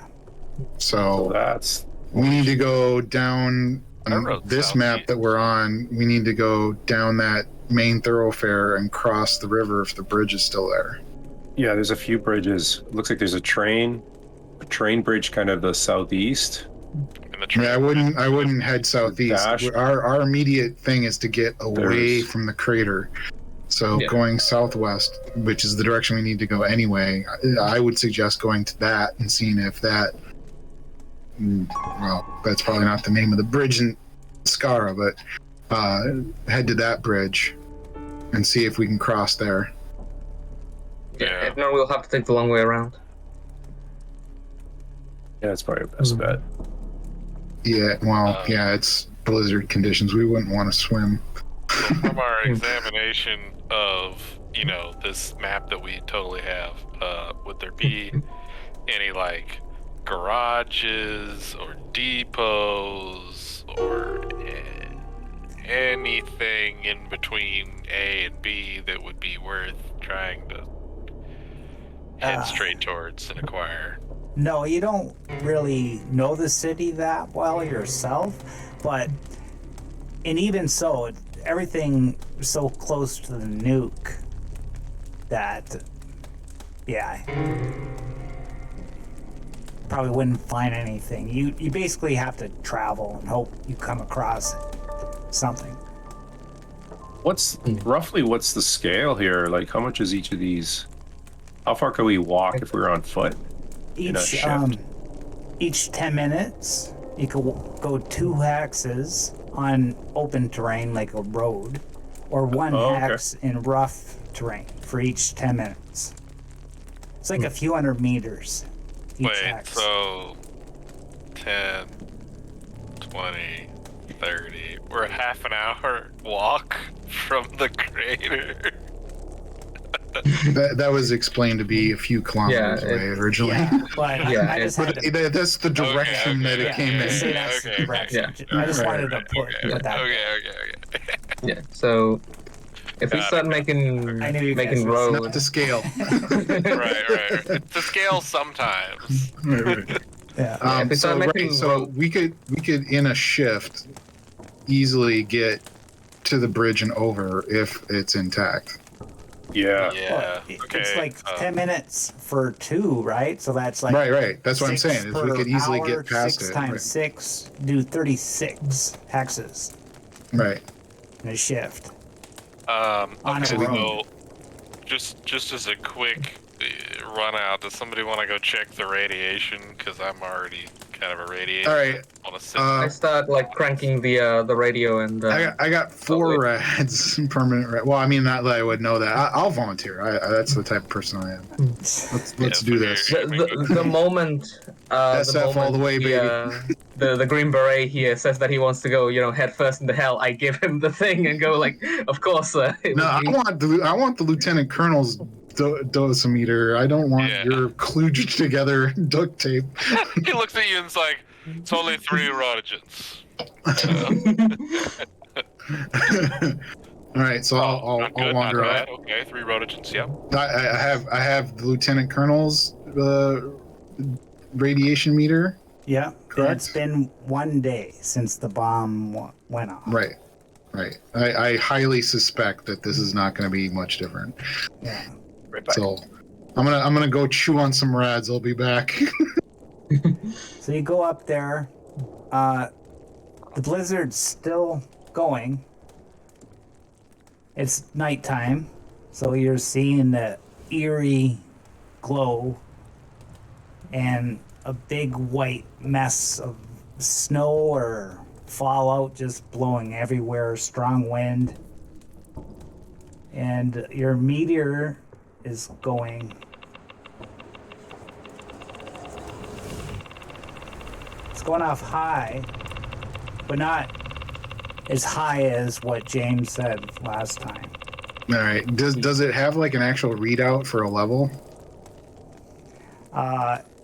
[SPEAKER 4] So
[SPEAKER 3] So
[SPEAKER 4] that's
[SPEAKER 3] we need to go down
[SPEAKER 2] I
[SPEAKER 3] on
[SPEAKER 2] wrote
[SPEAKER 3] this
[SPEAKER 2] southeast.
[SPEAKER 3] map that we're on. We need to go down that main thoroughfare and cross the river if the bridge is still there.
[SPEAKER 4] yeah. There's a few bridges. Looks like there's a train bridge, kind of the southeast.
[SPEAKER 2] In the train.
[SPEAKER 3] Yeah, I wouldn't head southeast.
[SPEAKER 4] Dash.
[SPEAKER 3] Our immediate thing is to get away
[SPEAKER 4] There's-
[SPEAKER 3] from the crater. So
[SPEAKER 5] Yeah.
[SPEAKER 3] going southwest, which is the direction we need to go anyway, I would suggest going to that and seeing if that. Well, that's probably not the name of the bridge in Skara, but head to that bridge and see if we can cross there.
[SPEAKER 2] Yeah.
[SPEAKER 5] If not, we'll have to take the long way around.
[SPEAKER 4] Yeah, that's probably the best bet.
[SPEAKER 3] Yeah, well,
[SPEAKER 2] Uh,
[SPEAKER 3] yeah, it's blizzard conditions. We wouldn't want to swim.
[SPEAKER 2] From our examination of, this map that we totally have, would there be any, like, garages or depots or anything in between A and B that would be worth trying to head straight towards and acquire?
[SPEAKER 1] No, you don't really know the city that well yourself, but and even so, everything is so close to the nuke that, yeah, probably wouldn't find anything. You basically have to travel and hope you come across something.
[SPEAKER 4] What's the scale here? Like, how much is each of these? How far can we walk if we were on foot? In a shift.
[SPEAKER 1] Each 10 minutes, you could go 2 hexes on open terrain like a road, or 1 hex in rough terrain for each 10 minutes. It's like a few hundred meters each
[SPEAKER 2] Wait,
[SPEAKER 1] hex.
[SPEAKER 2] so 10, 20, 30. We're a half an hour walk from the crater.
[SPEAKER 3] That was explained to be a few kilometers
[SPEAKER 5] Yeah,
[SPEAKER 3] away originally.
[SPEAKER 1] Yeah, but
[SPEAKER 5] Yeah,
[SPEAKER 1] I just had
[SPEAKER 3] But
[SPEAKER 1] to
[SPEAKER 3] that's the direction that it
[SPEAKER 1] yeah,
[SPEAKER 3] came in.
[SPEAKER 1] say that's the
[SPEAKER 2] Okay,
[SPEAKER 1] direction.
[SPEAKER 5] yeah.
[SPEAKER 1] I just
[SPEAKER 3] Right,
[SPEAKER 1] wanted to put that.
[SPEAKER 2] Okay.
[SPEAKER 5] Yeah. So if we start making
[SPEAKER 1] I knew you guys
[SPEAKER 5] making
[SPEAKER 1] would-
[SPEAKER 3] Not
[SPEAKER 5] roads,
[SPEAKER 3] to scale.
[SPEAKER 2] Right. To scale sometimes.
[SPEAKER 3] Right.
[SPEAKER 1] Yeah.
[SPEAKER 5] if we start making
[SPEAKER 3] So we could in a shift easily get to the bridge and over if it's intact.
[SPEAKER 4] Yeah.
[SPEAKER 2] Yeah.
[SPEAKER 1] Well,
[SPEAKER 2] Okay.
[SPEAKER 1] It's like 10 minutes for 2, right? So that's like
[SPEAKER 3] Right. That's what I'm
[SPEAKER 1] 6
[SPEAKER 3] saying. Is we
[SPEAKER 1] per
[SPEAKER 3] could easily
[SPEAKER 1] hour,
[SPEAKER 3] get past
[SPEAKER 1] 6
[SPEAKER 3] it.
[SPEAKER 1] times 6, do 36 hexes
[SPEAKER 3] Right.
[SPEAKER 1] in a shift.
[SPEAKER 2] On
[SPEAKER 1] a
[SPEAKER 2] okay,
[SPEAKER 1] road.
[SPEAKER 2] so just as a quick run out, does somebody want to go check the radiation? Because I'm already kind of irradiated.
[SPEAKER 3] All right.
[SPEAKER 2] On a sit.
[SPEAKER 5] I start like cranking the radio and
[SPEAKER 3] I got 4 rads, permanent rad. Well, I mean, not that I would know that. I'll volunteer. That's the type of person I am. Let's do this.
[SPEAKER 5] the moment
[SPEAKER 3] SF all the way,
[SPEAKER 5] the Green Beret here says that he wants to go, head first into hell. I give him the thing and go like, of course.
[SPEAKER 3] No, I want the lieutenant colonel's dosimeter. I don't want your kludged together duct tape.
[SPEAKER 2] He looks at you and is like, "It's only 3 rotogens."
[SPEAKER 3] All right, so I'll
[SPEAKER 2] Not good,
[SPEAKER 3] wander
[SPEAKER 2] not
[SPEAKER 3] out.
[SPEAKER 2] bad. Okay, 3 rotogens. Yep.
[SPEAKER 3] I have the lieutenant colonel's radiation meter.
[SPEAKER 1] Yeah. And
[SPEAKER 3] Correct.
[SPEAKER 1] it's been 1 day since the bomb went off.
[SPEAKER 3] Right. I highly suspect that this is not going to be much different.
[SPEAKER 1] Yeah.
[SPEAKER 4] Right back.
[SPEAKER 3] So I'm gonna go chew on some rads. I'll be back.
[SPEAKER 1] So you go up there. The blizzard's still going. It's nighttime, so you're seeing the eerie glow and a big white mess of snow or fallout just blowing everywhere, strong wind. And your meteor is going. It's going off high, but not as high as what James said last time.
[SPEAKER 3] All right. Does it have like an actual readout for a level?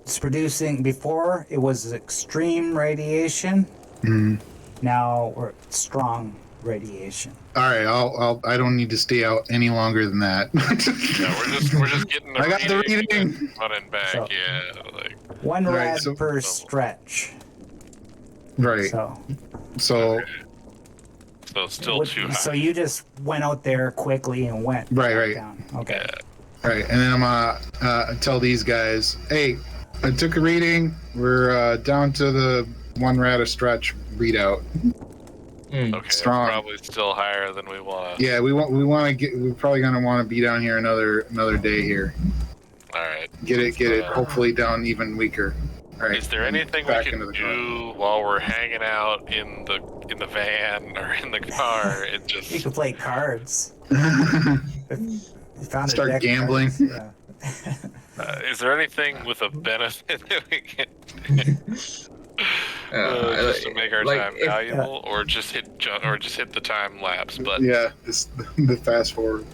[SPEAKER 1] It's producing, before it was extreme radiation.
[SPEAKER 3] Mm.
[SPEAKER 1] Now we're strong radiation.
[SPEAKER 3] All right. I don't need to stay out any longer than that.
[SPEAKER 2] Yeah, we're just getting the
[SPEAKER 3] I got the reading.
[SPEAKER 2] and running back.
[SPEAKER 1] So-
[SPEAKER 2] Yeah, like
[SPEAKER 1] One
[SPEAKER 3] Right,
[SPEAKER 1] rad
[SPEAKER 3] so-
[SPEAKER 1] per stretch.
[SPEAKER 3] Right.
[SPEAKER 1] So
[SPEAKER 2] still too high.
[SPEAKER 1] So you just went out there quickly and went
[SPEAKER 3] Right,
[SPEAKER 1] back
[SPEAKER 3] right.
[SPEAKER 1] down. Okay.
[SPEAKER 2] Yeah.
[SPEAKER 3] Right, and then I'm gonna tell these guys, hey, I took a reading. We're down to the 1 rad a stretch readout.
[SPEAKER 2] Okay,
[SPEAKER 3] Strong.
[SPEAKER 2] probably still higher than we want.
[SPEAKER 3] Yeah, we want to get. We're probably gonna want to be down here another day here.
[SPEAKER 2] All right.
[SPEAKER 3] Get it. Hopefully down even weaker. All right.
[SPEAKER 2] Is there anything we
[SPEAKER 3] back
[SPEAKER 2] can
[SPEAKER 3] into the car.
[SPEAKER 2] do while we're hanging out in the van or in the car and
[SPEAKER 1] You
[SPEAKER 2] just
[SPEAKER 1] could play cards. You found a
[SPEAKER 3] Start
[SPEAKER 1] deck of
[SPEAKER 3] gambling.
[SPEAKER 1] cards, Yeah.
[SPEAKER 2] is there anything with a benefit that we can just to make our
[SPEAKER 5] like,
[SPEAKER 2] time
[SPEAKER 5] if-
[SPEAKER 2] valuable, or just hit the time lapse button?
[SPEAKER 3] Yeah, the fast forward.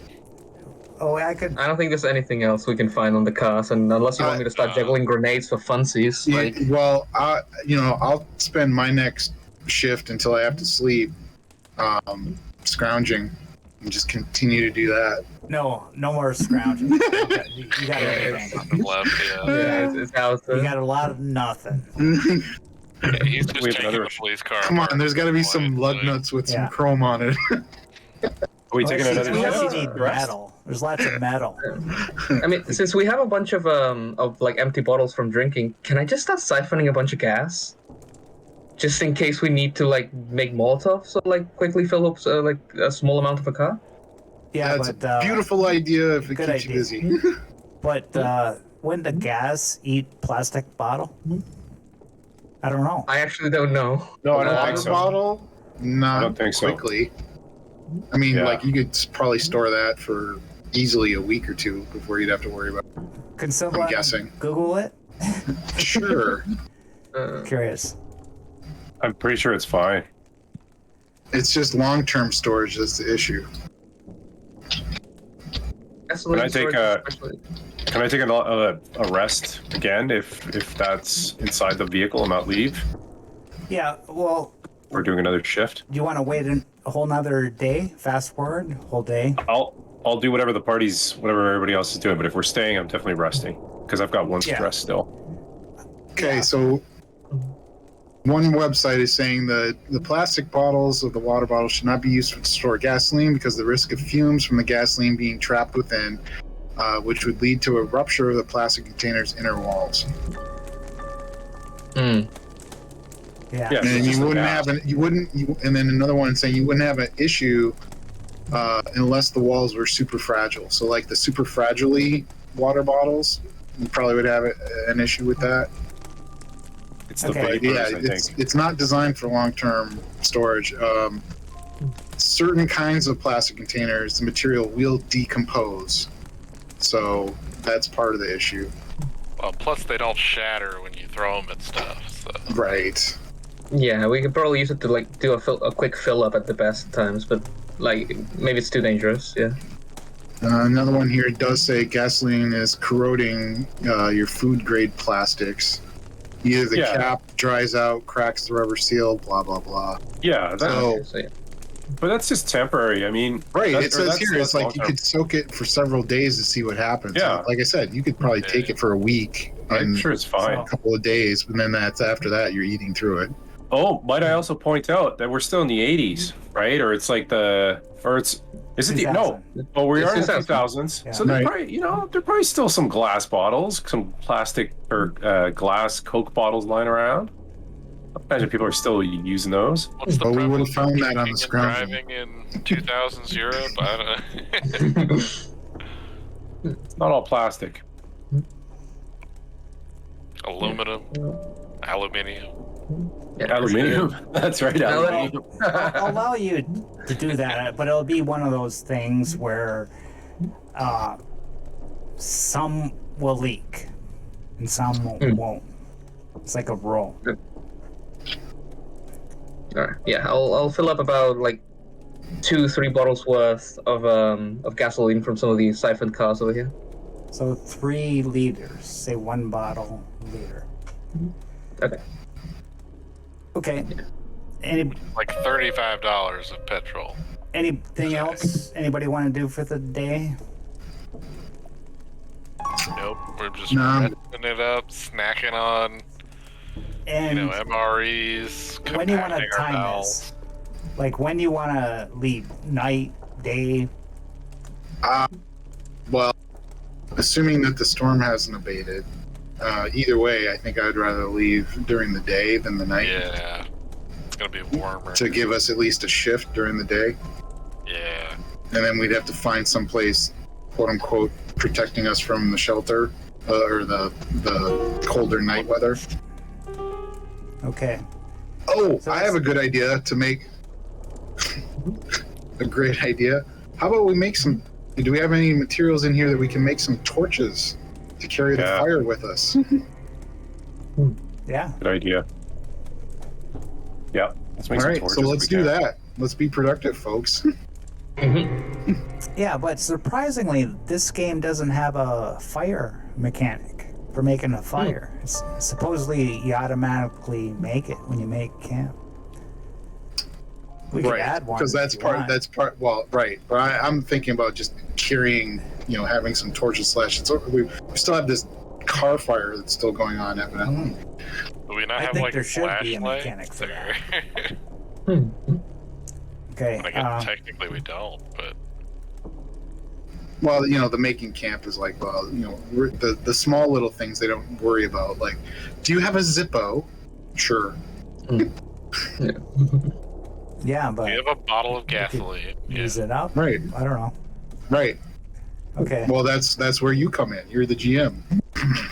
[SPEAKER 1] Oh, I could.
[SPEAKER 5] I don't think there's anything else we can find on the cars, and unless you want me to start juggling grenades for funsies,
[SPEAKER 3] Yeah,
[SPEAKER 5] like
[SPEAKER 3] well, I'll spend my next shift until I have to sleep, scrounging, and just continue to do that.
[SPEAKER 1] No more scrounging. You got everything.
[SPEAKER 2] Nothing left. Yeah.
[SPEAKER 5] it's how it's
[SPEAKER 1] You got a lot of nothing.
[SPEAKER 2] Yeah, he's just
[SPEAKER 4] We have
[SPEAKER 2] taking
[SPEAKER 4] another-
[SPEAKER 2] the police car.
[SPEAKER 3] Come on,
[SPEAKER 2] apart.
[SPEAKER 3] there's got to be some lug
[SPEAKER 2] Like,
[SPEAKER 3] nuts with some
[SPEAKER 1] Yeah.
[SPEAKER 3] chrome on it.
[SPEAKER 4] Are we taking another
[SPEAKER 1] we also
[SPEAKER 4] shift?
[SPEAKER 1] need metal. There's lots of metal.
[SPEAKER 5] I mean, since we have a bunch of like empty bottles from drinking, can I just start siphoning a bunch of gas, just in case we need to like make Molotovs or like quickly fill up like a small amount of a car?
[SPEAKER 1] Yeah,
[SPEAKER 3] That's
[SPEAKER 1] but
[SPEAKER 3] a beautiful idea if it
[SPEAKER 1] good
[SPEAKER 3] keeps you
[SPEAKER 1] idea.
[SPEAKER 3] busy.
[SPEAKER 1] But wouldn't the gas eat plastic bottle? I don't know.
[SPEAKER 5] I actually don't know.
[SPEAKER 4] No, I don't
[SPEAKER 3] Water
[SPEAKER 4] think so.
[SPEAKER 3] bottle? Not
[SPEAKER 4] I don't think so.
[SPEAKER 3] quickly. I mean,
[SPEAKER 4] Yeah.
[SPEAKER 3] like you could probably store that for easily a week or two before you'd have to worry about it.
[SPEAKER 1] Can someone
[SPEAKER 3] guessing.
[SPEAKER 1] Google it?
[SPEAKER 3] Sure.
[SPEAKER 1] Curious.
[SPEAKER 4] I'm pretty sure it's fine.
[SPEAKER 3] It's just long-term storage that's the issue.
[SPEAKER 5] Gasoline
[SPEAKER 4] Can I take
[SPEAKER 5] storage
[SPEAKER 4] a-
[SPEAKER 5] especially.
[SPEAKER 4] Can I take a rest again if that's inside the vehicle and not leave?
[SPEAKER 1] Yeah, well,
[SPEAKER 4] We're doing another shift.
[SPEAKER 1] do you want to wait a whole nother day? Fast forward, whole day?
[SPEAKER 4] I'll do whatever everybody else is doing, but if we're staying, I'm definitely resting because I've got one
[SPEAKER 1] Yeah.
[SPEAKER 4] stress still.
[SPEAKER 3] Okay,
[SPEAKER 1] Yeah.
[SPEAKER 3] so one website is saying that the plastic bottles of the water bottles should not be used to store gasoline because of the risk of fumes from the gasoline being trapped within, which would lead to a rupture of the plastic container's inner walls.
[SPEAKER 1] Yeah.
[SPEAKER 4] Yeah.
[SPEAKER 3] And
[SPEAKER 4] it's just
[SPEAKER 3] you
[SPEAKER 4] the
[SPEAKER 3] wouldn't
[SPEAKER 4] gas.
[SPEAKER 3] and then another one saying you wouldn't have an issue unless the walls were super fragile. So like the super fragile water bottles, you probably would have an issue with that.
[SPEAKER 4] It's the
[SPEAKER 1] Okay.
[SPEAKER 4] vapors,
[SPEAKER 3] Yeah,
[SPEAKER 4] I think.
[SPEAKER 3] it's not designed for long-term storage. Certain kinds of plastic containers, the material will decompose. So that's part of the issue.
[SPEAKER 2] Well, plus they don't shatter when you throw them and stuff. So.
[SPEAKER 3] Right.
[SPEAKER 5] Yeah, we could probably use it to like do a quick fill up at the best times, but like maybe it's too dangerous. Yeah.
[SPEAKER 3] Another one here does say gasoline is corroding your food grade plastics. Either the
[SPEAKER 4] Yeah.
[SPEAKER 3] cap dries out, cracks the rubber seal, blah blah blah.
[SPEAKER 4] Yeah, that,
[SPEAKER 3] So-
[SPEAKER 5] So, yeah.
[SPEAKER 4] but that's just temporary. I mean,
[SPEAKER 3] Right,
[SPEAKER 4] that-
[SPEAKER 3] it
[SPEAKER 4] or
[SPEAKER 3] says
[SPEAKER 4] that's-
[SPEAKER 3] here
[SPEAKER 4] that's
[SPEAKER 3] it's like you
[SPEAKER 4] long-term.
[SPEAKER 3] could soak it for several days to see what happens.
[SPEAKER 4] Yeah.
[SPEAKER 3] Like I said, you could probably take it for a week
[SPEAKER 4] I'm
[SPEAKER 3] and
[SPEAKER 4] sure it's fine.
[SPEAKER 3] a couple of days, and then that's after that you're eating through it.
[SPEAKER 4] Oh, might I also point out that we're still in the 80s, right? Or it's like is it the, no?
[SPEAKER 1] 2000.
[SPEAKER 4] Oh, we
[SPEAKER 5] It's
[SPEAKER 4] are in the
[SPEAKER 5] 2000.
[SPEAKER 4] 2000s.
[SPEAKER 1] Yeah.
[SPEAKER 4] So there's
[SPEAKER 3] Right.
[SPEAKER 4] probably, there's probably still some glass bottles, some plastic or glass Coke bottles lying around. I imagine people are still using those.
[SPEAKER 2] What's the
[SPEAKER 3] But we would
[SPEAKER 2] prevalence
[SPEAKER 3] have
[SPEAKER 2] of
[SPEAKER 3] found that on the
[SPEAKER 2] drinking and
[SPEAKER 3] scrounge.
[SPEAKER 2] driving in 2000s Europe? I don't know.
[SPEAKER 4] It's not all plastic.
[SPEAKER 2] Aluminum, aluminium.
[SPEAKER 5] Yeah,
[SPEAKER 4] Aluminium. That's right,
[SPEAKER 5] No,
[SPEAKER 4] aluminium.
[SPEAKER 1] I'll allow you to do that, but it'll be one of those things where some will leak and some won't. It's like a roll.
[SPEAKER 5] Alright, yeah, I'll fill up about like 2-3 bottles worth of gasoline from some of these siphoned cars over here.
[SPEAKER 1] So 3 liters, say 1 bottle liter.
[SPEAKER 5] Okay.
[SPEAKER 1] Okay. Any
[SPEAKER 2] Like $35 of petrol.
[SPEAKER 1] anything else anybody want to do for the day?
[SPEAKER 2] Nope, we're just
[SPEAKER 3] No.
[SPEAKER 2] resting it up, snacking on,
[SPEAKER 1] And
[SPEAKER 2] MREs,
[SPEAKER 1] when do you want to
[SPEAKER 2] compacting our
[SPEAKER 1] time
[SPEAKER 2] bowels.
[SPEAKER 1] this? Like when do you want to leave? Night, day?
[SPEAKER 3] Well, assuming that the storm hasn't abated, either way, I think I'd rather leave during the day than the night
[SPEAKER 2] Yeah, it's gonna be warmer.
[SPEAKER 3] to give us at least a shift during the day.
[SPEAKER 2] Yeah,
[SPEAKER 3] And then we'd have to find some place, quote unquote, protecting us from the shelter or the colder night weather.
[SPEAKER 1] Okay.
[SPEAKER 3] Oh,
[SPEAKER 1] So
[SPEAKER 3] I have a good idea to make a great idea. How about we make some? Do we have any materials in here that we can make some torches to carry the
[SPEAKER 4] Yeah.
[SPEAKER 3] fire with us?
[SPEAKER 1] Yeah.
[SPEAKER 4] Good idea. Yeah. Let's make
[SPEAKER 3] All
[SPEAKER 4] some
[SPEAKER 3] right,
[SPEAKER 4] torches
[SPEAKER 3] so
[SPEAKER 4] if
[SPEAKER 3] let's
[SPEAKER 4] we
[SPEAKER 3] do
[SPEAKER 4] can.
[SPEAKER 3] that. Let's be productive, folks.
[SPEAKER 1] Yeah, but surprisingly, this game doesn't have a fire mechanic for making a fire. It's, supposedly, you automatically make it when you make camp. We could
[SPEAKER 3] Right,
[SPEAKER 1] add one
[SPEAKER 3] because
[SPEAKER 1] if
[SPEAKER 3] that's
[SPEAKER 1] you
[SPEAKER 3] part.
[SPEAKER 1] want.
[SPEAKER 3] That's part. Well, right. But I'm thinking about just carrying. Having some torches we still have this car fire that's still going on, evidently.
[SPEAKER 2] do we not
[SPEAKER 1] I
[SPEAKER 2] have
[SPEAKER 1] think
[SPEAKER 2] like
[SPEAKER 1] there should be a
[SPEAKER 2] flashlights?
[SPEAKER 1] mechanic for that.
[SPEAKER 2] Or-
[SPEAKER 1] Okay.
[SPEAKER 2] I guess technically we don't, but
[SPEAKER 3] Well, the making camp is like, well, the small little things they don't worry about. Like, do you have a Zippo? Sure.
[SPEAKER 1] yeah, but
[SPEAKER 2] we have a bottle of gasoline. Yeah.
[SPEAKER 1] use it up?
[SPEAKER 3] Right.
[SPEAKER 1] I don't know.
[SPEAKER 3] Right.
[SPEAKER 1] Okay.
[SPEAKER 3] Well, that's where you come in. You're the GM.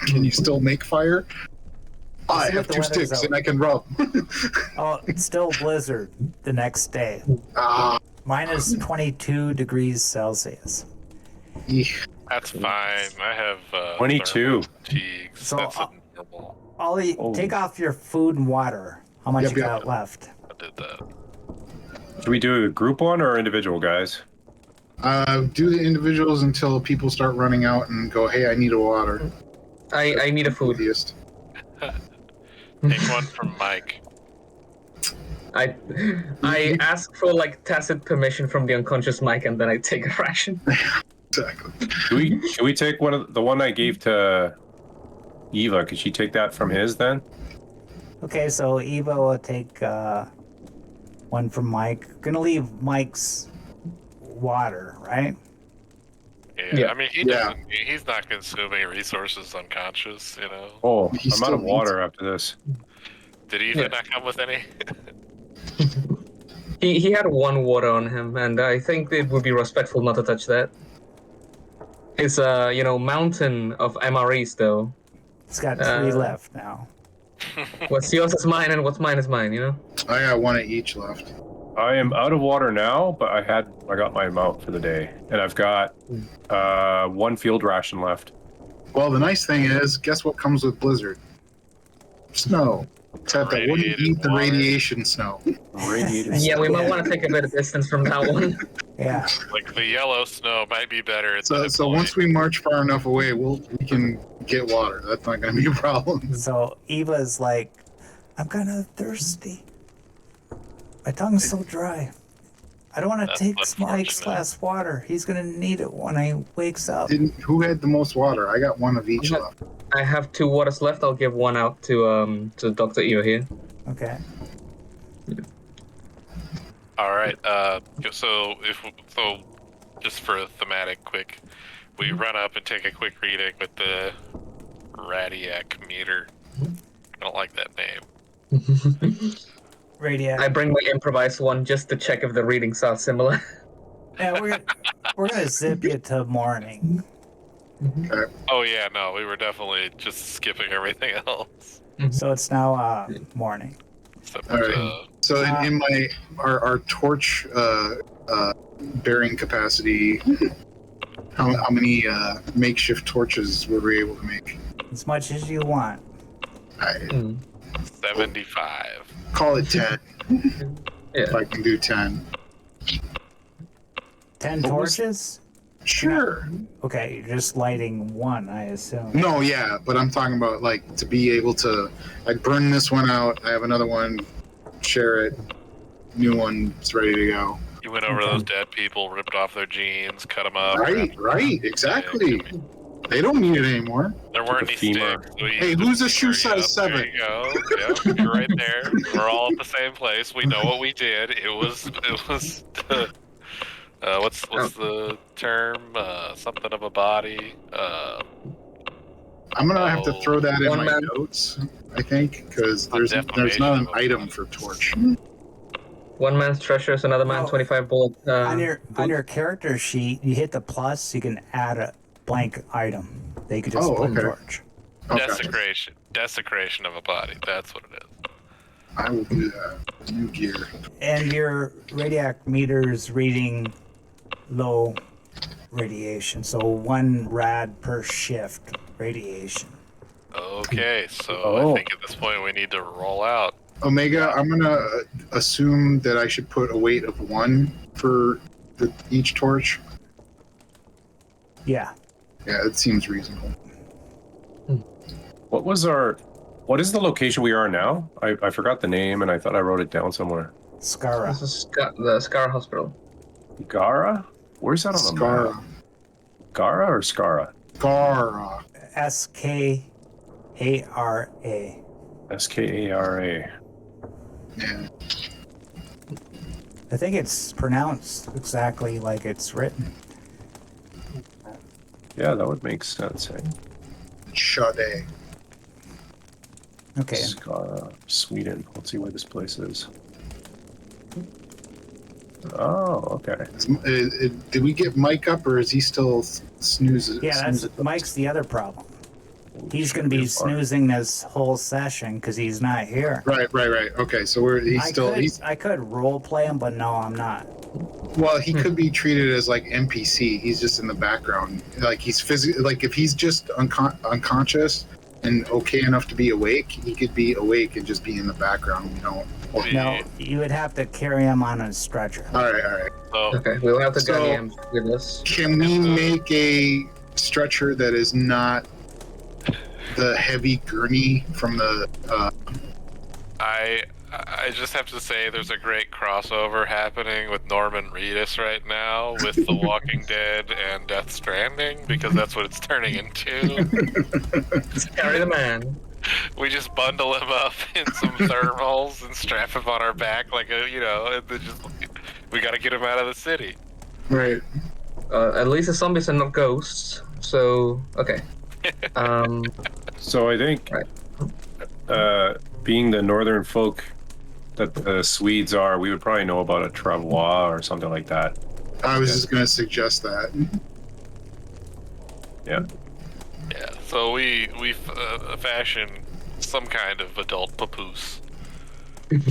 [SPEAKER 3] Can you still make fire? I
[SPEAKER 1] see
[SPEAKER 3] have
[SPEAKER 1] what the
[SPEAKER 3] 2
[SPEAKER 1] weather's
[SPEAKER 3] sticks
[SPEAKER 1] out.
[SPEAKER 3] and I can rub.
[SPEAKER 1] Oh, it's still blizzard the next day.
[SPEAKER 3] Ah,
[SPEAKER 1] Minus 22 degrees Celsius.
[SPEAKER 3] eek.
[SPEAKER 2] That's fine. I have
[SPEAKER 4] 22.
[SPEAKER 2] thermal fatigues.
[SPEAKER 1] So,
[SPEAKER 2] That's a normal.
[SPEAKER 1] Ollie,
[SPEAKER 4] Oh.
[SPEAKER 1] take off your food and water. How much
[SPEAKER 3] Yep,
[SPEAKER 1] you
[SPEAKER 3] yep.
[SPEAKER 1] got left?
[SPEAKER 2] I did that.
[SPEAKER 4] Should we do a group one or individual, guys?
[SPEAKER 3] Do the individuals until people start running out and go, hey, I need a water.
[SPEAKER 5] I need a food.
[SPEAKER 3] Atheist.
[SPEAKER 2] Take one from Mike.
[SPEAKER 5] I ask for like tacit permission from the unconscious Mike, and then I take a ration.
[SPEAKER 3] Exactly.
[SPEAKER 4] Should we take the one I gave to Eva? Could she take that from his then?
[SPEAKER 1] Okay, so Eva will take one from Mike. Gonna leave Mike's water, right?
[SPEAKER 2] Yeah,
[SPEAKER 5] Yeah.
[SPEAKER 2] I mean,
[SPEAKER 3] Yeah.
[SPEAKER 2] he's not consuming resources unconscious,
[SPEAKER 4] Oh,
[SPEAKER 3] He
[SPEAKER 4] I'm out
[SPEAKER 3] still
[SPEAKER 4] of water after this.
[SPEAKER 2] Did Eva
[SPEAKER 5] Yeah.
[SPEAKER 2] not come with any?
[SPEAKER 5] He had 1 water on him, and I think it would be respectful not to touch that. His mountain of MREs though.
[SPEAKER 1] It's got 3
[SPEAKER 5] Uh,
[SPEAKER 1] left now.
[SPEAKER 5] What's yours is mine, and what's mine is mine.
[SPEAKER 3] I got 1 of each left.
[SPEAKER 4] I am out of water now, but I got my amount for the day, and I've got 1 field ration left.
[SPEAKER 3] Well, the nice thing is, guess what comes with Blizzard? Snow. Except that wouldn't
[SPEAKER 2] Radiated
[SPEAKER 3] eat the
[SPEAKER 2] water.
[SPEAKER 3] radiation snow.
[SPEAKER 4] Radiated.
[SPEAKER 5] Yeah, we might want to take a bit of distance from that one.
[SPEAKER 1] Yeah.
[SPEAKER 2] Like the yellow snow might be better.
[SPEAKER 3] So once we march far enough away, we can get water. That's not going to be a problem.
[SPEAKER 1] So Eva's like, I'm kind of thirsty. My tongue's so dry. I don't want to
[SPEAKER 2] That's
[SPEAKER 1] take Mike's
[SPEAKER 2] unfortunate.
[SPEAKER 1] glass water. He's gonna need it when he wakes up.
[SPEAKER 3] Who had the most water? I got 1 of each
[SPEAKER 5] Yeah.
[SPEAKER 3] left.
[SPEAKER 5] I have 2 waters left. I'll give 1 out to Dr. Eo here.
[SPEAKER 1] Okay.
[SPEAKER 2] All right. So just for a thematic quick, we run up and take a quick reading with the Radiac meter. I don't like that name.
[SPEAKER 1] Radiac.
[SPEAKER 5] I bring my improvised one just to check if the readings are similar.
[SPEAKER 1] Yeah, we're gonna zip you to morning.
[SPEAKER 2] Oh yeah, no, we were definitely just skipping everything else.
[SPEAKER 1] So it's now morning.
[SPEAKER 2] Except,
[SPEAKER 3] All right. So in my our torch bearing capacity, how many makeshift torches were we able to make?
[SPEAKER 1] As much as you want.
[SPEAKER 3] I
[SPEAKER 2] 75.
[SPEAKER 3] call it 10. If
[SPEAKER 5] Yeah.
[SPEAKER 3] I can do 10.
[SPEAKER 1] 10 torches?
[SPEAKER 3] Sure.
[SPEAKER 1] Okay, you're just lighting one, I assume.
[SPEAKER 3] No, yeah, but I'm talking about like to be able to like burn this one out. I have another one, share it. New one's ready to go.
[SPEAKER 2] You went over those dead people, ripped off their jeans, cut them up.
[SPEAKER 3] Right, exactly. They don't need it anymore.
[SPEAKER 2] There weren't any
[SPEAKER 4] femur.
[SPEAKER 2] sticks. We
[SPEAKER 3] Hey,
[SPEAKER 2] used
[SPEAKER 3] who's a
[SPEAKER 2] femur.
[SPEAKER 3] shoe size 7?
[SPEAKER 2] There you go. Yep, you're right there. We're all at the same place. We know what we did. It was what's the term? Something of a body.
[SPEAKER 3] I'm gonna have to throw that in
[SPEAKER 5] One
[SPEAKER 3] my
[SPEAKER 5] man.
[SPEAKER 3] notes, I think, because there's not an item for torch.
[SPEAKER 5] One man's treasure is another man's
[SPEAKER 1] Well,
[SPEAKER 5] 25 bullet.
[SPEAKER 1] On your character sheet, you hit the plus, you can add a blank item. They could just put
[SPEAKER 3] okay.
[SPEAKER 1] torch.
[SPEAKER 3] Okay.
[SPEAKER 2] Desecration of a body. That's what it is.
[SPEAKER 3] I will do that. New gear.
[SPEAKER 1] And your radiac meter's reading low radiation, so 1 rad per shift radiation.
[SPEAKER 2] Okay, so
[SPEAKER 4] Oh.
[SPEAKER 2] I think at this point we need to roll out.
[SPEAKER 3] Omega, I'm gonna assume that I should put a weight of 1 for each torch.
[SPEAKER 1] Yeah.
[SPEAKER 3] Yeah, it seems reasonable.
[SPEAKER 4] What is the location we are now? I forgot the name and I thought I wrote it down somewhere.
[SPEAKER 1] Skara.
[SPEAKER 5] This is the Scar Hospital.
[SPEAKER 4] Gara? Where's that on the map?
[SPEAKER 3] Skara.
[SPEAKER 4] Gara or Skara?
[SPEAKER 3] Skara.
[SPEAKER 1] Skara.
[SPEAKER 4] Skara.
[SPEAKER 3] Yeah.
[SPEAKER 1] I think it's pronounced exactly like it's written.
[SPEAKER 4] Yeah, that would make sense. Eh?
[SPEAKER 3] Shade.
[SPEAKER 1] Okay.
[SPEAKER 4] Skara, Sweden. Let's see where this place is. Oh, okay.
[SPEAKER 3] Did we get Mike up, or is he still snoozing?
[SPEAKER 1] Yeah, Mike's the other problem. He's going to be snoozing this whole session because he's not here.
[SPEAKER 3] Right. Okay, so
[SPEAKER 1] I could role play him, but no, I'm not.
[SPEAKER 3] Well, he could be treated as like NPC. He's just in the background. Like he's like if he's just unconscious and okay enough to be awake, he could be awake and just be in the background.
[SPEAKER 1] No, you would have to carry him on a stretcher.
[SPEAKER 3] All right.
[SPEAKER 2] So
[SPEAKER 5] Okay, we'll have to
[SPEAKER 3] So-
[SPEAKER 5] get him with us.
[SPEAKER 3] Can we make a stretcher that is not the heavy gurney from the?
[SPEAKER 2] I just have to say there's a great crossover happening with Norman Reedus right now with The Walking Dead and Death Stranding because that's what it's turning into.
[SPEAKER 5] Carry the man.
[SPEAKER 2] We just bundle him up in some thermals and strap him on our back like and then we gotta get him out of the city.
[SPEAKER 3] Right.
[SPEAKER 5] At least the zombies are not ghosts. So okay.
[SPEAKER 4] So I think, being the northern folk that the Swedes are, we would probably know about a travois or something like that.
[SPEAKER 3] I was just going to suggest that.
[SPEAKER 4] Yeah.
[SPEAKER 2] Yeah. So we fashion some kind of adult papoose.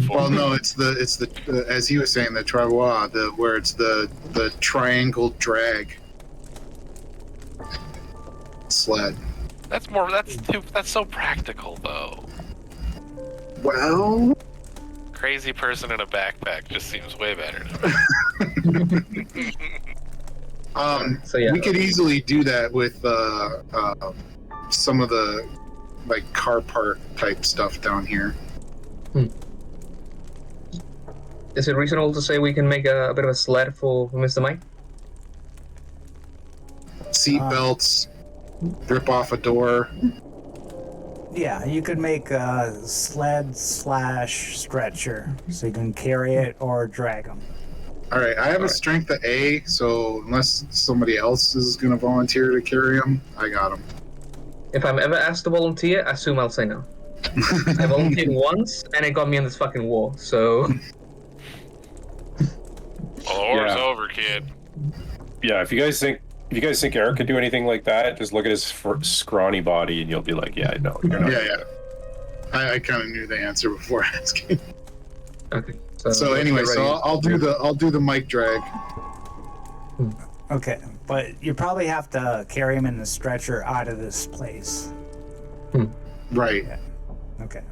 [SPEAKER 3] Well, no, it's the as he was saying, the travois, where it's the triangle drag sled.
[SPEAKER 2] That's so practical though.
[SPEAKER 3] Well,
[SPEAKER 2] Crazy person in a backpack just seems way better to me.
[SPEAKER 5] So yeah.
[SPEAKER 3] we could easily do that with some of the like car part type stuff down here.
[SPEAKER 5] Is it reasonable to say we can make a bit of a sled for Mr. Mike?
[SPEAKER 3] Seat belts, rip off a door.
[SPEAKER 1] Yeah, you could make a sled/stretcher so you can carry it or drag them.
[SPEAKER 3] All right, I have a strength of A, so unless somebody else is going to volunteer to carry him, I got him.
[SPEAKER 5] If I'm ever asked to volunteer, I assume I'll say no. I volunteered once, and it got me in this fucking war. So.
[SPEAKER 2] Well, the war's over, kid.
[SPEAKER 4] Yeah, if you guys think Eric could do anything like that, just look at his scrawny body, and you'll be like, yeah, no, you're not.
[SPEAKER 3] Yeah. I kind of knew the answer before asking.
[SPEAKER 5] Okay.
[SPEAKER 3] So anyway, I'll do the mic drag.
[SPEAKER 1] Okay, but you probably have to carry him in the stretcher out of this place.
[SPEAKER 3] Right.
[SPEAKER 1] Yeah. Okay.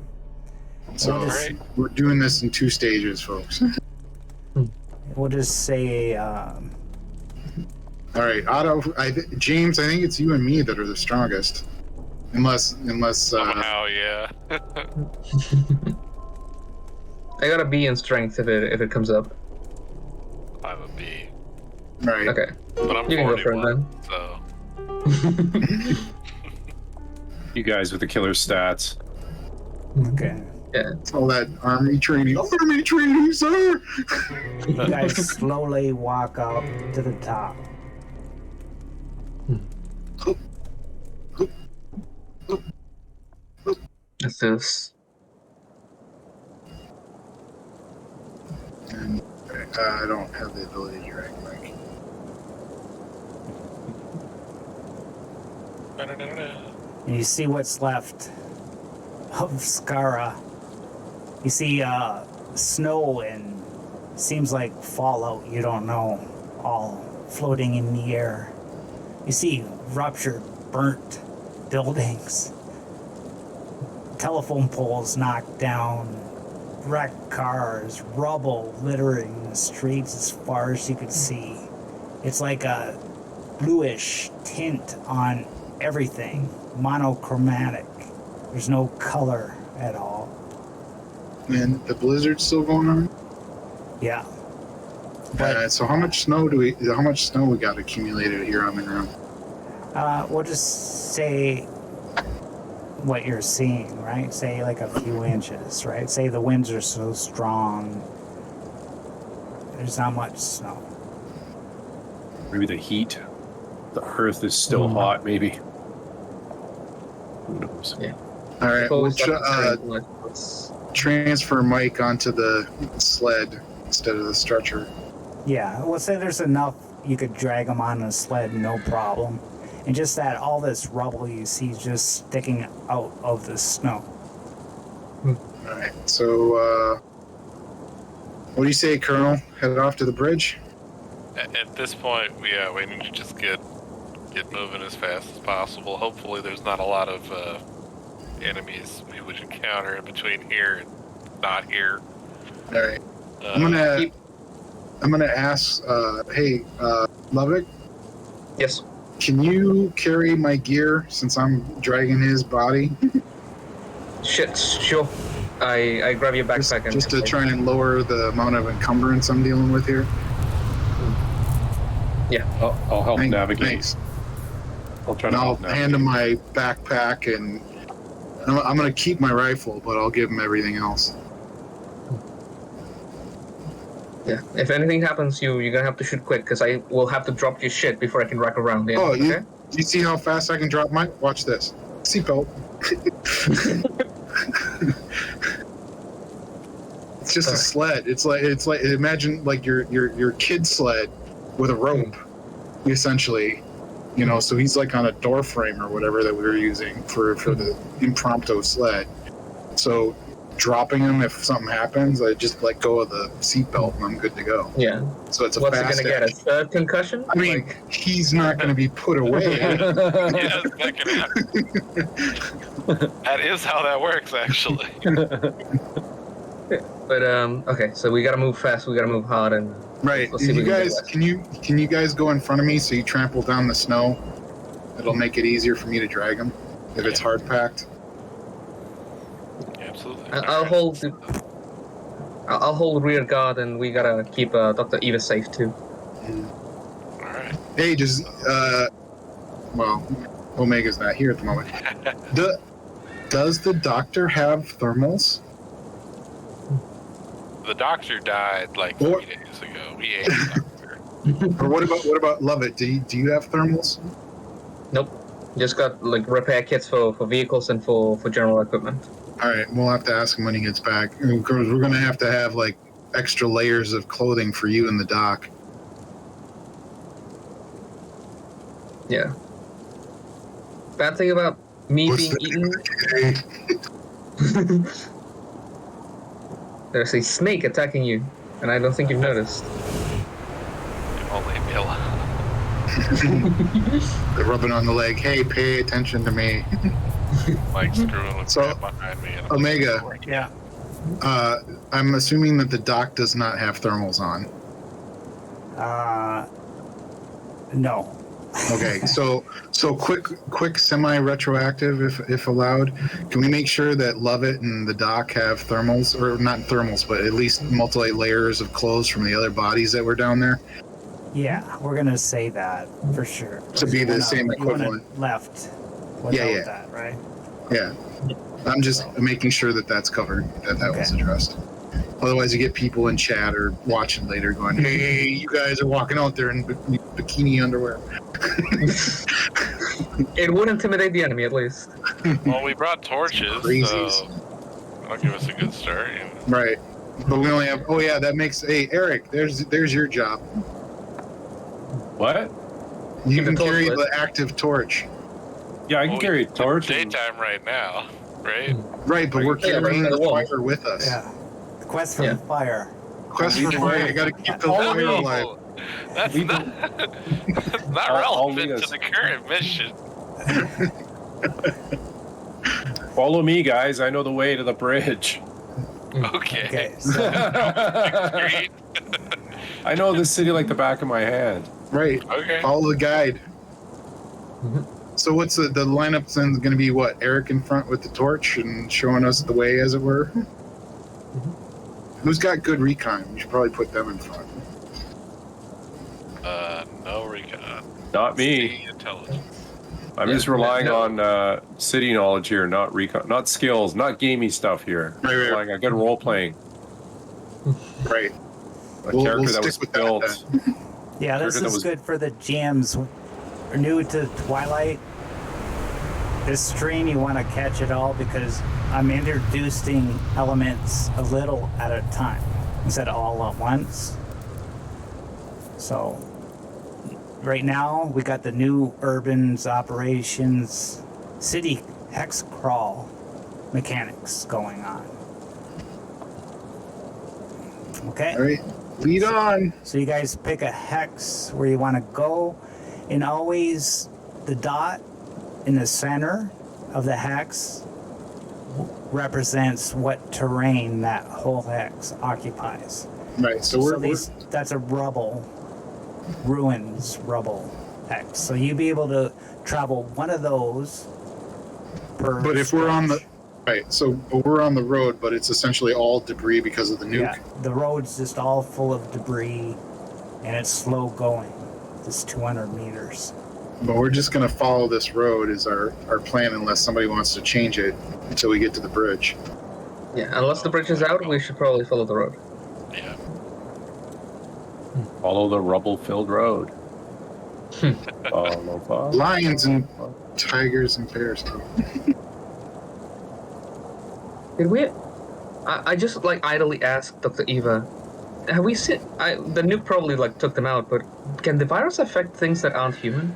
[SPEAKER 3] So we're doing this in 2 stages, folks.
[SPEAKER 1] We'll just say.
[SPEAKER 3] All right, James, I think it's you and me that are the strongest, unless.
[SPEAKER 2] Somehow, yeah.
[SPEAKER 5] I got a B in strength if it comes up.
[SPEAKER 2] I have a B.
[SPEAKER 3] Right.
[SPEAKER 5] Okay.
[SPEAKER 2] But I'm
[SPEAKER 5] You can go for it
[SPEAKER 2] 41,
[SPEAKER 5] then.
[SPEAKER 2] so.
[SPEAKER 4] You guys with the killer stats.
[SPEAKER 1] Okay.
[SPEAKER 5] Yeah.
[SPEAKER 3] All that army training. Army training, sir!
[SPEAKER 1] You guys slowly walk up to the top.
[SPEAKER 5] Let's do this.
[SPEAKER 3] And I don't have the ability to drag Mike.
[SPEAKER 1] And you see what's left of Skara. You see snow and seems like fallout, you don't know, all floating in the air. You see ruptured, burnt buildings, telephone poles knocked down, wrecked cars, rubble littering the streets as far as you could see. It's like a bluish tint on everything, monochromatic. There's no color at all.
[SPEAKER 3] And the blizzard's still going on?
[SPEAKER 1] Yeah. But
[SPEAKER 3] So how much snow we got accumulated here on the ground?
[SPEAKER 1] we'll just say what you're seeing, right? Say like a few inches, right? Say the winds are so strong, there's not much snow.
[SPEAKER 4] Maybe the heat. The earth is still hot, maybe. Who knows?
[SPEAKER 5] Yeah.
[SPEAKER 3] All right, we'll
[SPEAKER 5] Let's-
[SPEAKER 3] transfer Mike onto the sled instead of the stretcher.
[SPEAKER 1] Yeah, we'll say there's enough you could drag them on a sled, no problem. And just that all this rubble you see just sticking out of the snow.
[SPEAKER 3] All right, so what do you say, Colonel? Head off to the bridge?
[SPEAKER 2] At this point, we need to just get moving as fast as possible. Hopefully there's not a lot of enemies we would encounter in between here and not here.
[SPEAKER 3] All right. I'm gonna ask. Hey, Lovick,
[SPEAKER 5] Yes.
[SPEAKER 3] can you carry my gear since I'm dragging his body?
[SPEAKER 5] Shit. Sure. I grab your backpack
[SPEAKER 3] Just to try and lower the amount of encumbrance I'm dealing with here.
[SPEAKER 5] Yeah.
[SPEAKER 4] I'll help navigate.
[SPEAKER 3] Thanks.
[SPEAKER 4] I'll try
[SPEAKER 3] And
[SPEAKER 4] to
[SPEAKER 3] I'll
[SPEAKER 4] help navigate.
[SPEAKER 3] hand him my backpack, and I'm gonna keep my rifle, but I'll give him everything else.
[SPEAKER 5] Yeah. If anything happens, you're gonna have to shoot quick because I will have to drop your shit before I can rack around. Yeah.
[SPEAKER 3] Oh,
[SPEAKER 5] okay?
[SPEAKER 3] you see how fast I can drop mine? Watch this. Seatbelt. It's just a sled. It's like imagine like your kid sled with a rope, essentially. You know, so he's like on a door frame or whatever that we were using for the impromptu sled. So dropping him if something happens, I just let go of the seatbelt and I'm good to go.
[SPEAKER 5] Yeah.
[SPEAKER 3] So it's a
[SPEAKER 5] What's it
[SPEAKER 3] fast
[SPEAKER 5] gonna get? A
[SPEAKER 3] action.
[SPEAKER 5] third concussion?
[SPEAKER 3] I mean, he's not going to be put away.
[SPEAKER 2] Yeah, that can happen. That is how that works, actually.
[SPEAKER 5] But okay, so we gotta move fast. We gotta move hard, and
[SPEAKER 3] Right.
[SPEAKER 5] Let's see if
[SPEAKER 3] You
[SPEAKER 5] we can
[SPEAKER 3] guys,
[SPEAKER 5] get
[SPEAKER 3] can you guys go in front of me so you trample down the snow? It'll make it easier for me to drag him if it's hard packed.
[SPEAKER 2] Absolutely.
[SPEAKER 5] I'll hold. I'll hold rear guard, and we gotta keep Dr. Eva safe too.
[SPEAKER 2] All right.
[SPEAKER 3] Hey, just well, Omega's not here at the moment. Does the doctor have thermals?
[SPEAKER 2] The doctor died like 3 days ago. We ate the doctor.
[SPEAKER 3] Or what about Lovett? Do you have thermals?
[SPEAKER 5] Nope. Just got like repair kits for vehicles and for general equipment.
[SPEAKER 3] All right, we'll have to ask him when he gets back. Because we're gonna have to have like extra layers of clothing for you and the doc.
[SPEAKER 5] Yeah. Bad thing about me being eaten. There's a snake attacking you, and I don't think you've noticed.
[SPEAKER 2] Only Mila.
[SPEAKER 3] They're rubbing on the leg. Hey, pay attention to me.
[SPEAKER 2] Like screwing with
[SPEAKER 3] So,
[SPEAKER 2] crap behind me. And
[SPEAKER 3] Omega.
[SPEAKER 1] Yeah.
[SPEAKER 3] I'm assuming that the doc does not have thermals on.
[SPEAKER 1] No.
[SPEAKER 3] Okay, so quick semi-retroactive, if allowed. Can we make sure that Lovett and the doc have thermals, or not thermals, but at least multi-layers of clothes from the other bodies that were down there?
[SPEAKER 1] Yeah, we're gonna say that for sure.
[SPEAKER 3] To be the same equivalent.
[SPEAKER 1] Left. Without
[SPEAKER 3] Yeah.
[SPEAKER 1] that, right?
[SPEAKER 3] Yeah. I'm just making sure that that's covered, that was addressed. Otherwise, you get people in chat or watching later going, hey, you guys are walking out there in bikini underwear.
[SPEAKER 5] It would intimidate the enemy, at least.
[SPEAKER 2] Well, we brought torches,
[SPEAKER 3] Crazies.
[SPEAKER 2] so that'll give us a good start. You know.
[SPEAKER 3] Right. But we only have, that makes, hey, Eric, there's your job.
[SPEAKER 4] What?
[SPEAKER 3] You
[SPEAKER 5] Keep
[SPEAKER 3] can
[SPEAKER 5] the torch
[SPEAKER 3] carry
[SPEAKER 5] lit.
[SPEAKER 3] the active torch.
[SPEAKER 4] Yeah, I can
[SPEAKER 2] Well,
[SPEAKER 4] carry a
[SPEAKER 2] it's
[SPEAKER 4] torch. and-
[SPEAKER 2] daytime right now, right?
[SPEAKER 3] Right, but we're
[SPEAKER 5] Yeah,
[SPEAKER 3] carrying
[SPEAKER 5] right
[SPEAKER 3] the
[SPEAKER 5] by the wall.
[SPEAKER 3] fire with us.
[SPEAKER 1] Yeah. The quest for
[SPEAKER 5] Yeah.
[SPEAKER 1] the fire.
[SPEAKER 3] Quest for fire, you gotta keep the
[SPEAKER 4] Follow
[SPEAKER 3] fire
[SPEAKER 4] me.
[SPEAKER 3] alive.
[SPEAKER 2] That's
[SPEAKER 4] We
[SPEAKER 2] not, not
[SPEAKER 4] I'll lead
[SPEAKER 2] relevant to
[SPEAKER 4] us.
[SPEAKER 2] the current mission.
[SPEAKER 4] Follow me, guys. I know the way to the bridge.
[SPEAKER 2] Okay.
[SPEAKER 1] Okay. So,
[SPEAKER 2] Great.
[SPEAKER 4] I know this city like the back of my hand.
[SPEAKER 3] Right,
[SPEAKER 2] Okay.
[SPEAKER 3] follow the guide.
[SPEAKER 5] Mhm.
[SPEAKER 3] So what's the lineup then going to be? What, Eric in front with the torch and showing us the way, as it were? Who's got good recon? We should probably put them in front.
[SPEAKER 2] No recon.
[SPEAKER 4] Not me.
[SPEAKER 2] City intelligence.
[SPEAKER 4] I'm
[SPEAKER 5] Yeah,
[SPEAKER 4] just relying
[SPEAKER 5] no.
[SPEAKER 4] on city knowledge here, not recon, not skills, not gamey stuff here.
[SPEAKER 3] Right.
[SPEAKER 4] Relying on good role playing.
[SPEAKER 3] Right.
[SPEAKER 4] A
[SPEAKER 3] We'll
[SPEAKER 4] character that
[SPEAKER 3] stick
[SPEAKER 4] was
[SPEAKER 3] with that
[SPEAKER 4] built.
[SPEAKER 1] yeah, this
[SPEAKER 4] Character that
[SPEAKER 1] is
[SPEAKER 4] was-
[SPEAKER 1] good for the jams. New to Twilight. This stream, you want to catch it all because I'm introducing elements a little at a time instead of all at once. So, right now, we got the new urbans operations city hex crawl mechanics going on. Okay?
[SPEAKER 3] All right. Lead on.
[SPEAKER 1] So you guys pick a hex where you want to go, and always the dot in the center of the hex represents what terrain that whole hex occupies.
[SPEAKER 3] Right. So we're
[SPEAKER 1] That's a ruins rubble hex. So you'd be able to travel one of those per
[SPEAKER 3] but if we're on the
[SPEAKER 1] stretch.
[SPEAKER 3] right, so we're on the road, but it's essentially all debris because of the nuke.
[SPEAKER 1] Yeah, the road's just all full of debris, and it's slow going. It's 200 meters.
[SPEAKER 3] But we're just gonna follow this road is our plan, unless somebody wants to change it until we get to the bridge.
[SPEAKER 5] Yeah, unless the bridge is out, we should probably follow the road.
[SPEAKER 2] Yeah.
[SPEAKER 4] Follow the rubble-filled road. Follow, follow.
[SPEAKER 3] Lions and tigers and bears.
[SPEAKER 5] Did we? I just like idly asked Dr. Eva, have we seen? The nuke probably like took them out, but can the virus affect things that aren't human?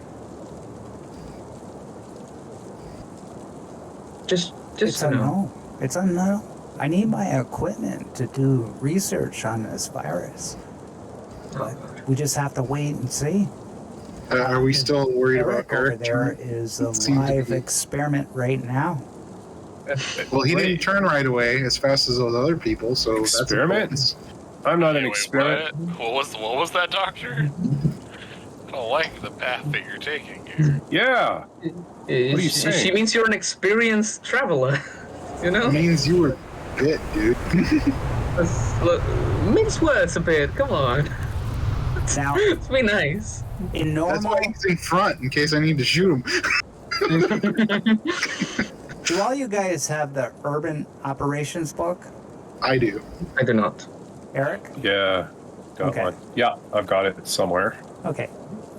[SPEAKER 5] Just
[SPEAKER 1] It's
[SPEAKER 5] to know.
[SPEAKER 1] unknown. It's unknown. I need my equipment to do research on this virus. But we just have to wait and see.
[SPEAKER 3] Are we still worried about
[SPEAKER 1] Eric over
[SPEAKER 3] Eric?
[SPEAKER 1] there is a
[SPEAKER 3] Seemed to
[SPEAKER 1] live
[SPEAKER 3] be.
[SPEAKER 1] experiment right now.
[SPEAKER 3] Well, he didn't
[SPEAKER 4] Wait.
[SPEAKER 3] turn right away as fast as those other people, so
[SPEAKER 4] Experiment?
[SPEAKER 3] that's
[SPEAKER 4] I'm not an
[SPEAKER 2] Wait,
[SPEAKER 4] experiment.
[SPEAKER 2] what was that, Doctor? I don't like the path that you're taking here.
[SPEAKER 4] Yeah.
[SPEAKER 5] What
[SPEAKER 4] are you
[SPEAKER 5] she
[SPEAKER 4] saying?
[SPEAKER 5] means you're an experienced traveler. You know,
[SPEAKER 3] It means you were bit, dude.
[SPEAKER 5] Look, mix words a bit. Come on,
[SPEAKER 1] Now,
[SPEAKER 5] let's be nice.
[SPEAKER 1] in
[SPEAKER 3] That's
[SPEAKER 1] normal,
[SPEAKER 3] why he's in front, in case I need to shoot him.
[SPEAKER 1] Do all you guys have the urban operations book?
[SPEAKER 3] I do.
[SPEAKER 5] I do not.
[SPEAKER 1] Eric?
[SPEAKER 4] Yeah, got
[SPEAKER 1] Okay.
[SPEAKER 4] one. Yeah, I've got it somewhere.
[SPEAKER 1] Okay.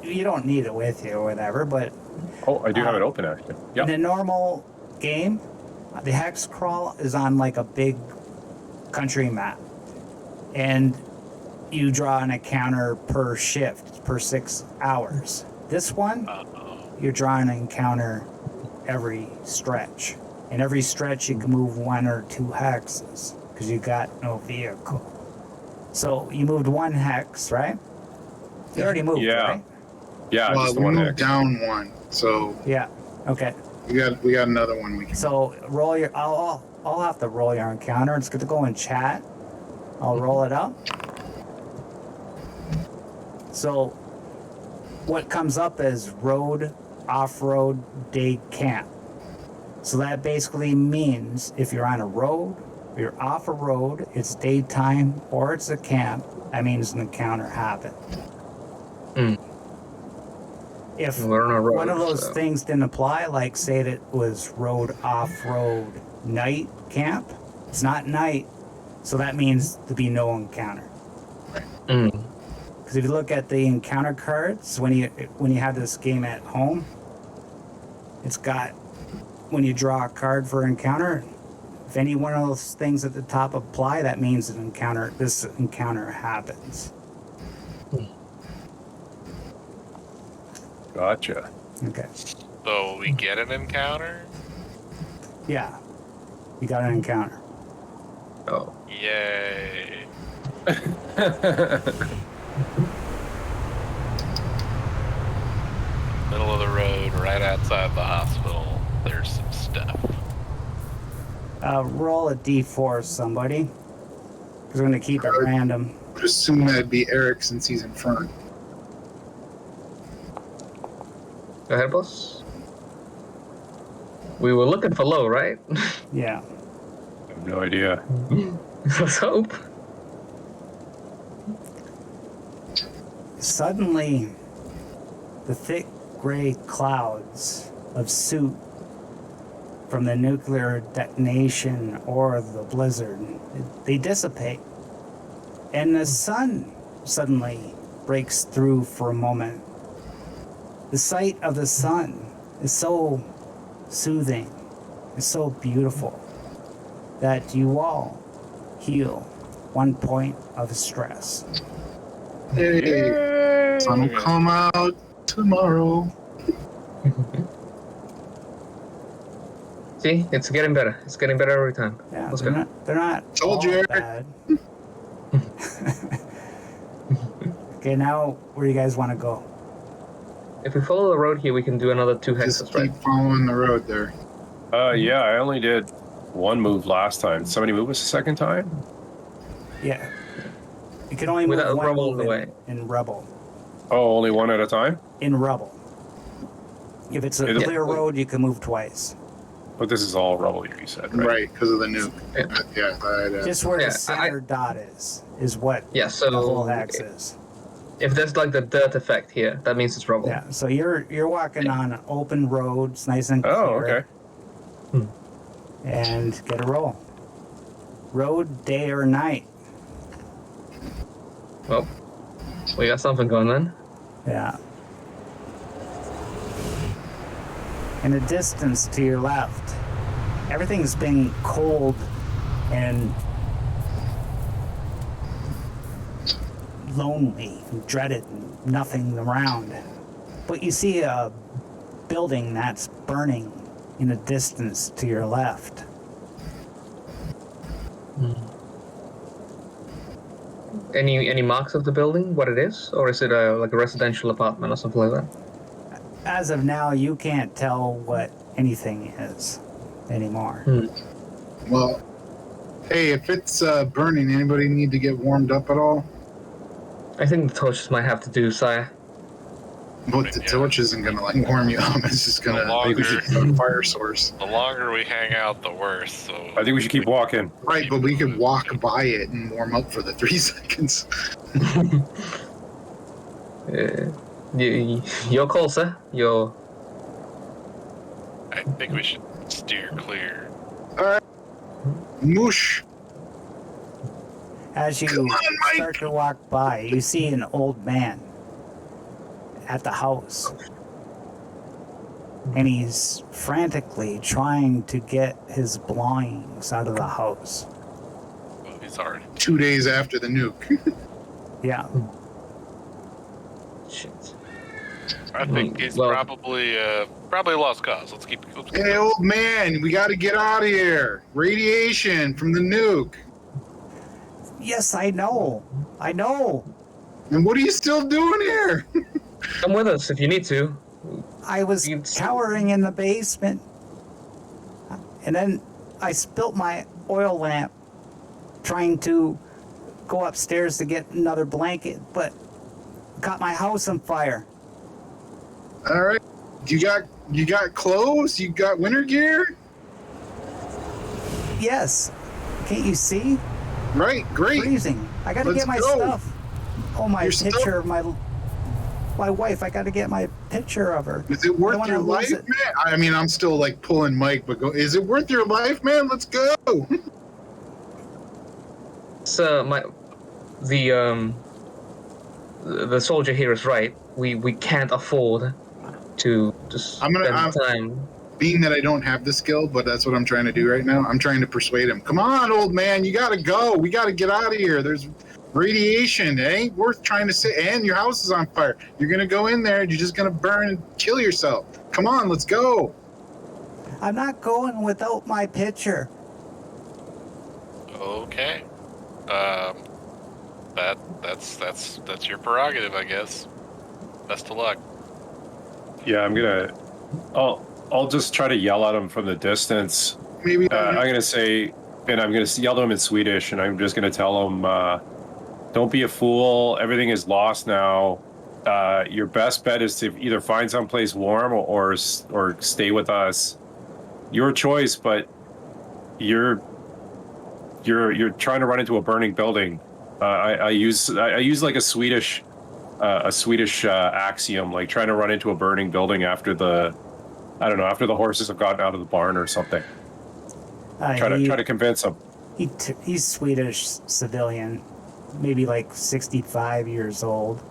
[SPEAKER 1] You don't need it with you or whatever, but
[SPEAKER 4] Oh, I do have it open actually. Yeah.
[SPEAKER 1] in a normal game, the hex crawl is on like a big country map. And you draw an encounter per shift, per 6 hours. This one, you're drawing an encounter every stretch. And every stretch you can move 1 or 2 hexes because you got no vehicle. So you moved 1 hex, right? You already moved,
[SPEAKER 4] Yeah.
[SPEAKER 1] right?
[SPEAKER 4] Yeah,
[SPEAKER 3] Well,
[SPEAKER 4] just the
[SPEAKER 3] we
[SPEAKER 4] one
[SPEAKER 3] moved
[SPEAKER 4] next.
[SPEAKER 3] down one, so
[SPEAKER 1] Yeah. Okay.
[SPEAKER 3] we got another one we can.
[SPEAKER 1] So roll your. I'll have to roll your encounter. It's going to go in chat. I'll roll it up. So what comes up is road, off-road, day camp. So that basically means if you're on a road, or you're off a road, it's daytime, or it's a camp, that means an encounter happened. If
[SPEAKER 5] We're on a road,
[SPEAKER 1] one of those
[SPEAKER 5] so-
[SPEAKER 1] things didn't apply, like say that it was road, off-road, night camp, it's not night, so that means to be no encounter.
[SPEAKER 5] Mm.
[SPEAKER 1] Because if you look at the encounter cards, when you have this game at home, it's got, when you draw a card for encounter, if any one of those things at the top apply, that means this encounter happens.
[SPEAKER 4] Gotcha.
[SPEAKER 1] Okay.
[SPEAKER 2] So we get an encounter?
[SPEAKER 1] Yeah. You got an encounter.
[SPEAKER 5] Oh.
[SPEAKER 2] Yay. Middle of the road, right outside the hospital. There's some stuff.
[SPEAKER 1] Roll a d4, somebody. Because we're going to keep it random.
[SPEAKER 3] Would assume that'd be Eric since he's in front.
[SPEAKER 5] Go ahead, boss. We were looking for low, right?
[SPEAKER 1] Yeah.
[SPEAKER 4] I have no idea.
[SPEAKER 5] Let's hope.
[SPEAKER 1] Suddenly, the thick gray clouds of soot from the nuclear detonation or the blizzard, they dissipate. And the sun suddenly breaks through for a moment. The sight of the sun is so soothing, it's so beautiful that you all heal 1 point of stress.
[SPEAKER 3] Hey, sun will come out tomorrow.
[SPEAKER 5] See, it's getting better. It's getting better every time.
[SPEAKER 1] Yeah,
[SPEAKER 5] Let's
[SPEAKER 1] they're
[SPEAKER 5] go.
[SPEAKER 1] not, they're not
[SPEAKER 3] Told you,
[SPEAKER 1] all
[SPEAKER 3] Eric.
[SPEAKER 1] bad. Okay, now where do you guys want to go?
[SPEAKER 5] If we follow the road here, we can do another 2
[SPEAKER 3] Just
[SPEAKER 5] hexes,
[SPEAKER 3] keep
[SPEAKER 5] right?
[SPEAKER 3] following the road there.
[SPEAKER 4] Yeah, I only did 1 move last time. Did somebody move us a second time?
[SPEAKER 1] Yeah. You can only move
[SPEAKER 5] Without
[SPEAKER 1] one
[SPEAKER 5] rubble
[SPEAKER 1] move
[SPEAKER 5] in the way.
[SPEAKER 1] in rubble.
[SPEAKER 4] Oh, only 1 at a time?
[SPEAKER 1] In rubble. If it's a
[SPEAKER 4] Yeah.
[SPEAKER 1] clear road, you can move twice.
[SPEAKER 4] But this is all rubble, you said, right?
[SPEAKER 3] Right, because of the nuke.
[SPEAKER 5] Yeah.
[SPEAKER 3] Yeah,
[SPEAKER 1] Just where
[SPEAKER 5] Yeah,
[SPEAKER 1] the center dot is what
[SPEAKER 5] Yeah,
[SPEAKER 1] the whole
[SPEAKER 5] so
[SPEAKER 1] hex is.
[SPEAKER 5] if there's like the dirt effect here, that means it's rubble.
[SPEAKER 1] Yeah, so you're walking on an open road, it's nice and clear.
[SPEAKER 4] Oh, okay.
[SPEAKER 1] And get a roll. Road, day or night.
[SPEAKER 5] Well, we got something going then.
[SPEAKER 1] Yeah. In the distance to your left, everything's been cold and lonely and dreaded and nothing around. But you see a building that's burning in the distance to your left.
[SPEAKER 5] Any marks of the building? What it is, or is it like a residential apartment or something like that?
[SPEAKER 1] As of now, you can't tell what anything is anymore.
[SPEAKER 3] Well, hey, if it's burning, anybody need to get warmed up at all?
[SPEAKER 5] I think the torches might have to do, sire.
[SPEAKER 3] But the
[SPEAKER 2] Yeah.
[SPEAKER 3] torch isn't gonna like warm you up. It's just gonna
[SPEAKER 2] The longer-
[SPEAKER 3] a fire source.
[SPEAKER 2] The longer we hang out, the worse. So
[SPEAKER 4] I think we should keep walking.
[SPEAKER 3] Right, but we could walk by it and warm up for the 3 seconds.
[SPEAKER 5] Your call, sir.
[SPEAKER 2] I think we should Steer clear.
[SPEAKER 3] All right. Moosh.
[SPEAKER 1] As you
[SPEAKER 3] Come on, Mike.
[SPEAKER 1] start to walk by, you see an old man at the house. And he's frantically trying to get his belongings out of the house.
[SPEAKER 2] Well, he's already.
[SPEAKER 3] 2 days after the nuke.
[SPEAKER 1] Yeah.
[SPEAKER 5] Shit.
[SPEAKER 2] I think he's
[SPEAKER 5] Well-
[SPEAKER 2] probably a lost cause. Let's keep
[SPEAKER 3] Hey, old man, we got to get out of here. Radiation from the nuke.
[SPEAKER 1] Yes, I know. I know.
[SPEAKER 3] And what are you still doing here?
[SPEAKER 5] Come with us if you need to.
[SPEAKER 1] I was
[SPEAKER 5] It's-
[SPEAKER 1] cowering in the basement. And then I spilt my oil lamp trying to go upstairs to get another blanket, but caught my house on fire.
[SPEAKER 3] All right. You got clothes? You got winter gear?
[SPEAKER 1] Yes. Can't you see?
[SPEAKER 3] Right, great.
[SPEAKER 1] Freezing. I gotta
[SPEAKER 3] Let's
[SPEAKER 1] get my
[SPEAKER 3] go.
[SPEAKER 1] stuff. Oh, my
[SPEAKER 3] Your
[SPEAKER 1] picture
[SPEAKER 3] stuff?
[SPEAKER 1] of my wife. I gotta get my picture of her.
[SPEAKER 3] Is it
[SPEAKER 1] I
[SPEAKER 3] worth
[SPEAKER 1] don't
[SPEAKER 3] your
[SPEAKER 1] wanna
[SPEAKER 3] life,
[SPEAKER 1] lose
[SPEAKER 3] man?
[SPEAKER 1] it.
[SPEAKER 3] I mean, I'm still like pulling Mike, but go. Is it worth your life, man? Let's go.
[SPEAKER 5] So the soldier here is right. We can't afford to just
[SPEAKER 3] I'm
[SPEAKER 5] spend time.
[SPEAKER 3] Being that I don't have the skill, but that's what I'm trying to do right now. I'm trying to persuade him. Come on, old man, you gotta go. We gotta get out of here. There's radiation. It ain't worth trying to sit. And your house is on fire. You're gonna go in there. And you're just gonna burn and kill yourself. Come on, let's go.
[SPEAKER 1] I'm not going without my picture.
[SPEAKER 2] Okay. That's your prerogative, I guess. Best of luck.
[SPEAKER 4] Yeah, I'll just try to yell at him from the distance.
[SPEAKER 3] Maybe.
[SPEAKER 4] I'm gonna say, and I'm gonna yell to him in Swedish, and I'm just gonna tell him, "Don't be a fool. Everything is lost now. Your best bet is to either find someplace warm or stay with us. Your choice, but you're trying to run into a burning building." I use like a Swedish axiom, like trying to run into a burning building after the horses have gotten out of the barn or something. Try to convince him.
[SPEAKER 1] He's Swedish civilian, maybe like 65 years old.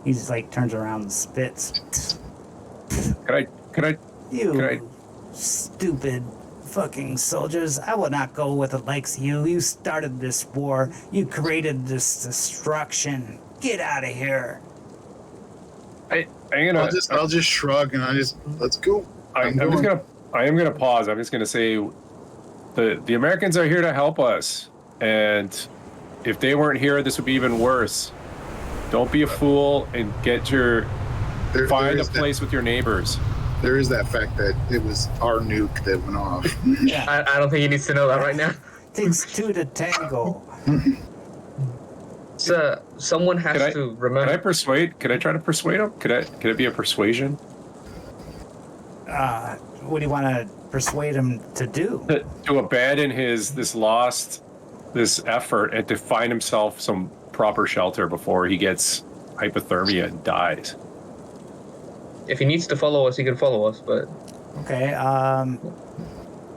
[SPEAKER 1] He's like turns around and spits.
[SPEAKER 4] Can I?
[SPEAKER 1] You stupid fucking soldiers! I will not go with the likes of you. You started this war. You created this destruction. Get out of here.
[SPEAKER 3] I'll just shrug and let's go.
[SPEAKER 4] I am gonna pause. I'm just gonna say, the Americans are here to help us, and if they weren't here, this would be even worse. Don't be a fool and find a place with your neighbors.
[SPEAKER 3] There is that fact that it was our nuke that went off.
[SPEAKER 1] Yeah,
[SPEAKER 5] I don't think he needs to know that right now.
[SPEAKER 1] takes two to tango.
[SPEAKER 5] So someone has to remember.
[SPEAKER 4] Can I try to persuade him? Could it be a persuasion?
[SPEAKER 1] What do you want to persuade him to do?
[SPEAKER 4] To abandon this effort and to find himself some proper shelter before he gets hypothermia and dies.
[SPEAKER 5] If he needs to follow us, he can follow us. But
[SPEAKER 1] Okay,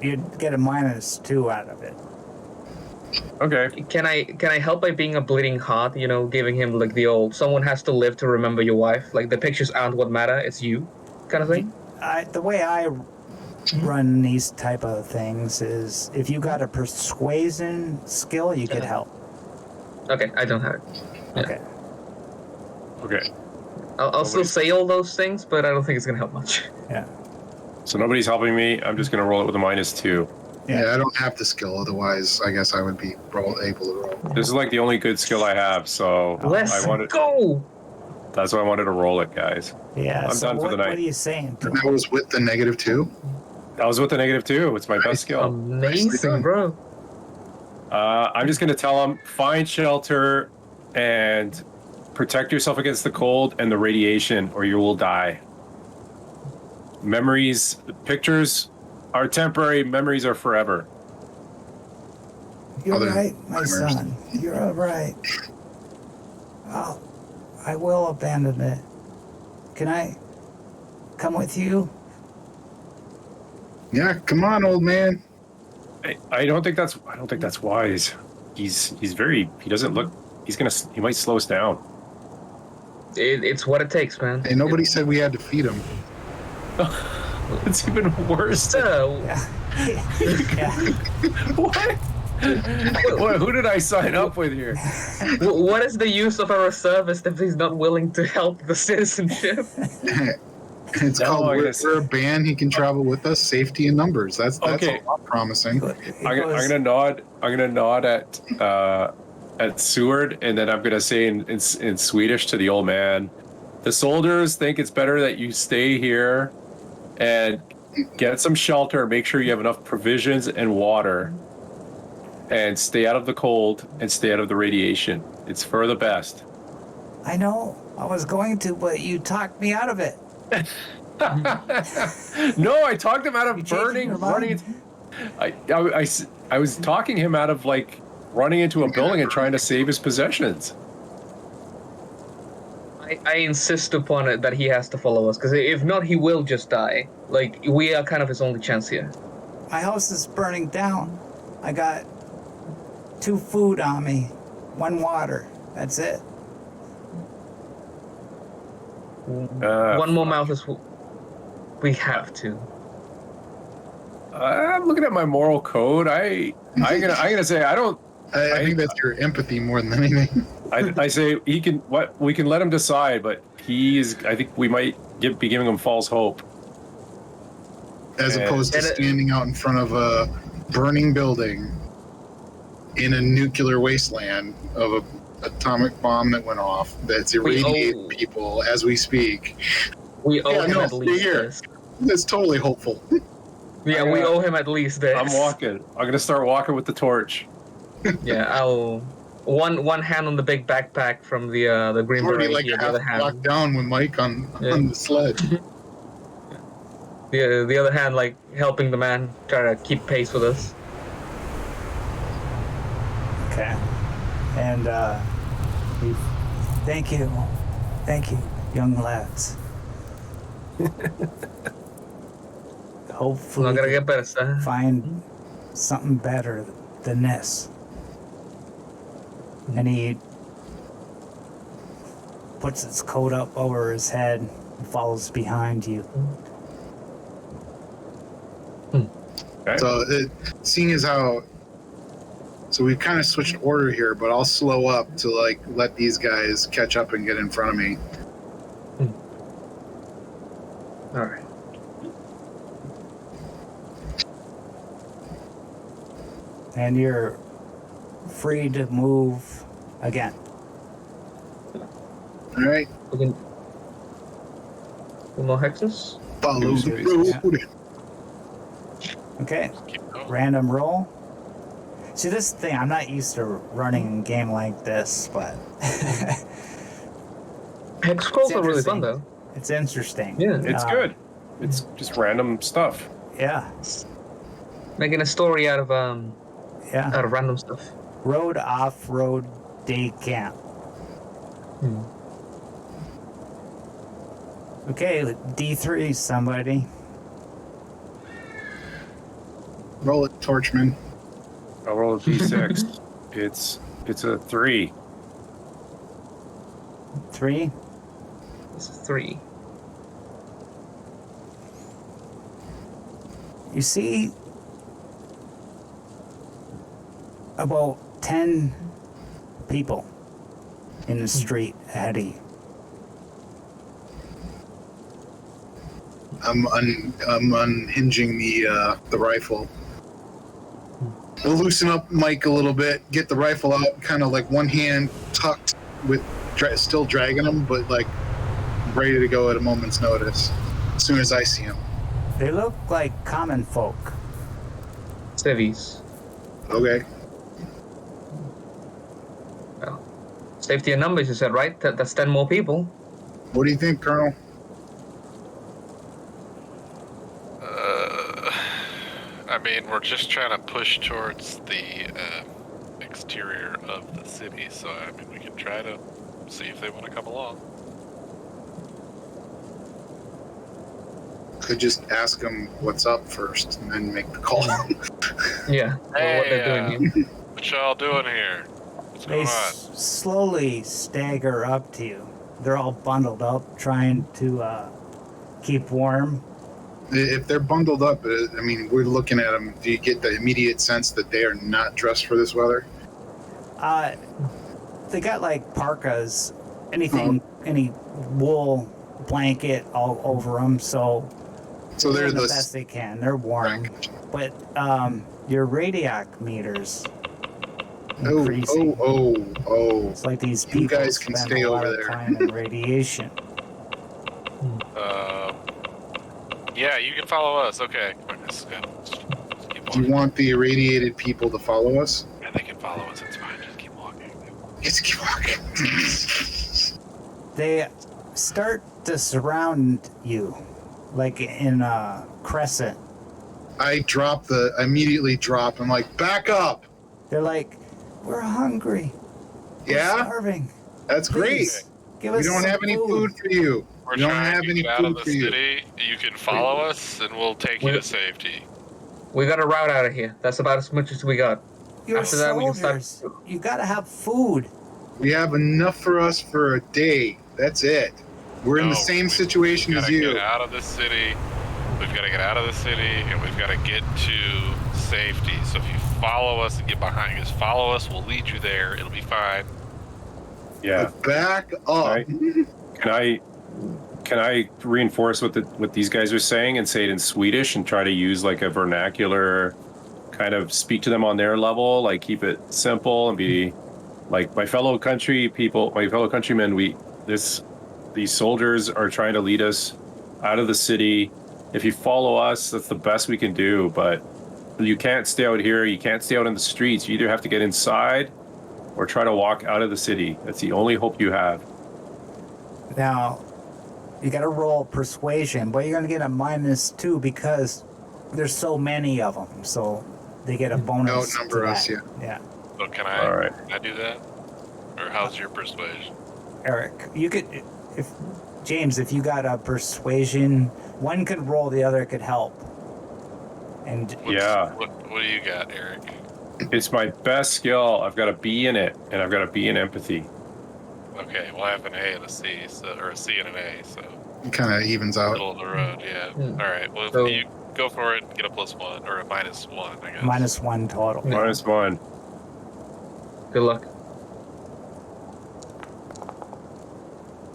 [SPEAKER 1] you'd get a -2 out of it.
[SPEAKER 4] Okay.
[SPEAKER 5] can I help by being a bleeding heart? You know, giving him like the old "someone has to live to remember your wife." Like the pictures aren't what matter; it's you, kind of thing.
[SPEAKER 1] The way I run these type of things is if you got a persuasion skill, you could help.
[SPEAKER 5] Okay, I don't have it. Yeah.
[SPEAKER 1] Okay.
[SPEAKER 4] Okay.
[SPEAKER 5] I'll still say all those things, but I don't think it's gonna help much.
[SPEAKER 1] Yeah.
[SPEAKER 4] So nobody's helping me. I'm just gonna roll it with a -2.
[SPEAKER 3] Yeah, I don't have the skill. Otherwise, I guess I would be able to roll.
[SPEAKER 4] This is like the only good skill I have, so
[SPEAKER 5] Let's
[SPEAKER 4] I wanted.
[SPEAKER 5] go.
[SPEAKER 4] That's why I wanted to roll it, guys.
[SPEAKER 1] Yeah.
[SPEAKER 4] I'm
[SPEAKER 1] so
[SPEAKER 4] done for the night.
[SPEAKER 1] What are you saying?
[SPEAKER 3] And that was with the -2.
[SPEAKER 4] That was with the -2. It's my best skill.
[SPEAKER 5] Amazing, bro.
[SPEAKER 4] I'm just gonna tell him, find shelter and protect yourself against the cold and the radiation, or you will die. Memories, pictures are temporary. Memories are forever.
[SPEAKER 1] You're
[SPEAKER 3] Other
[SPEAKER 1] right, my
[SPEAKER 3] timers.
[SPEAKER 1] son. You're all right. I will abandon it. Can I come with you?
[SPEAKER 3] Yeah, come on, old man.
[SPEAKER 4] I don't think that's wise. He's very. He doesn't look. He might slow us down.
[SPEAKER 5] It's what it takes, man.
[SPEAKER 3] Hey, nobody said we had to feed him.
[SPEAKER 4] It's even worse.
[SPEAKER 5] So,
[SPEAKER 1] Yeah.
[SPEAKER 4] What? What? Who did I sign up with here?
[SPEAKER 5] what is the use of a reservist if he's not willing to help the citizenship?
[SPEAKER 3] It's
[SPEAKER 4] No,
[SPEAKER 3] called
[SPEAKER 4] I
[SPEAKER 3] we're,
[SPEAKER 4] guess-
[SPEAKER 3] we're a band. He can travel with us. Safety in numbers. That's
[SPEAKER 4] Okay.
[SPEAKER 3] a lot promising.
[SPEAKER 4] I'm gonna nod. I'm gonna nod at Seward, and then I'm gonna say in Swedish to the old man, the soldiers think it's better that you stay here and get some shelter. Make sure you have enough provisions and water, and stay out of the cold and stay out of the radiation. It's for the best.
[SPEAKER 1] I know. I was going to, but you talked me out of it.
[SPEAKER 4] No, I talked him out of
[SPEAKER 1] You changing
[SPEAKER 4] burning,
[SPEAKER 1] your mind?
[SPEAKER 4] running. I was talking him out of like running into a building and trying to save his possessions.
[SPEAKER 5] I insist upon it that he has to follow us, because if not, he will just die. Like, we are kind of his only chance here.
[SPEAKER 1] My house is burning down. I got 2 food on me, 1 water. That's it.
[SPEAKER 5] One more mouth is... We have to.
[SPEAKER 4] I'm looking at my moral code. I'm gonna say I don't.
[SPEAKER 3] I think that's your empathy more than anything.
[SPEAKER 4] I say he can. What we can let him decide, but I think we might be giving him false hope.
[SPEAKER 3] As
[SPEAKER 4] Yeah.
[SPEAKER 3] opposed to
[SPEAKER 5] And
[SPEAKER 3] standing out in front of a burning building in a nuclear wasteland of a atomic bomb that went off that's irradiating people as we speak.
[SPEAKER 5] We owe
[SPEAKER 3] Yeah,
[SPEAKER 5] him
[SPEAKER 3] no,
[SPEAKER 5] at
[SPEAKER 3] stay
[SPEAKER 5] least
[SPEAKER 3] here.
[SPEAKER 5] this.
[SPEAKER 3] That's totally hopeful.
[SPEAKER 5] Yeah, we owe him at least this.
[SPEAKER 4] I'm walking. I'm gonna start walking with the torch.
[SPEAKER 5] Yeah, I'll... One hand on the big backpack from the green
[SPEAKER 3] Already
[SPEAKER 5] beret
[SPEAKER 3] like
[SPEAKER 5] here, the
[SPEAKER 3] half
[SPEAKER 5] other hand...
[SPEAKER 3] locked down with Mike on
[SPEAKER 5] Yeah.
[SPEAKER 3] the sled.
[SPEAKER 5] The other hand, like, helping the man try to keep pace with us.
[SPEAKER 1] Okay. And thank you, young lads. Hopefully,
[SPEAKER 5] Not gonna get better, sir.
[SPEAKER 1] find something better than this. And he puts his coat up over his head and follows behind you.
[SPEAKER 4] Okay.
[SPEAKER 3] So, seeing as how, so we've kind of switched order here, but I'll slow up to like let these guys catch up and get in front of me.
[SPEAKER 5] All right.
[SPEAKER 1] And you're free to move again.
[SPEAKER 3] All right,
[SPEAKER 5] We can... One more hexes?
[SPEAKER 3] follow
[SPEAKER 1] Use
[SPEAKER 3] the
[SPEAKER 1] yours, yeah.
[SPEAKER 3] road.
[SPEAKER 1] Okay.
[SPEAKER 2] Keep going.
[SPEAKER 1] Random roll. See, this thing, I'm not used to running a game like this, but
[SPEAKER 5] Hex scrolls
[SPEAKER 1] It's
[SPEAKER 5] are really fun,
[SPEAKER 1] interesting.
[SPEAKER 5] though.
[SPEAKER 1] it's interesting.
[SPEAKER 5] Yeah.
[SPEAKER 4] It's good. It's just random stuff.
[SPEAKER 1] Yeah,
[SPEAKER 5] Making a story out of
[SPEAKER 1] yeah.
[SPEAKER 5] random stuff.
[SPEAKER 1] Road off-road day camp. Okay, D3, somebody.
[SPEAKER 3] Roll it, Torchman.
[SPEAKER 4] I'll roll a d6. It's a 3.
[SPEAKER 1] 3.
[SPEAKER 5] It's a 3.
[SPEAKER 1] You see about 10 people in the street ahead of you.
[SPEAKER 3] I'm unhinging the rifle. I'll loosen up Mike a little bit, get the rifle out, kind of like one hand tucked with still dragging him, but like ready to go at a moment's notice as soon as I see him.
[SPEAKER 1] They look like common folk.
[SPEAKER 5] Civvies.
[SPEAKER 3] Okay.
[SPEAKER 5] Well, safety in numbers, you said, right? That's 10 more people.
[SPEAKER 3] What do you think, Colonel?
[SPEAKER 2] I mean, we're just trying to push towards the exterior of the city, so I mean, we can try to see if they want to come along.
[SPEAKER 3] could just ask them what's up first and then make the call.
[SPEAKER 5] Yeah. What they're doing here.
[SPEAKER 2] What y'all doing here? What's
[SPEAKER 1] They
[SPEAKER 2] going on?
[SPEAKER 1] slowly stagger up to you. They're all bundled up, trying to keep warm.
[SPEAKER 3] If they're bundled up, I mean, we're looking at them. Do you get the immediate sense that they are not dressed for this weather?
[SPEAKER 1] They got like parkas, anything, any wool blanket all over them. So
[SPEAKER 3] they're
[SPEAKER 1] doing the best they can. They're warm, but your radiac meters increasing.
[SPEAKER 3] Oh.
[SPEAKER 1] It's like these
[SPEAKER 3] You
[SPEAKER 1] people
[SPEAKER 3] guys can
[SPEAKER 1] spend
[SPEAKER 3] stay
[SPEAKER 1] a lot
[SPEAKER 3] over
[SPEAKER 1] of
[SPEAKER 3] there.
[SPEAKER 1] time in radiation.
[SPEAKER 2] Yeah, you can follow us. Okay. Let's keep
[SPEAKER 3] Do you
[SPEAKER 2] walking.
[SPEAKER 3] want the irradiated people to follow us?
[SPEAKER 2] Yeah, they can follow us. It's fine. Just keep walking.
[SPEAKER 3] Let's keep walking.
[SPEAKER 1] They start to surround you, like in a crescent.
[SPEAKER 3] I immediately drop. I'm like, back up.
[SPEAKER 1] They're like, "We're hungry. We're
[SPEAKER 3] Yeah,
[SPEAKER 1] starving.
[SPEAKER 3] that's great.
[SPEAKER 1] Please, give
[SPEAKER 3] We
[SPEAKER 1] us
[SPEAKER 3] don't
[SPEAKER 1] some
[SPEAKER 3] have any food for you.
[SPEAKER 2] We're
[SPEAKER 3] We don't
[SPEAKER 2] trying
[SPEAKER 3] have
[SPEAKER 2] to
[SPEAKER 3] any
[SPEAKER 2] get out of
[SPEAKER 3] food
[SPEAKER 2] the
[SPEAKER 3] for you.
[SPEAKER 2] city. You can follow us, and we'll take you to safety.
[SPEAKER 5] We got a route out of here. That's about as much as we got.
[SPEAKER 1] You're
[SPEAKER 5] After that, we can start-
[SPEAKER 1] soldiers. You gotta have food."
[SPEAKER 3] We have enough for us for a day. That's it. We're in the
[SPEAKER 2] No,
[SPEAKER 3] same
[SPEAKER 2] we
[SPEAKER 3] situation as
[SPEAKER 2] gotta
[SPEAKER 3] you.
[SPEAKER 2] get out of the city. We've got to get out of the city, and we've got to get to safety. So if you follow us and get behind us, follow us. We'll lead you there. It'll be fine.
[SPEAKER 4] Yeah.
[SPEAKER 3] Back up.
[SPEAKER 4] Right. Can I reinforce what these guys are saying and say it in Swedish and try to use like a vernacular, kind of speak to them on their level, like keep it simple and be like my fellow countrymen. These soldiers are trying to lead us out of the city. If you follow us, that's the best we can do. But you can't stay out here. You can't stay out in the streets. You either have to get inside or try to walk out of the city. That's the only hope you have.
[SPEAKER 1] Now, you gotta roll persuasion, but you're gonna get a -2 because there's so many of them. So they get a bonus.
[SPEAKER 3] Outnumber
[SPEAKER 1] to
[SPEAKER 3] us,
[SPEAKER 1] that.
[SPEAKER 3] yeah.
[SPEAKER 1] Yeah.
[SPEAKER 2] So can I?
[SPEAKER 4] All right.
[SPEAKER 2] Can I do that? Or how's your persuasion?
[SPEAKER 1] Eric, you could, if James, if you got a persuasion, one could roll, the other could help. And
[SPEAKER 2] What do you got, Eric?
[SPEAKER 4] It's my best skill. I've got a B in it, and I've got a B in empathy.
[SPEAKER 2] Okay, well I have an A and a C, or a C and an A, so
[SPEAKER 3] It kind of evens out.
[SPEAKER 2] middle of the road. Yeah.
[SPEAKER 5] Hmm.
[SPEAKER 2] All right. Well,
[SPEAKER 5] So-
[SPEAKER 2] you go for it. And get a +1 or a -1, I guess.
[SPEAKER 1] -1 total.
[SPEAKER 5] Yeah.
[SPEAKER 4] -1.
[SPEAKER 5] Good luck.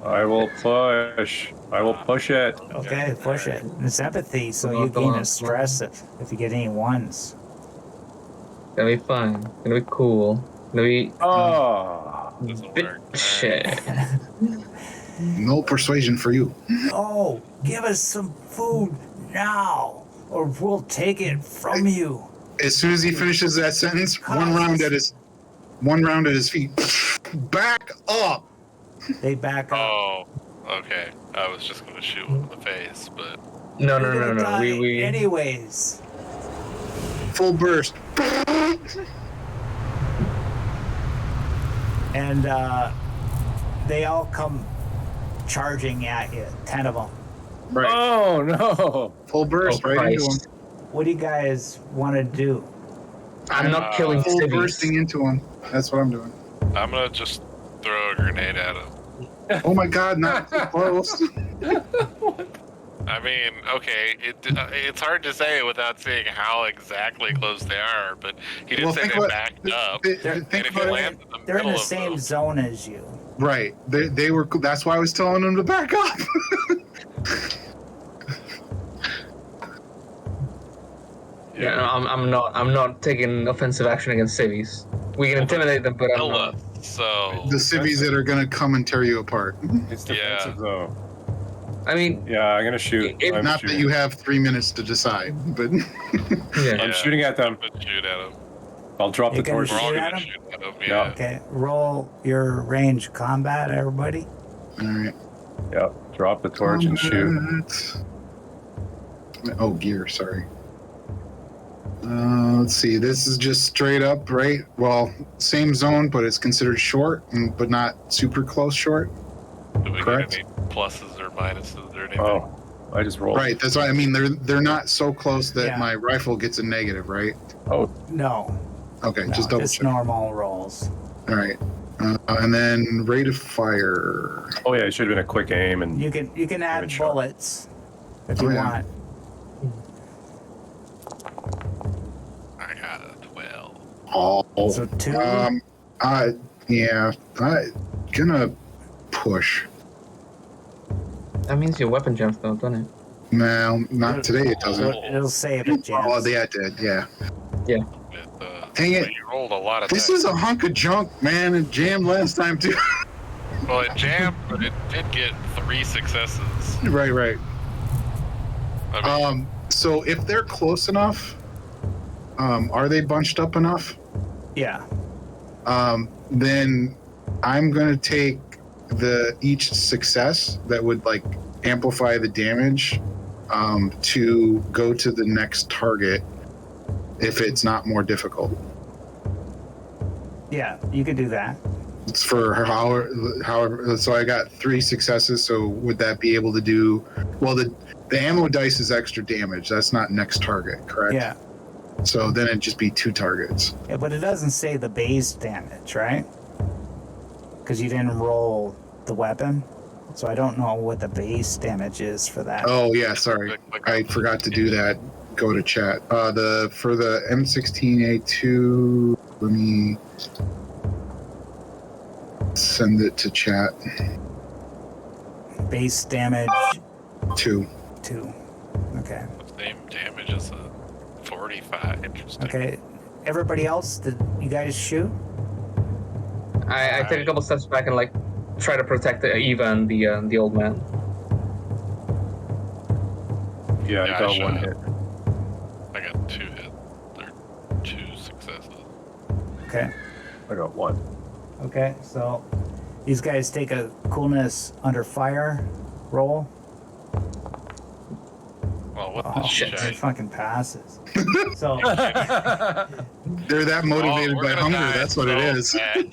[SPEAKER 4] I will push. I will push it.
[SPEAKER 1] Okay, push it. It's empathy, so
[SPEAKER 5] Come on,
[SPEAKER 1] you
[SPEAKER 5] come
[SPEAKER 1] gain
[SPEAKER 5] on.
[SPEAKER 1] a stress if you get any ones.
[SPEAKER 5] Gonna be fine. Gonna be cool. Gonna be
[SPEAKER 4] Oh.
[SPEAKER 2] Doesn't work.
[SPEAKER 5] shit.
[SPEAKER 3] No persuasion for you.
[SPEAKER 1] Oh, give us some food now, or we'll take it from you.
[SPEAKER 3] As soon as he finishes that sentence, one round at his feet. Back up.
[SPEAKER 1] They back up.
[SPEAKER 2] Oh, okay. I was just gonna shoot him in the face, but
[SPEAKER 5] No.
[SPEAKER 1] You're gonna die
[SPEAKER 5] We
[SPEAKER 1] anyways.
[SPEAKER 3] Full burst.
[SPEAKER 1] And they all come charging at you, 10 of them.
[SPEAKER 3] Right.
[SPEAKER 4] Oh no.
[SPEAKER 3] Full burst
[SPEAKER 5] Oh,
[SPEAKER 3] right into him.
[SPEAKER 5] Christ.
[SPEAKER 1] What do you guys want to do?
[SPEAKER 5] I'm not killing
[SPEAKER 3] Full
[SPEAKER 5] civvies.
[SPEAKER 3] bursting into him. That's what I'm doing.
[SPEAKER 2] I'm gonna just throw a grenade at him.
[SPEAKER 3] Oh my god, not too close.
[SPEAKER 2] I mean, okay, it's hard to say without seeing how exactly close they are, but he did
[SPEAKER 3] Well,
[SPEAKER 2] say
[SPEAKER 3] think
[SPEAKER 2] they
[SPEAKER 3] about-
[SPEAKER 2] backed up.
[SPEAKER 3] Think
[SPEAKER 2] And if you
[SPEAKER 3] about it.
[SPEAKER 2] land in the
[SPEAKER 1] They're in
[SPEAKER 2] middle
[SPEAKER 1] the
[SPEAKER 2] of
[SPEAKER 1] same
[SPEAKER 2] them,
[SPEAKER 1] zone as you.
[SPEAKER 3] Right. They were. That's why I was telling them to back up.
[SPEAKER 5] Yeah, no, I'm not taking offensive action against civvies. We can intimidate them, but I'm
[SPEAKER 2] kill
[SPEAKER 5] not.
[SPEAKER 2] us. So
[SPEAKER 3] The civvies that are gonna come and tear you apart.
[SPEAKER 4] It's
[SPEAKER 2] Yeah.
[SPEAKER 4] defensive though.
[SPEAKER 5] I mean,
[SPEAKER 4] Yeah, I'm gonna shoot.
[SPEAKER 5] It-
[SPEAKER 4] I'm
[SPEAKER 3] Not
[SPEAKER 4] shooting.
[SPEAKER 3] that you have 3 minutes to decide, but
[SPEAKER 5] yeah.
[SPEAKER 4] I'm shooting at them.
[SPEAKER 2] Let's shoot at him.
[SPEAKER 4] I'll drop
[SPEAKER 1] You
[SPEAKER 4] the
[SPEAKER 1] can
[SPEAKER 4] torch.
[SPEAKER 2] We're all
[SPEAKER 1] Shoot
[SPEAKER 2] gonna
[SPEAKER 1] at him?
[SPEAKER 2] shoot at him.
[SPEAKER 4] Yeah.
[SPEAKER 2] Yeah.
[SPEAKER 1] Okay, roll your range combat, everybody.
[SPEAKER 3] all right.
[SPEAKER 4] Yeah, drop the torch and shoot.
[SPEAKER 3] Oh, gear. Sorry. Let's see. This is just straight up, right? Well, same zone, but it's considered short, but not super close short.
[SPEAKER 2] Do we
[SPEAKER 3] Correct.
[SPEAKER 2] get any pluses or minuses or anything?
[SPEAKER 4] Oh, I just rolled.
[SPEAKER 3] Right. That's why I mean they're not so close that
[SPEAKER 1] Yeah.
[SPEAKER 3] my rifle gets a negative, right?
[SPEAKER 4] Oh,
[SPEAKER 1] No.
[SPEAKER 3] Okay,
[SPEAKER 1] No,
[SPEAKER 3] just double
[SPEAKER 1] just
[SPEAKER 3] check.
[SPEAKER 1] normal rolls.
[SPEAKER 3] All right. And then rate of fire.
[SPEAKER 4] oh yeah, it should have been a quick aim and
[SPEAKER 1] You can add
[SPEAKER 4] Damage shot.
[SPEAKER 1] bullets if
[SPEAKER 3] Oh,
[SPEAKER 1] you
[SPEAKER 3] yeah.
[SPEAKER 1] want.
[SPEAKER 2] I got a 12.
[SPEAKER 3] Oh.
[SPEAKER 1] So 2.
[SPEAKER 3] Yeah. I'm gonna push.
[SPEAKER 5] That means your weapon jumps though, doesn't it?
[SPEAKER 3] No, not today. It doesn't.
[SPEAKER 1] It'll say if it jams.
[SPEAKER 3] Oh, yeah, it did. Yeah. Dang it.
[SPEAKER 2] You rolled a lot of
[SPEAKER 3] This
[SPEAKER 2] dice.
[SPEAKER 3] is a hunk of junk, man. It jammed last time too.
[SPEAKER 2] Well, it jammed, but it did get 3 successes.
[SPEAKER 3] Right.
[SPEAKER 2] I mean,
[SPEAKER 3] So if they're close enough, are they bunched up enough?
[SPEAKER 1] Yeah.
[SPEAKER 3] Then I'm gonna take each success that would like amplify the damage to go to the next target if it's not more difficult.
[SPEAKER 1] Yeah, you could do that.
[SPEAKER 3] It's for however. So I got 3 successes. So would that be able to do? Well, the ammo dice is extra damage. That's not next target, correct?
[SPEAKER 1] Yeah.
[SPEAKER 3] So then it'd just be 2 targets.
[SPEAKER 1] Yeah, but it doesn't say the base damage, right? Because you didn't roll the weapon. So I don't know what the base damage is for that.
[SPEAKER 3] Oh yeah, sorry, I forgot to do that. Go to chat. For the M16A2, let me send it to chat.
[SPEAKER 1] Base damage
[SPEAKER 3] 2.
[SPEAKER 1] 2. Okay.
[SPEAKER 2] same damage as a 45. Interesting.
[SPEAKER 1] Okay. Everybody else, did you guys shoot?
[SPEAKER 5] I take a couple steps back and like try to protect Eva and the old man.
[SPEAKER 4] yeah,
[SPEAKER 2] Yeah,
[SPEAKER 4] I
[SPEAKER 2] I
[SPEAKER 4] got
[SPEAKER 2] shot.
[SPEAKER 4] 1 hit.
[SPEAKER 2] I got 2 hits. There 2 successes.
[SPEAKER 1] Okay.
[SPEAKER 4] I got 1.
[SPEAKER 1] Okay, so these guys take a coolness under fire roll.
[SPEAKER 2] Well, what
[SPEAKER 1] Oh,
[SPEAKER 2] the
[SPEAKER 5] shit.
[SPEAKER 1] It
[SPEAKER 2] shit?
[SPEAKER 1] fucking passes. So
[SPEAKER 3] They're that motivated
[SPEAKER 2] Oh, we're
[SPEAKER 3] by
[SPEAKER 2] gonna
[SPEAKER 3] hunger.
[SPEAKER 2] die
[SPEAKER 3] That's what it is.
[SPEAKER 2] bad.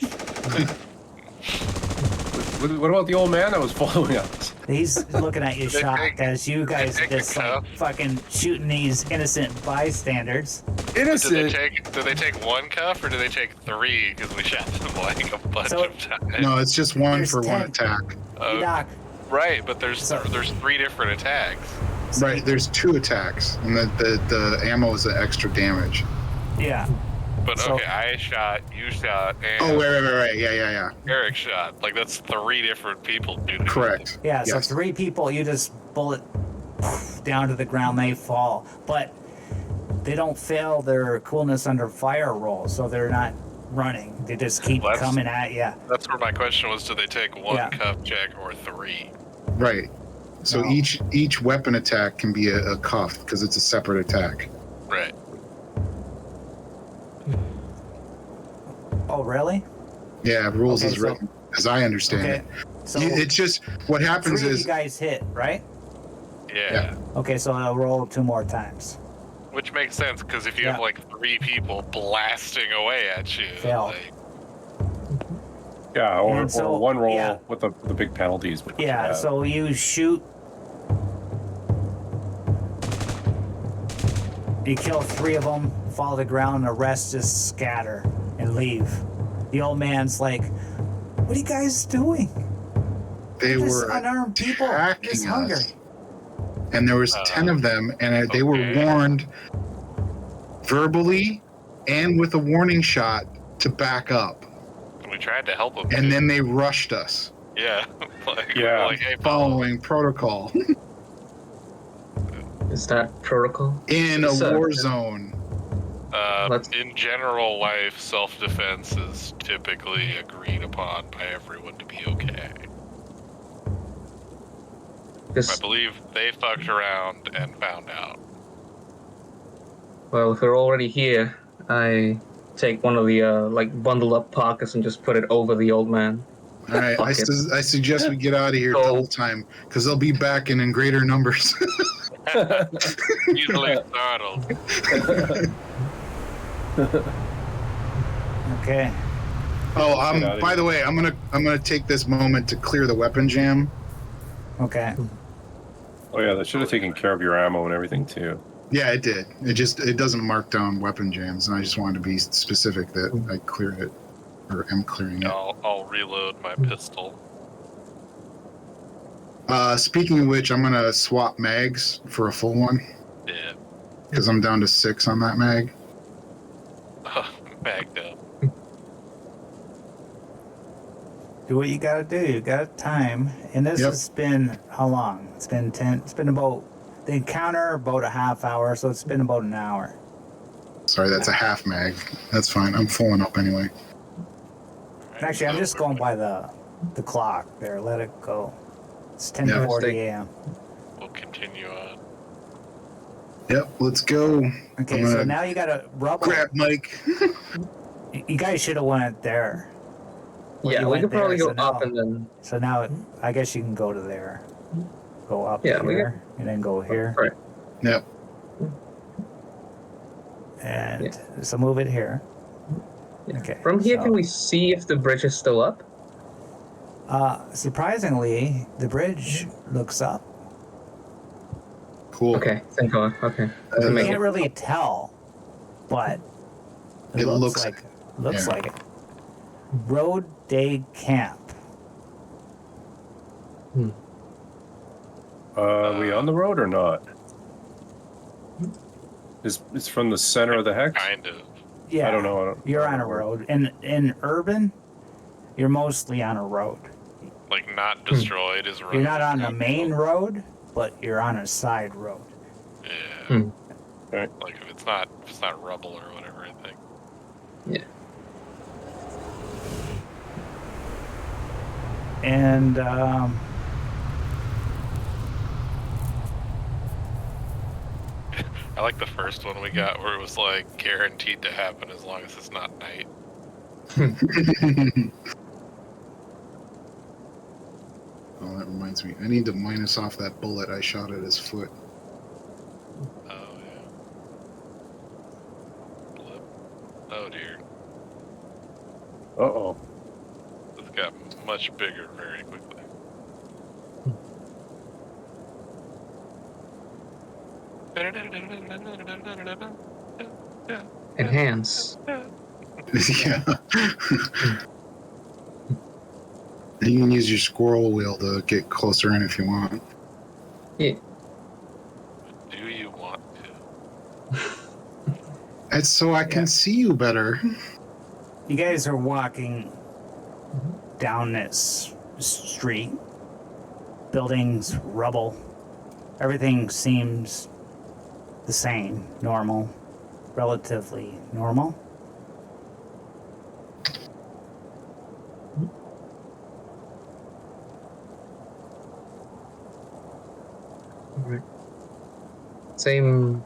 [SPEAKER 4] What about the old man that was following us?
[SPEAKER 1] he's looking at you
[SPEAKER 2] They
[SPEAKER 1] shocked
[SPEAKER 2] take-
[SPEAKER 1] as you guys
[SPEAKER 2] take
[SPEAKER 1] just
[SPEAKER 2] the
[SPEAKER 1] like
[SPEAKER 2] cuff.
[SPEAKER 1] fucking shooting these innocent bystanders.
[SPEAKER 4] Innocent.
[SPEAKER 2] Do they take 1 cuff or do they take 3? Because we shot them like a bunch
[SPEAKER 1] So-
[SPEAKER 2] of times.
[SPEAKER 3] No, it's just 1
[SPEAKER 1] There's
[SPEAKER 3] for 1
[SPEAKER 1] 10.
[SPEAKER 3] attack.
[SPEAKER 2] Uh,
[SPEAKER 1] Doc,
[SPEAKER 2] right, but there's
[SPEAKER 1] So-
[SPEAKER 2] 3 different attacks.
[SPEAKER 3] Right, there's 2 attacks, and the ammo is the extra damage.
[SPEAKER 1] yeah.
[SPEAKER 2] But
[SPEAKER 1] So-
[SPEAKER 2] okay, I shot, you shot, and
[SPEAKER 3] Oh, right. Yeah.
[SPEAKER 2] Eric shot. Like that's 3 different people doing
[SPEAKER 3] Correct.
[SPEAKER 1] Yeah, so
[SPEAKER 3] Yes.
[SPEAKER 1] 3 people, you just bullet down to the ground, they fall. But they don't fail their coolness under fire roll, so they're not running. They just keep
[SPEAKER 2] Well, that's-
[SPEAKER 1] coming at you.
[SPEAKER 2] That's where my question was: do they take 1
[SPEAKER 1] Yeah.
[SPEAKER 2] cuff check or 3?
[SPEAKER 3] Right. So
[SPEAKER 1] No.
[SPEAKER 3] each weapon attack can be a cuff because it's a separate attack.
[SPEAKER 2] Right.
[SPEAKER 1] Oh, really?
[SPEAKER 3] Yeah, rules
[SPEAKER 1] Okay,
[SPEAKER 3] is
[SPEAKER 1] so-
[SPEAKER 3] written as I understand
[SPEAKER 1] Okay.
[SPEAKER 3] it.
[SPEAKER 1] So
[SPEAKER 3] It's just what
[SPEAKER 1] 3
[SPEAKER 3] happens
[SPEAKER 1] of you
[SPEAKER 3] is
[SPEAKER 1] guys hit, right?
[SPEAKER 2] Yeah.
[SPEAKER 1] Okay, so I'll roll 2 more times.
[SPEAKER 2] Which makes sense because if you have
[SPEAKER 1] Yeah.
[SPEAKER 2] like 3 people blasting away at you,
[SPEAKER 1] Fail.
[SPEAKER 2] like,
[SPEAKER 4] Yeah, or
[SPEAKER 1] And so-
[SPEAKER 4] or 1 roll
[SPEAKER 1] yeah.
[SPEAKER 4] with the big penalties. which we
[SPEAKER 1] Yeah,
[SPEAKER 4] have.
[SPEAKER 1] so you shoot. You kill 3 of them, fall to the ground, and the rest just scatter and leave. The old man's like, "What are you guys doing?
[SPEAKER 3] they
[SPEAKER 1] Just
[SPEAKER 3] were
[SPEAKER 1] unarmed people.
[SPEAKER 3] attacking
[SPEAKER 1] Just hunger."
[SPEAKER 3] us. And there was 10 of them, and they were
[SPEAKER 2] okay.
[SPEAKER 3] warned verbally and with a warning shot to back up.
[SPEAKER 2] we tried to help them.
[SPEAKER 3] And then they rushed us,
[SPEAKER 2] yeah, like, we
[SPEAKER 4] Yeah.
[SPEAKER 2] were like, hey, follow.
[SPEAKER 3] following protocol
[SPEAKER 5] Is that protocol?
[SPEAKER 3] in a
[SPEAKER 5] So-
[SPEAKER 3] war zone.
[SPEAKER 5] Let's-
[SPEAKER 2] In general life, self-defense is typically agreed upon by everyone to be okay. I
[SPEAKER 5] Because
[SPEAKER 2] believe they fucked around and found out.
[SPEAKER 5] well, if we're already here, I take one of the like bundled up pockets and just put it over the old man.
[SPEAKER 3] All right,
[SPEAKER 5] Fuck it.
[SPEAKER 3] I suggest we get out of here
[SPEAKER 5] Go.
[SPEAKER 3] double time because they'll be back in greater numbers.
[SPEAKER 2] Easily startled.
[SPEAKER 1] Okay.
[SPEAKER 3] Oh,
[SPEAKER 4] Get outta
[SPEAKER 3] by
[SPEAKER 4] here.
[SPEAKER 3] the way, I'm gonna take this moment to clear the weapon jam.
[SPEAKER 1] Okay.
[SPEAKER 4] Oh yeah, that should have taken care of your ammo and everything too.
[SPEAKER 3] Yeah, it did. It doesn't mark down weapon jams, and I just wanted to be specific that I cleared it, or am clearing it.
[SPEAKER 2] I'll reload my pistol.
[SPEAKER 3] Speaking of which, I'm gonna swap mags for a full one
[SPEAKER 2] Yeah.
[SPEAKER 3] because I'm down to 6 on that mag.
[SPEAKER 2] Bagged up.
[SPEAKER 1] Do what you gotta do. You got time. And this
[SPEAKER 3] Yep.
[SPEAKER 1] has been how long? It's been about the encounter about a half hour, so it's been about an hour.
[SPEAKER 3] Sorry, that's a half mag. That's fine. I'm filling up anyway.
[SPEAKER 1] Actually, I'm just going by the clock there. Let it go. It's 10:40 a.m.
[SPEAKER 2] We'll continue on.
[SPEAKER 3] Yep, let's go.
[SPEAKER 1] Okay,
[SPEAKER 3] I'm
[SPEAKER 1] so
[SPEAKER 3] gonna
[SPEAKER 1] now you got to rubble.
[SPEAKER 3] Grab Mike.
[SPEAKER 1] You guys should have went there. Well,
[SPEAKER 5] Yeah,
[SPEAKER 1] you
[SPEAKER 5] we
[SPEAKER 1] went
[SPEAKER 5] could probably
[SPEAKER 1] there,
[SPEAKER 5] go
[SPEAKER 1] so
[SPEAKER 5] up
[SPEAKER 1] now-
[SPEAKER 5] and then.
[SPEAKER 1] So now, I guess you can go to there. Go up
[SPEAKER 5] Yeah, we
[SPEAKER 1] here, and then go here.
[SPEAKER 5] Right.
[SPEAKER 3] Yep.
[SPEAKER 1] And so move it here.
[SPEAKER 5] Yeah.
[SPEAKER 1] Okay.
[SPEAKER 5] From here,
[SPEAKER 1] so,
[SPEAKER 5] can we see if the bridge is still up?
[SPEAKER 1] surprisingly, the bridge looks up.
[SPEAKER 3] Cool.
[SPEAKER 5] Okay, thank God. Okay.
[SPEAKER 3] Uh,
[SPEAKER 1] You
[SPEAKER 5] Make
[SPEAKER 1] can't
[SPEAKER 5] it.
[SPEAKER 1] really tell, but
[SPEAKER 3] It looks
[SPEAKER 1] like
[SPEAKER 3] yeah.
[SPEAKER 1] like it. Road Day Camp.
[SPEAKER 4] Are we on the road or not? It's from the center of the hex?
[SPEAKER 2] Kind of.
[SPEAKER 1] Yeah,
[SPEAKER 4] I don't know.
[SPEAKER 1] You're on a road. In urban, you're mostly on a road.
[SPEAKER 2] Like, not destroyed is
[SPEAKER 1] You're not on the main road, but you're on a side road.
[SPEAKER 2] Yeah.
[SPEAKER 4] Okay.
[SPEAKER 2] Like, if it's not rubble or whatever, I think.
[SPEAKER 5] Yeah.
[SPEAKER 1] And
[SPEAKER 2] I like the first one we got where it was like guaranteed to happen as long as it's not night.
[SPEAKER 3] Oh, that reminds me. I need to minus off that bullet I shot at his foot.
[SPEAKER 2] Oh, yeah. Blip. Oh, dear.
[SPEAKER 4] Uh-oh.
[SPEAKER 2] This got much bigger very quickly.
[SPEAKER 5] Enhance.
[SPEAKER 3] Yeah. You can use your squirrel wheel to get closer in if you want.
[SPEAKER 5] Yeah.
[SPEAKER 2] Do you want to?
[SPEAKER 3] It's so I can see you better.
[SPEAKER 1] you guys are walking down this street. Buildings, rubble. Everything seems the same, normal, relatively normal.
[SPEAKER 5] Alright. Same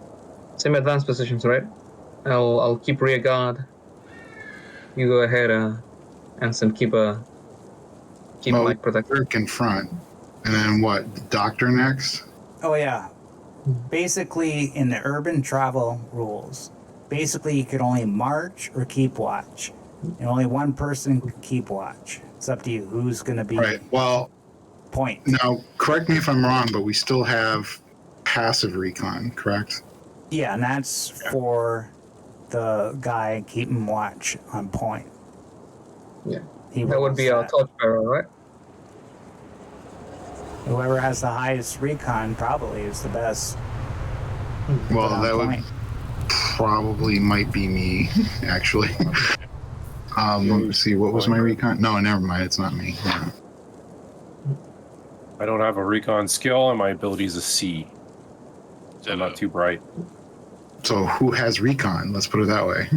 [SPEAKER 5] advanced positions, right? I'll keep rear guard. You go ahead, Anson, keep Mike protected.
[SPEAKER 3] Dirk in front. And then what? The doctor next?
[SPEAKER 1] Oh yeah. Basically, in the urban travel rules, basically you could only march or keep watch, and only one person can keep watch. It's up to you who's going to be
[SPEAKER 3] Right. Well,
[SPEAKER 1] point.
[SPEAKER 3] now, correct me if I'm wrong, but we still have passive recon, correct?
[SPEAKER 1] Yeah, and that's for the guy keeping watch on point.
[SPEAKER 5] Yeah.
[SPEAKER 1] He
[SPEAKER 5] That would
[SPEAKER 1] rolls
[SPEAKER 5] be our
[SPEAKER 1] that.
[SPEAKER 5] torchbearer, right?
[SPEAKER 1] Whoever has the highest recon probably is the best.
[SPEAKER 3] Well,
[SPEAKER 1] on
[SPEAKER 3] that would
[SPEAKER 1] point.
[SPEAKER 3] probably might be me, actually. Let me see, what was my recon? No, never mind, it's not me. Yeah.
[SPEAKER 4] I don't have a recon skill, and my ability is a C. So I'm not too bright.
[SPEAKER 3] So who has recon? Let's put it that way.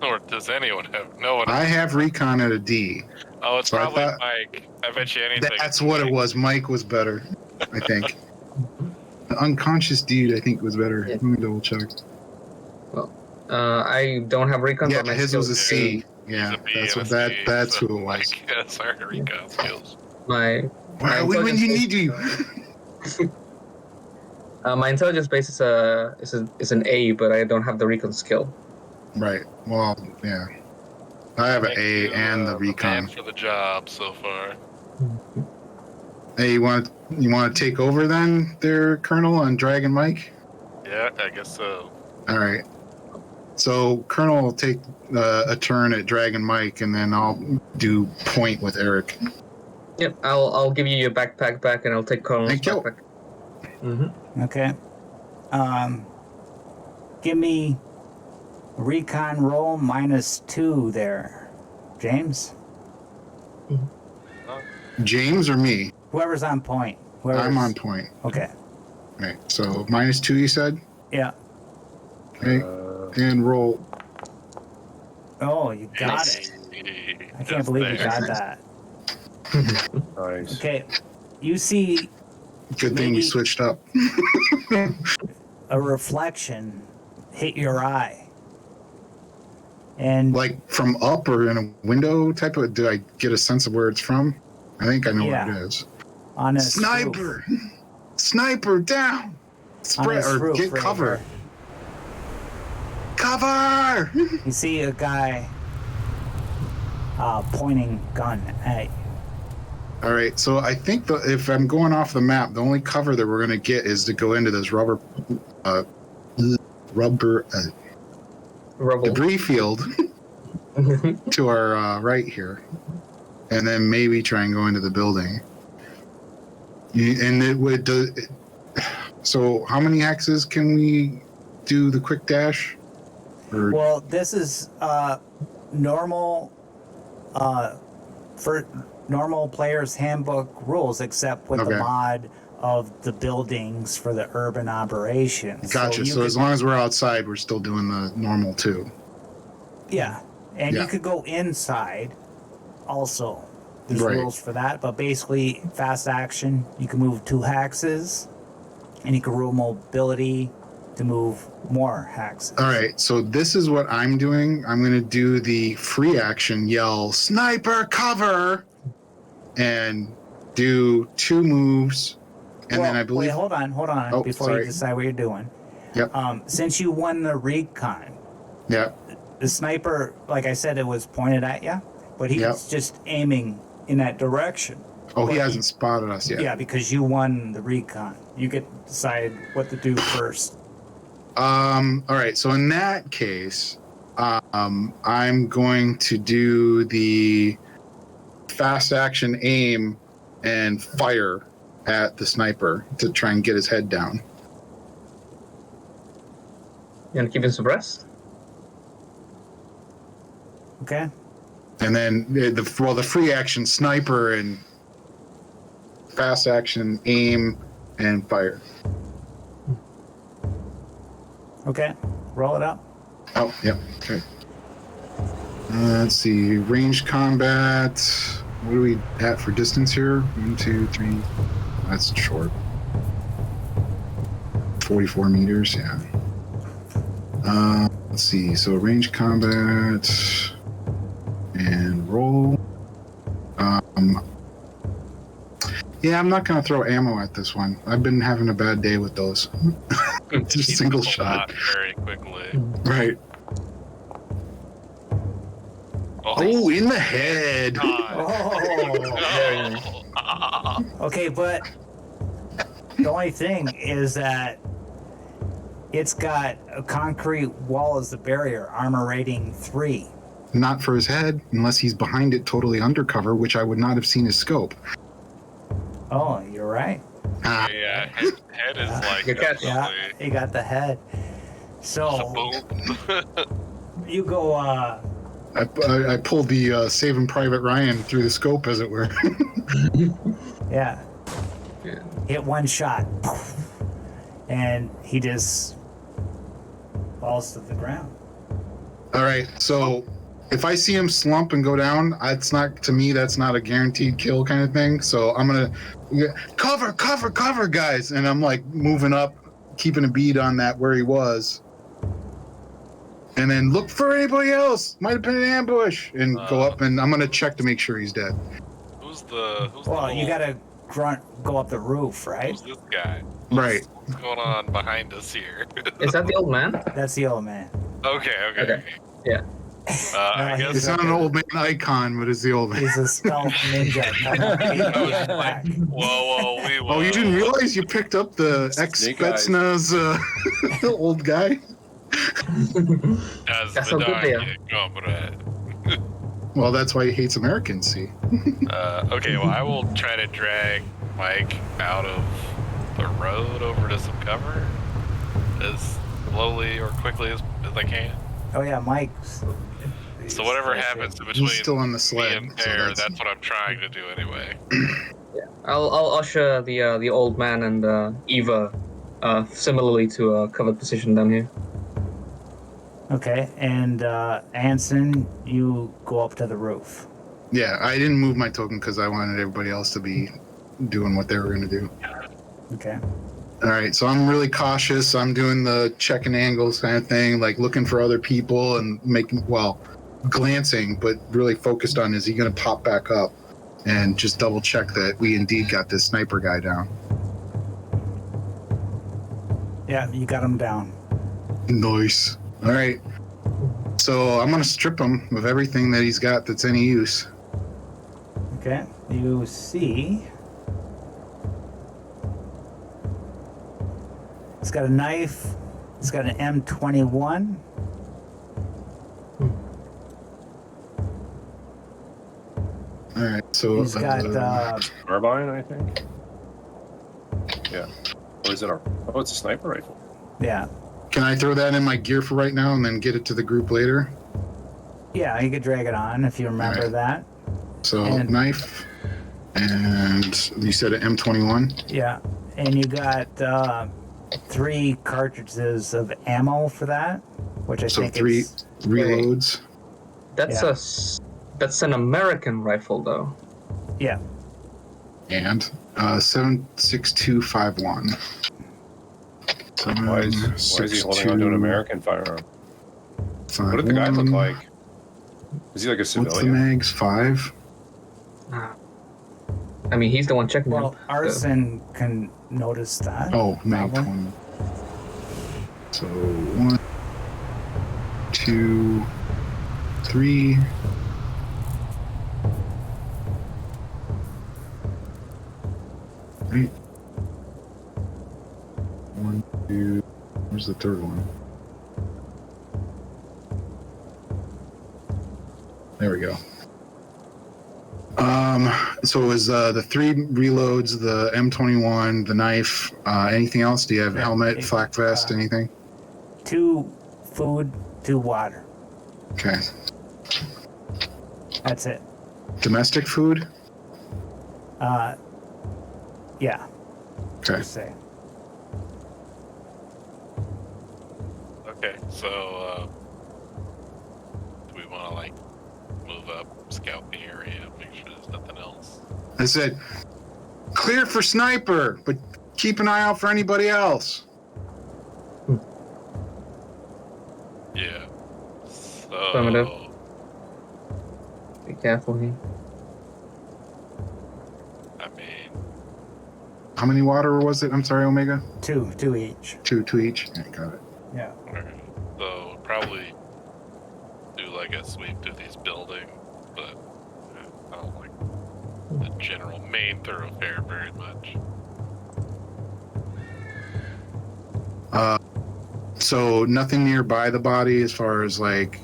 [SPEAKER 2] Or does anyone have? No one.
[SPEAKER 3] I have recon at a D.
[SPEAKER 2] Oh, it's
[SPEAKER 3] So I
[SPEAKER 2] probably
[SPEAKER 3] thought-
[SPEAKER 2] Mike. I bet you anything.
[SPEAKER 3] That's what it was. Mike was better, I think. The unconscious dude, I think, was better.
[SPEAKER 5] Yeah.
[SPEAKER 3] Let me double check.
[SPEAKER 5] I don't have recon.
[SPEAKER 3] Yeah,
[SPEAKER 5] but my
[SPEAKER 3] his was a
[SPEAKER 5] skills-
[SPEAKER 3] C. Yeah,
[SPEAKER 2] He's a B
[SPEAKER 3] that's
[SPEAKER 2] and
[SPEAKER 3] what
[SPEAKER 2] a
[SPEAKER 3] that.
[SPEAKER 2] C,
[SPEAKER 3] That's
[SPEAKER 2] so
[SPEAKER 3] who it was.
[SPEAKER 2] Mike has our recon skills.
[SPEAKER 5] My
[SPEAKER 3] Why are we when you need you?
[SPEAKER 5] my intelligence base is an A, but I don't have the recon skill.
[SPEAKER 3] Right. Well, yeah. I have an
[SPEAKER 2] Thank
[SPEAKER 3] A
[SPEAKER 2] you,
[SPEAKER 3] and the
[SPEAKER 2] man
[SPEAKER 3] recon.
[SPEAKER 2] for the job so far.
[SPEAKER 3] Hey, you want to take over then, there, Colonel, on Dragon Mike?
[SPEAKER 2] Yeah, I guess so.
[SPEAKER 3] All right. So Colonel will take a turn at Dragon Mike, and then I'll do point with Eric.
[SPEAKER 5] Yep, I'll give you your backpack back, and I'll take Colonel's
[SPEAKER 3] Thank you.
[SPEAKER 5] backpack. Mm-hmm.
[SPEAKER 1] Okay. Give me recon roll -2 there, James.
[SPEAKER 3] James or me?
[SPEAKER 1] Whoever's on point.
[SPEAKER 3] I'm on point.
[SPEAKER 1] Okay.
[SPEAKER 3] All right. So -2, you said?
[SPEAKER 1] Yeah.
[SPEAKER 3] Okay. And roll.
[SPEAKER 1] Oh, you got it. I can't believe you got that.
[SPEAKER 4] Nice.
[SPEAKER 1] Okay. You see
[SPEAKER 3] Good thing we switched up.
[SPEAKER 1] a reflection hit your eye. And
[SPEAKER 3] Like from up or in a window type of. Do I get a sense of where it's from? I think I know
[SPEAKER 1] Yeah.
[SPEAKER 3] what it is.
[SPEAKER 1] on a
[SPEAKER 3] Sniper! Sniper down! Spread or get cover. Cover!
[SPEAKER 1] You see a guy pointing gun at you.
[SPEAKER 3] All right, so I think if I'm going off the map, the only cover that we're going to get is to go into this rubber
[SPEAKER 5] Rubble.
[SPEAKER 3] debris field to our right here, and then maybe try and go into the building. And it would. So, how many hexes can we do the quick dash? Or,
[SPEAKER 1] Well, this is normal for normal players handbook rules, except with the
[SPEAKER 3] Okay.
[SPEAKER 1] mod of the buildings for the urban operations.
[SPEAKER 3] gotcha. So, as long as we're outside, we're still doing the normal too.
[SPEAKER 1] yeah, and
[SPEAKER 3] Yeah.
[SPEAKER 1] you could go inside also. There's
[SPEAKER 3] Right.
[SPEAKER 1] rules for that, but basically fast action, you can move 2 hexes, and you can rule mobility to move more hexes.
[SPEAKER 3] All right, so this is what I'm doing. I'm going to do the free action yell, sniper cover, and do 2 moves. And then I believe.
[SPEAKER 1] Wait, hold on,
[SPEAKER 3] Oh,
[SPEAKER 1] before
[SPEAKER 3] sorry.
[SPEAKER 1] you decide what you're doing.
[SPEAKER 3] Yep.
[SPEAKER 1] Since you won the recon,
[SPEAKER 3] Yeah.
[SPEAKER 1] the sniper, like I said, it was pointed at you, but he's
[SPEAKER 3] Yep.
[SPEAKER 1] just aiming in that direction.
[SPEAKER 3] Oh, he
[SPEAKER 1] But
[SPEAKER 3] hasn't spotted us yet.
[SPEAKER 1] Yeah, because you won the recon. You get to decide what to do first.
[SPEAKER 3] All right, so in that case, I'm going to do the fast action aim and fire at the sniper to try and get his head down.
[SPEAKER 5] You want to keep him suppressed?
[SPEAKER 1] Okay.
[SPEAKER 3] And then the free action sniper and fast action aim and fire.
[SPEAKER 1] Okay. Roll it up.
[SPEAKER 3] Oh, yep. Okay. Let's see. Ranged combat. What are we at for distance here? 1, 2, 3. That's short. 44 meters. Yeah. Let's see. So ranged combat and roll. Yeah, I'm not gonna throw ammo at this one. I've been having a bad day with those. Just
[SPEAKER 2] He
[SPEAKER 3] single
[SPEAKER 2] does a
[SPEAKER 3] shot.
[SPEAKER 2] lot very quickly.
[SPEAKER 3] Right. Oh, in the head.
[SPEAKER 1] Oh.
[SPEAKER 5] Very nice.
[SPEAKER 1] Okay, but the only thing is that it's got a concrete wall as the barrier, armor rating 3.
[SPEAKER 3] Not for his head, unless he's behind it totally undercover, which I would not have seen his scope.
[SPEAKER 1] Oh, you're right.
[SPEAKER 3] Ah,
[SPEAKER 2] Yeah, head is like
[SPEAKER 5] Good catch.
[SPEAKER 1] Yeah,
[SPEAKER 2] definitely
[SPEAKER 1] you got the head. So
[SPEAKER 2] boom.
[SPEAKER 1] you go.
[SPEAKER 3] I pulled the Saving Private Ryan through the scope, as it were.
[SPEAKER 1] Yeah.
[SPEAKER 5] Yeah.
[SPEAKER 1] Hit one shot, and he just falls to the ground.
[SPEAKER 3] All right, so if I see him slump and go down, that's not, to me, that's not a guaranteed kill kind of thing. So I'm gonna cover, guys, and I'm like moving up, keeping a bead on that where he was, and then look for anybody else. Might have been an ambush, and go up, and I'm gonna check to make sure he's dead.
[SPEAKER 2] Who's the
[SPEAKER 1] Well, you
[SPEAKER 2] little-
[SPEAKER 1] gotta go up the roof, right?
[SPEAKER 2] Who's this guy?
[SPEAKER 3] Right.
[SPEAKER 2] What's going on behind us here?
[SPEAKER 5] Is that the old man?
[SPEAKER 1] That's the old man.
[SPEAKER 2] Okay.
[SPEAKER 5] Okay. Yeah.
[SPEAKER 2] I
[SPEAKER 1] he's
[SPEAKER 2] guess
[SPEAKER 3] It's not an old man icon, but it's the old man.
[SPEAKER 1] He's a stealth ninja.
[SPEAKER 2] Whoa,
[SPEAKER 3] Oh, you didn't realize you picked up the
[SPEAKER 4] Snake eyes.
[SPEAKER 3] ex-Spetsnaz old guy?
[SPEAKER 5] That's how good they are.
[SPEAKER 3] Well, that's why he hates Americans, see?
[SPEAKER 2] Okay, well, I will try to drag Mike out of the road over to some cover as slowly or quickly as I can.
[SPEAKER 1] Oh yeah, Mike.
[SPEAKER 2] So whatever happens in between
[SPEAKER 3] He's still on the
[SPEAKER 2] me
[SPEAKER 3] sled.
[SPEAKER 2] and
[SPEAKER 3] so
[SPEAKER 2] Pear, that's what I'm trying to do anyway.
[SPEAKER 5] I'll usher the old man and Eva similarly to a covered position down here.
[SPEAKER 1] Okay, and Anson, you go up to the roof.
[SPEAKER 3] Yeah, I didn't move my token because I wanted everybody else to be doing what they were going to do.
[SPEAKER 1] Okay.
[SPEAKER 3] All right, so I'm really cautious. I'm doing the checking angles kind of thing, like looking for other people and glancing, but really focused on is he going to pop back up and just double check that we indeed got this sniper guy down.
[SPEAKER 1] Yeah, you got him down.
[SPEAKER 3] Nice. All right. So I'm going to strip him of everything that he's got that's any use.
[SPEAKER 1] Okay. You see. He's got a knife. He's got an M21.
[SPEAKER 3] All right. So
[SPEAKER 1] He's got.
[SPEAKER 4] Carbine, I think. Yeah. Or is it it's a sniper rifle.
[SPEAKER 1] Yeah.
[SPEAKER 3] can I throw that in my gear for right now and then get it to the group later?
[SPEAKER 1] Yeah, you could drag it on if you remember that.
[SPEAKER 3] So
[SPEAKER 1] And-
[SPEAKER 3] knife, and you said an M21.
[SPEAKER 1] Yeah, and you got 3 cartridges of ammo for that, which I
[SPEAKER 3] So
[SPEAKER 1] think
[SPEAKER 3] 3
[SPEAKER 1] is
[SPEAKER 3] reloads.
[SPEAKER 5] That's that's an American rifle, though.
[SPEAKER 1] yeah.
[SPEAKER 3] And 76251.
[SPEAKER 4] Why is he holding on to an American firearm? What did the guy look like? Is he like a
[SPEAKER 3] What's the
[SPEAKER 4] civilian?
[SPEAKER 3] mags? 5?
[SPEAKER 5] I mean, he's the one checking
[SPEAKER 1] Well,
[SPEAKER 5] him.
[SPEAKER 1] Arson can notice that.
[SPEAKER 3] Oh, mag
[SPEAKER 1] Probably.
[SPEAKER 3] 20. So 1, 2, 3. Right. 1, 2. Where's the third one? There we go. So it was the 3 reloads, the M21, the knife, anything else? Do you have helmet, flak vest, anything?
[SPEAKER 1] 2 food, 2 water.
[SPEAKER 3] Okay.
[SPEAKER 1] That's it.
[SPEAKER 3] Domestic food?
[SPEAKER 1] Yeah.
[SPEAKER 3] Okay.
[SPEAKER 1] Just say.
[SPEAKER 2] Okay, so do we want to like move up, scout the area, make sure there's nothing else?
[SPEAKER 3] I said, clear for sniper, but keep an eye out for anybody else.
[SPEAKER 2] Yeah. So
[SPEAKER 5] Affirmative. Be careful here.
[SPEAKER 2] I mean,
[SPEAKER 3] How many water was it? I'm sorry, Omega?
[SPEAKER 1] 2 each.
[SPEAKER 3] 2 each? Yeah, got it.
[SPEAKER 1] Yeah.
[SPEAKER 2] okay, so probably do like a sweep through these buildings, but I don't like the general main thoroughfare very much.
[SPEAKER 3] So nothing nearby the body as far as like,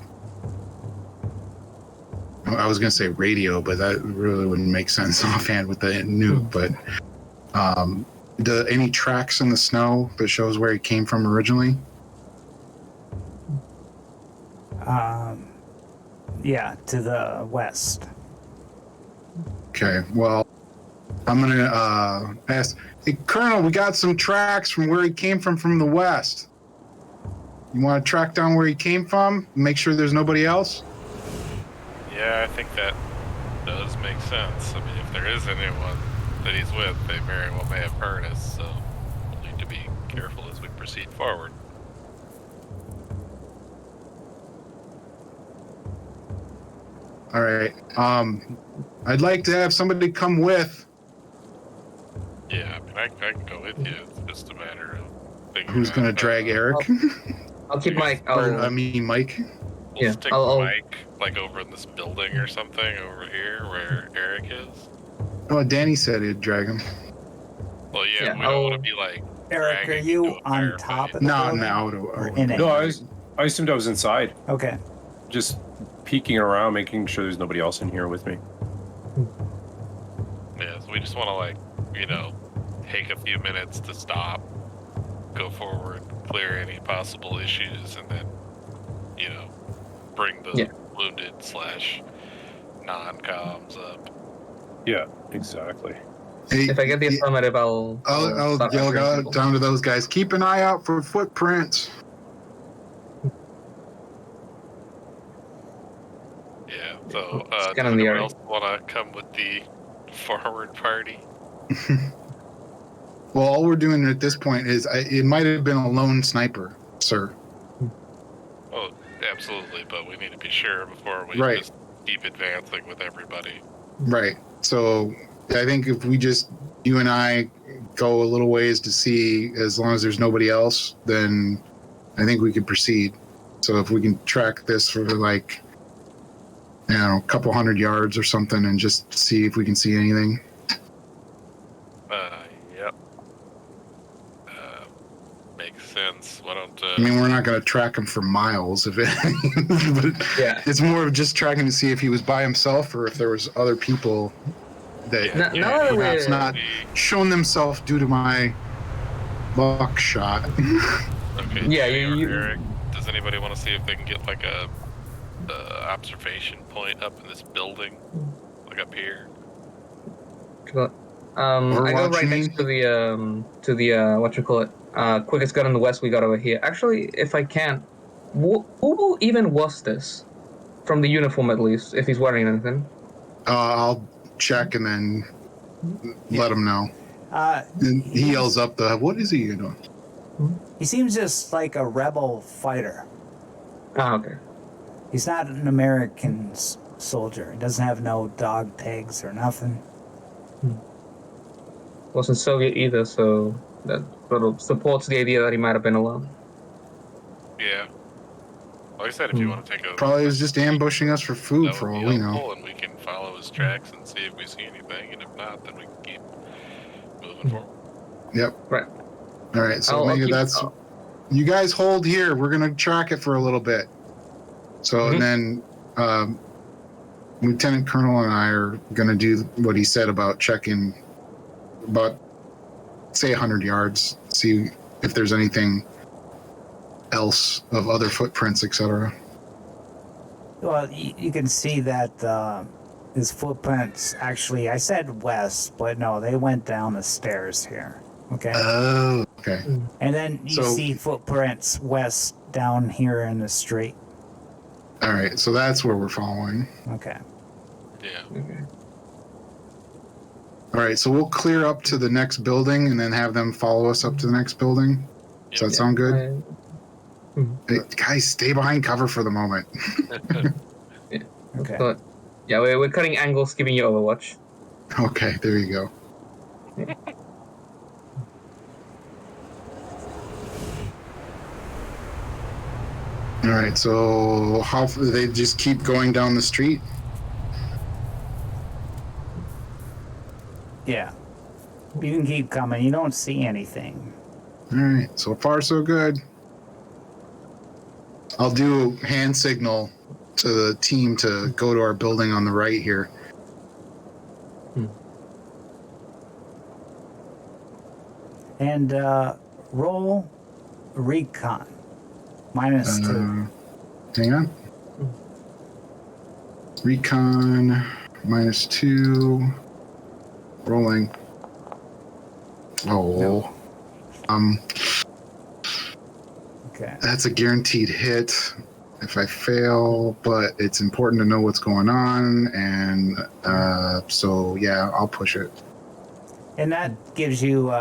[SPEAKER 3] I was gonna say radio, but that really wouldn't make sense offhand with the nuke. But any tracks in the snow that shows where he came from originally?
[SPEAKER 1] Yeah, to the west.
[SPEAKER 3] Okay, well, I'm gonna ask, hey, Colonel, we got some tracks from where he came from the west. You want to track down where he came from? Make sure there's nobody else?
[SPEAKER 2] Yeah, I think that does make sense. I mean, if there is anyone that he's with, they very well may have heard us, so we'll need to be careful as we proceed forward.
[SPEAKER 3] All right. I'd like to have somebody come with.
[SPEAKER 2] Yeah, I mean, I can go with you. It's just a matter of figuring
[SPEAKER 3] Who's
[SPEAKER 2] out,
[SPEAKER 3] gonna drag Eric?
[SPEAKER 5] I'll keep my.
[SPEAKER 3] Or, I mean, Mike.
[SPEAKER 2] We'll
[SPEAKER 5] Yeah,
[SPEAKER 2] stick
[SPEAKER 5] I'll-
[SPEAKER 2] Mike like over in this building or something over here where Eric is.
[SPEAKER 3] Oh, Danny said he'd drag him.
[SPEAKER 2] Well, yeah,
[SPEAKER 5] Yeah,
[SPEAKER 2] we don't want
[SPEAKER 5] I'll-
[SPEAKER 2] to be like.
[SPEAKER 1] Eric, are
[SPEAKER 2] dragging
[SPEAKER 1] you
[SPEAKER 2] into a
[SPEAKER 1] on
[SPEAKER 2] firefight.
[SPEAKER 1] top of the
[SPEAKER 3] No,
[SPEAKER 1] building?
[SPEAKER 3] no,
[SPEAKER 1] Or in it?
[SPEAKER 4] No, I assumed I was inside,
[SPEAKER 1] Okay.
[SPEAKER 4] just peeking around, making sure there's nobody else in here with me.
[SPEAKER 2] Yeah, so we just want to like, take a few minutes to stop, go forward, clear any possible issues, and then, bring the
[SPEAKER 5] Yeah.
[SPEAKER 2] wounded / non-coms up.
[SPEAKER 4] Yeah, exactly.
[SPEAKER 3] Hey,
[SPEAKER 5] If I get the
[SPEAKER 3] yeah,
[SPEAKER 5] affirmative, I'll
[SPEAKER 3] I'll
[SPEAKER 5] start
[SPEAKER 3] yell
[SPEAKER 5] answering
[SPEAKER 3] out
[SPEAKER 5] people.
[SPEAKER 3] down to those guys. Keep an eye out for footprints.
[SPEAKER 2] Yeah, so,
[SPEAKER 5] Scan
[SPEAKER 2] does
[SPEAKER 5] on the
[SPEAKER 2] anyone
[SPEAKER 5] area.
[SPEAKER 2] else want to come with the forward party?
[SPEAKER 3] Well, all we're doing at this point is it might have been a lone sniper, sir.
[SPEAKER 2] Oh, absolutely, but we need to be sure before we
[SPEAKER 3] Right.
[SPEAKER 2] just keep advancing with everybody.
[SPEAKER 3] Right. So I think if we just, you and I, go a little ways to see, as long as there's nobody else, then I think we could proceed. So if we can track this for like, a couple 100 yards or something and just see if we can see anything.
[SPEAKER 2] Yep. Makes sense. Why don't,
[SPEAKER 3] I mean, we're not going to track him for miles if it, but
[SPEAKER 5] Yeah.
[SPEAKER 3] it's more of just tracking to see if he was by himself or if there was other people that
[SPEAKER 5] Now that
[SPEAKER 3] perhaps
[SPEAKER 5] we're-
[SPEAKER 3] not shown themselves due to my buckshot.
[SPEAKER 2] Okay.
[SPEAKER 5] Yeah,
[SPEAKER 2] Jay or
[SPEAKER 5] you-
[SPEAKER 2] Eric, does anybody want to see if they can get like a observation point up in this building, like up here?
[SPEAKER 5] I go
[SPEAKER 3] Overwatch,
[SPEAKER 5] right
[SPEAKER 3] you
[SPEAKER 5] next
[SPEAKER 3] mean?
[SPEAKER 5] to the what you call it, quickest gun in the west we got over here. Actually, if I can, who even was this? From the uniform at least, if he's wearing anything.
[SPEAKER 3] I'll check and then let him know.
[SPEAKER 1] Uh,
[SPEAKER 3] And he yells up what is he doing?
[SPEAKER 1] he seems just like a rebel fighter.
[SPEAKER 5] Ah, okay.
[SPEAKER 1] He's not an American soldier. He doesn't have no dog tags or nothing.
[SPEAKER 5] Wasn't Soviet either, so that sort of supports the idea that he might have been alone.
[SPEAKER 2] Yeah. Like I said, if you
[SPEAKER 5] Hmm.
[SPEAKER 2] want to take a
[SPEAKER 3] Probably was just ambushing us for food
[SPEAKER 2] that
[SPEAKER 3] for
[SPEAKER 2] would
[SPEAKER 3] all
[SPEAKER 2] be
[SPEAKER 3] we know.
[SPEAKER 2] helpful, and we can follow his tracks and see if we see anything, and if not, then we can keep moving forward.
[SPEAKER 3] Yep.
[SPEAKER 5] Right.
[SPEAKER 3] All right. So
[SPEAKER 5] I'll
[SPEAKER 3] maybe
[SPEAKER 5] keep-
[SPEAKER 3] that's. You guys hold here. We're gonna track it for a little bit. So
[SPEAKER 5] Mhm.
[SPEAKER 3] and then Lieutenant Colonel and I are gonna do what he said about checking about say 100 yards, see if there's anything else of other footprints, etc.
[SPEAKER 1] Well, you can see that his footprints actually, I said west, but no, they went down the stairs here. Okay.
[SPEAKER 3] Oh, okay.
[SPEAKER 1] And then you
[SPEAKER 3] so-
[SPEAKER 1] see footprints west down here in the street.
[SPEAKER 3] All right. So that's where we're following.
[SPEAKER 1] Okay.
[SPEAKER 2] Yeah.
[SPEAKER 5] Okay.
[SPEAKER 3] All right. So we'll clear up to the next building and then have them follow us up to the next building. Does that
[SPEAKER 2] Yep.
[SPEAKER 3] sound good? Hey, guys, stay behind cover for the moment.
[SPEAKER 1] Okay.
[SPEAKER 5] But yeah, we're cutting angles, giving you Overwatch.
[SPEAKER 3] Okay, there you go. All right, so how they just keep going down the street?
[SPEAKER 1] Yeah. You can keep coming. You don't see anything.
[SPEAKER 3] All right, so far so good. I'll do hand signal to the team to go to our building on the right here.
[SPEAKER 1] And roll recon. -2.
[SPEAKER 3] Hang on. Recon -2. Rolling. Oh.
[SPEAKER 1] Okay.
[SPEAKER 3] That's a guaranteed hit if I fail, but it's important to know what's going on, and so yeah, I'll push it.
[SPEAKER 1] And that gives you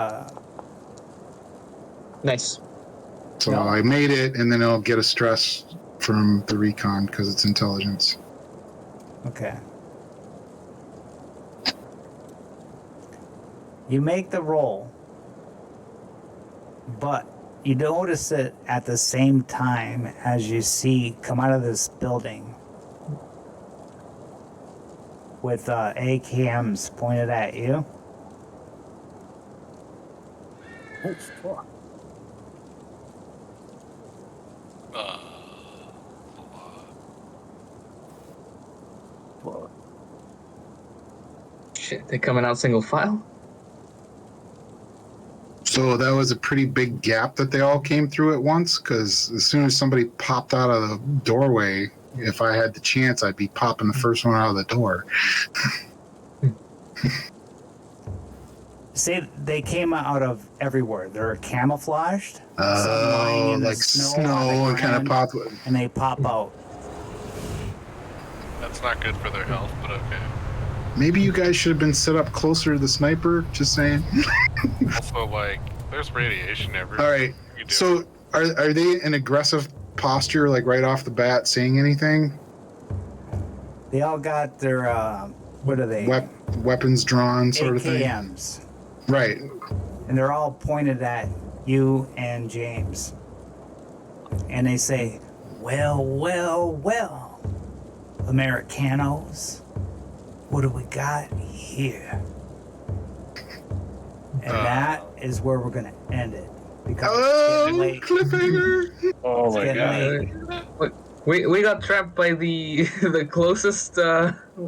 [SPEAKER 5] Nice.
[SPEAKER 3] So
[SPEAKER 1] No.
[SPEAKER 3] I made it, and then I'll get a stress from the recon because it's intelligence.
[SPEAKER 1] okay. You make the roll, but you notice it at the same time as you see come out of this building with AKMs pointed at you. Oh, fuck. Fuck.
[SPEAKER 5] Shit, they're coming out single file.
[SPEAKER 3] So that was a pretty big gap that they all came through at once, because as soon as somebody popped out of the doorway, if I had the chance, I'd be popping the first one out of the door.
[SPEAKER 1] See, they came out of everywhere. They're camouflaged. some lying in the
[SPEAKER 3] Like
[SPEAKER 1] snow
[SPEAKER 3] snow and kind of pop.
[SPEAKER 1] and they pop out.
[SPEAKER 2] That's not good for their health, but okay.
[SPEAKER 3] Maybe you guys should have been set up closer to the sniper. Just saying.
[SPEAKER 2] Also, like, there's radiation everywhere.
[SPEAKER 3] All right. So are they in aggressive posture, like right off the bat, saying anything?
[SPEAKER 1] They all got their what are they?
[SPEAKER 3] Weapons drawn, sort of thing.
[SPEAKER 1] AKMs.
[SPEAKER 3] Right.
[SPEAKER 1] And they're all pointed at you and James. And they say, well, well, well, Americanos, what do we got here? And that is where we're going to end it. Because it's getting late.
[SPEAKER 3] Cliffhanger!
[SPEAKER 4] Oh
[SPEAKER 1] It's
[SPEAKER 4] my
[SPEAKER 1] getting
[SPEAKER 4] god.
[SPEAKER 1] late.
[SPEAKER 5] We got trapped by the the closest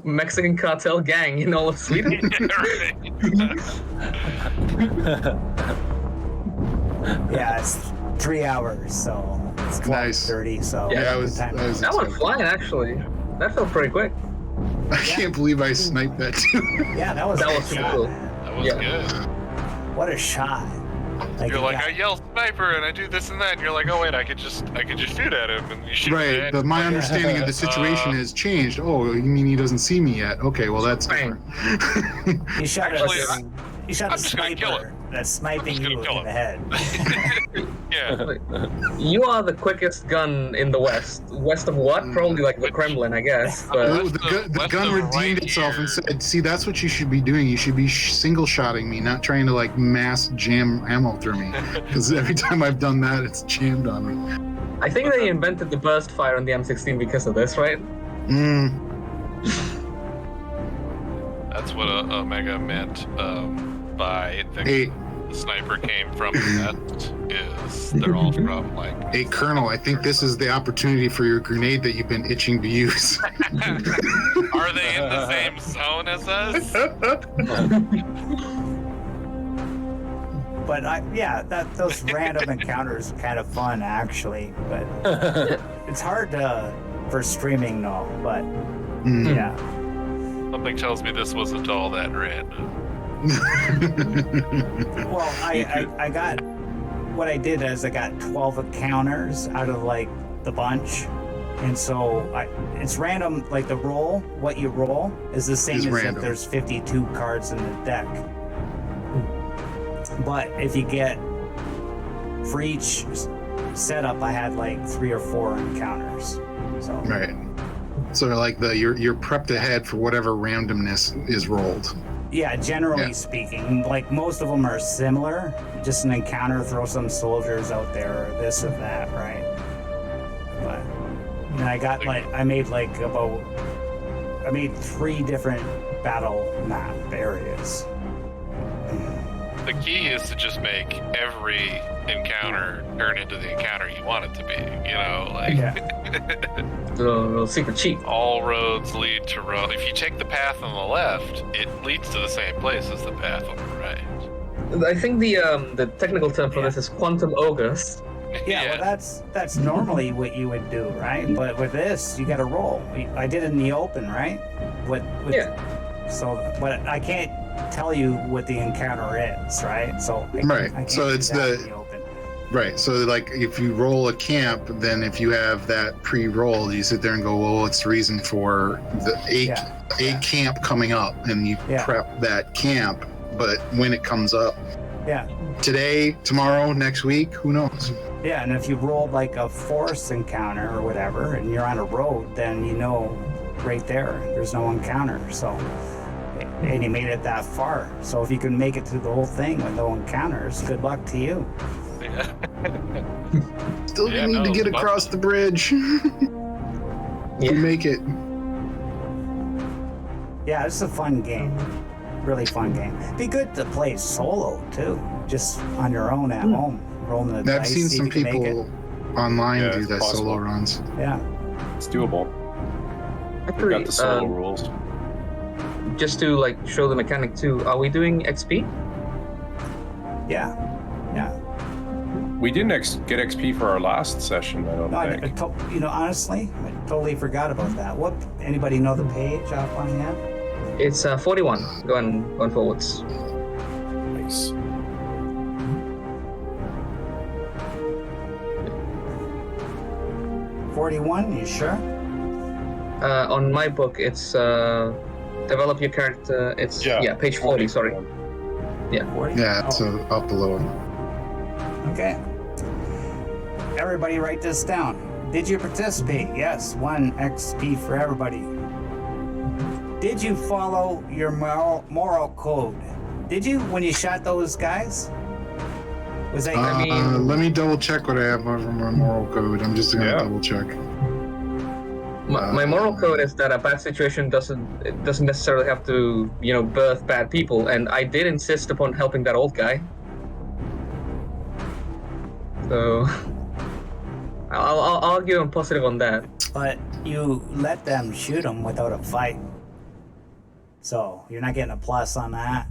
[SPEAKER 5] Mexican cartel gang in all of Sweden.
[SPEAKER 1] Yeah, it's 3 hours, so it's
[SPEAKER 3] Nice.
[SPEAKER 1] 12:30, so
[SPEAKER 3] Yeah,
[SPEAKER 1] good
[SPEAKER 3] I was
[SPEAKER 1] time.
[SPEAKER 5] That went flying, actually. That felt pretty quick.
[SPEAKER 3] I can't believe I sniped that too.
[SPEAKER 1] Yeah, that was
[SPEAKER 5] That
[SPEAKER 1] a
[SPEAKER 5] was
[SPEAKER 1] shot,
[SPEAKER 5] cool.
[SPEAKER 1] man.
[SPEAKER 2] That was
[SPEAKER 5] Yeah.
[SPEAKER 2] good.
[SPEAKER 1] What a shot.
[SPEAKER 2] You're like,
[SPEAKER 1] yeah.
[SPEAKER 2] I yell sniper and I do this and that, and you're like, oh wait, I could just shoot at him, and you shoot
[SPEAKER 3] Right,
[SPEAKER 2] at
[SPEAKER 3] but
[SPEAKER 2] him.
[SPEAKER 3] my understanding of the situation has changed. Oh, you mean he doesn't see me yet? Okay, well that's different.
[SPEAKER 1] You shot
[SPEAKER 2] Actually,
[SPEAKER 1] you shot
[SPEAKER 2] I'm
[SPEAKER 1] a
[SPEAKER 2] just gonna kill
[SPEAKER 1] sniper that's sniping
[SPEAKER 2] just gonna
[SPEAKER 1] you
[SPEAKER 2] kill
[SPEAKER 1] in the head.
[SPEAKER 2] Yeah.
[SPEAKER 5] You are the quickest gun in the West. West of what? Probably like the Kremlin, I guess. But
[SPEAKER 3] The
[SPEAKER 2] West
[SPEAKER 3] gun
[SPEAKER 2] of
[SPEAKER 3] redeemed
[SPEAKER 2] right
[SPEAKER 3] itself and
[SPEAKER 2] here.
[SPEAKER 3] said, "See, that's what you should be doing. You should be single shotting me, not trying to like mass jam ammo through me. Because every time I've done that, it's jammed on me."
[SPEAKER 5] I think they invented the burst fire on the M16 because of this, right?
[SPEAKER 2] That's what Omega meant by the
[SPEAKER 3] Hey,
[SPEAKER 2] sniper came from. That is, they're all from like.
[SPEAKER 3] hey, Colonel, I think this is the opportunity for your grenade that you've been itching to use.
[SPEAKER 2] Are they in the same zone as us?
[SPEAKER 1] But those random encounters are kind of fun actually. But it's hard for streaming though. But
[SPEAKER 3] Mm.
[SPEAKER 1] yeah,
[SPEAKER 2] Something tells me this wasn't all that random.
[SPEAKER 1] well, I got what I did is I got 12 encounters out of like the bunch. And so it's random, like the roll, what you roll is the same
[SPEAKER 3] Is
[SPEAKER 1] as
[SPEAKER 3] random.
[SPEAKER 1] if there's 52 cards in the deck. But if you get, for each setup, I had like 3 or 4 encounters. So
[SPEAKER 3] Right. So like you're prepped ahead for whatever randomness is rolled.
[SPEAKER 1] yeah, generally
[SPEAKER 3] Yeah.
[SPEAKER 1] speaking, like most of them are similar. Just an encounter, throw some soldiers out there, or this or that, right? But and I made 3 different battle map areas.
[SPEAKER 2] The key is to just make every encounter turn into the encounter you want it to be. You know, like
[SPEAKER 1] Yeah.
[SPEAKER 5] The secret cheat.
[SPEAKER 2] all roads lead to Rome. If you take the path on the left, it leads to the same place as the path on the right.
[SPEAKER 5] I think the technical term for this is quantum ogres.
[SPEAKER 1] Yeah, well, that's normally what you would do, right? But with this, you got to roll. I did it in the open, right?
[SPEAKER 5] Yeah.
[SPEAKER 1] So, but I can't tell you what the encounter is, right? So,
[SPEAKER 3] Right,
[SPEAKER 1] I can't
[SPEAKER 3] so
[SPEAKER 1] do
[SPEAKER 3] it's
[SPEAKER 1] that in
[SPEAKER 3] the-
[SPEAKER 1] the open.
[SPEAKER 3] Right. So like if you roll a camp, then if you have that pre-rolled, you sit there and go, well, what's the reason for a camp coming up, and you
[SPEAKER 1] Yeah.
[SPEAKER 3] prep that camp. But when it comes up,
[SPEAKER 1] Yeah,
[SPEAKER 3] today, tomorrow, next week, who knows?
[SPEAKER 1] yeah, and if you rolled like a force encounter or whatever, and you're on a road, then you know right there's no encounter. So, and you made it that far. So if you can make it through the whole thing with no encounters, good luck to you.
[SPEAKER 2] Yeah.
[SPEAKER 3] Still
[SPEAKER 2] Yeah,
[SPEAKER 3] need
[SPEAKER 2] no,
[SPEAKER 3] to get
[SPEAKER 2] it's
[SPEAKER 3] across the bridge.
[SPEAKER 5] Yeah.
[SPEAKER 3] To make it.
[SPEAKER 1] Yeah, it's a fun game. Really fun game. Be good to play solo too, just on your own at home, rolling the
[SPEAKER 3] I've
[SPEAKER 1] dice.
[SPEAKER 3] seen
[SPEAKER 1] see
[SPEAKER 3] some
[SPEAKER 1] if you can make
[SPEAKER 3] people online
[SPEAKER 4] Yeah,
[SPEAKER 3] do
[SPEAKER 4] it's
[SPEAKER 3] that
[SPEAKER 4] possible.
[SPEAKER 3] solo runs.
[SPEAKER 1] it. Yeah.
[SPEAKER 4] It's doable. We've
[SPEAKER 5] Actually,
[SPEAKER 4] got the solo rules.
[SPEAKER 5] just to like show the mechanic too, are we doing XP?
[SPEAKER 1] Yeah. Yeah.
[SPEAKER 4] We didn't get XP for our last session, I don't
[SPEAKER 1] No,
[SPEAKER 4] think.
[SPEAKER 1] honestly, I totally forgot about that. What? Anybody know the page off on hand?
[SPEAKER 5] It's 41 going forwards.
[SPEAKER 4] Nice.
[SPEAKER 1] 41. You sure?
[SPEAKER 5] On my book, it's develop your character. It's page 40. Sorry.
[SPEAKER 1] 40.
[SPEAKER 3] Yeah, it's
[SPEAKER 1] Oh,
[SPEAKER 3] up a little.
[SPEAKER 1] okay. Everybody, write this down. Did you participate? Yes. 1 XP for everybody. Did you follow your moral code? Did you when you shot those guys? Was that?
[SPEAKER 5] I mean-
[SPEAKER 3] Let me double check what I have over my moral code. I'm just gonna double check.
[SPEAKER 5] My moral code is that a bad situation doesn't necessarily have to birth bad people, and I did insist upon helping that old guy. So I'll argue I'm positive on that.
[SPEAKER 1] But you let them shoot them without a fight, so you're not getting a plus on that.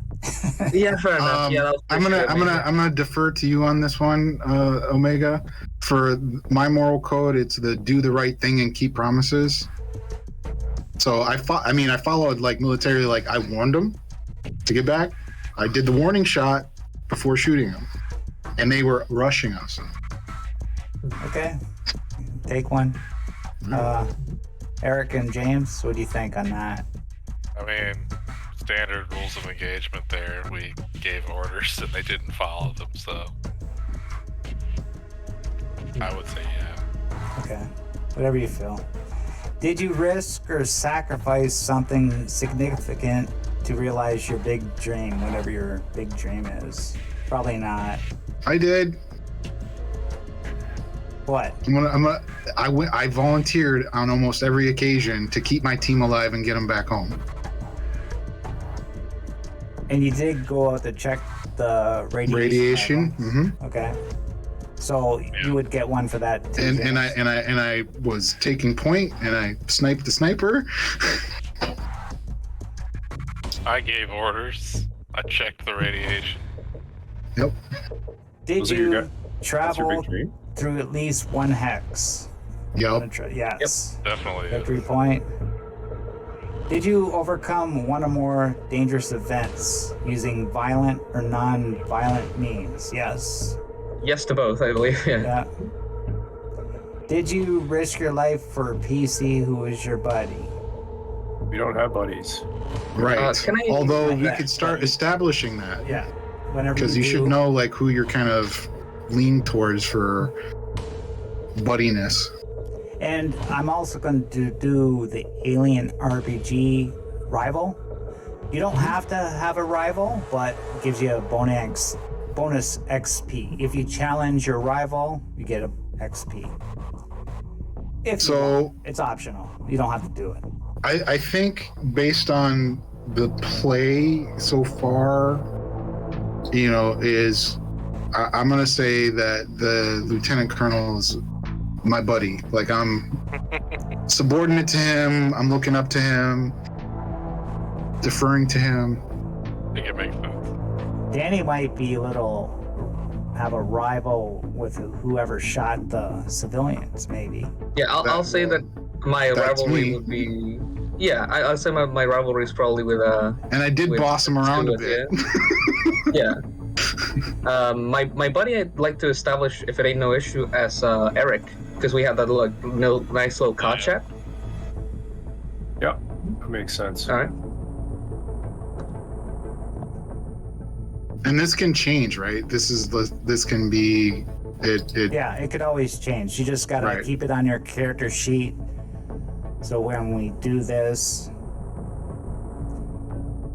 [SPEAKER 5] Yeah, fair enough. Yeah, that was
[SPEAKER 3] I'm
[SPEAKER 5] pretty
[SPEAKER 3] gonna
[SPEAKER 5] good.
[SPEAKER 3] I'm gonna defer to you on this one, Omega. For my moral code, it's the do the right thing and keep promises. So I followed like military. Like I warned them to get back. I did the warning shot before shooting them, and they were rushing us.
[SPEAKER 1] Okay, take one. Eric and James, what do you think on that?
[SPEAKER 2] I mean, standard rules of engagement there. We gave orders and they didn't follow them, so I would say yeah.
[SPEAKER 1] Okay, whatever you feel. Did you risk or sacrifice something significant to realize your big dream, whatever your big dream is? Probably not.
[SPEAKER 3] I did.
[SPEAKER 1] What?
[SPEAKER 3] I volunteered on almost every occasion to keep my team alive and get them back home.
[SPEAKER 1] And you did go out to check the
[SPEAKER 3] Radiation.
[SPEAKER 1] level. Okay. So you would get one for that too.
[SPEAKER 3] And
[SPEAKER 1] James.
[SPEAKER 3] I was taking point and I sniped the sniper.
[SPEAKER 2] I gave orders. I checked the radiation.
[SPEAKER 3] Yep.
[SPEAKER 1] Did
[SPEAKER 4] Those are your
[SPEAKER 1] you
[SPEAKER 4] That's your
[SPEAKER 1] travel
[SPEAKER 4] big dream?
[SPEAKER 1] through at least one hex?
[SPEAKER 3] Yep.
[SPEAKER 1] Yes.
[SPEAKER 2] Definitely.
[SPEAKER 1] Victory point. Did you overcome one or more dangerous events using violent or non-violent means? Yes.
[SPEAKER 5] Yes to both, I believe. Yeah.
[SPEAKER 1] Yeah. Did you risk your life for a PC who was your buddy?
[SPEAKER 4] We don't have buddies.
[SPEAKER 3] Right.
[SPEAKER 5] Can I-
[SPEAKER 3] Although we
[SPEAKER 1] Yeah.
[SPEAKER 3] could start establishing that.
[SPEAKER 1] Yeah. Whenever
[SPEAKER 3] Because you should
[SPEAKER 1] do-
[SPEAKER 3] know like who you're kind of lean towards for buddiness.
[SPEAKER 1] And I'm also going to do the Alien RPG rival. You don't have to have a rival, but it gives you a bonus XP. If you challenge your rival, you get a XP. If you
[SPEAKER 3] So-
[SPEAKER 1] want. It's optional. You don't have to do it.
[SPEAKER 3] I think based on the play so far, I'm gonna say that the lieutenant colonel is my buddy. Like I'm subordinate to him. I'm looking up to him, deferring to him.
[SPEAKER 2] I think it makes sense.
[SPEAKER 1] Danny might be have a rival with whoever shot the civilians, maybe.
[SPEAKER 5] Yeah, I'll say that my
[SPEAKER 3] That's
[SPEAKER 5] rivalry
[SPEAKER 3] me.
[SPEAKER 5] would be. Yeah, I'll say my rivalry is probably with
[SPEAKER 3] And I did
[SPEAKER 5] with
[SPEAKER 3] boss him around a
[SPEAKER 5] Stuart,
[SPEAKER 3] bit.
[SPEAKER 5] yeah. My buddy I'd like to establish, if it ain't no issue, as Eric, because we have that nice little car chat.
[SPEAKER 4] Yeah, that makes sense.
[SPEAKER 5] All right.
[SPEAKER 3] And this can change, right? This can be it.
[SPEAKER 1] Yeah, it could always change. You just gotta
[SPEAKER 3] Right.
[SPEAKER 1] keep it on your character sheet. So when we do this,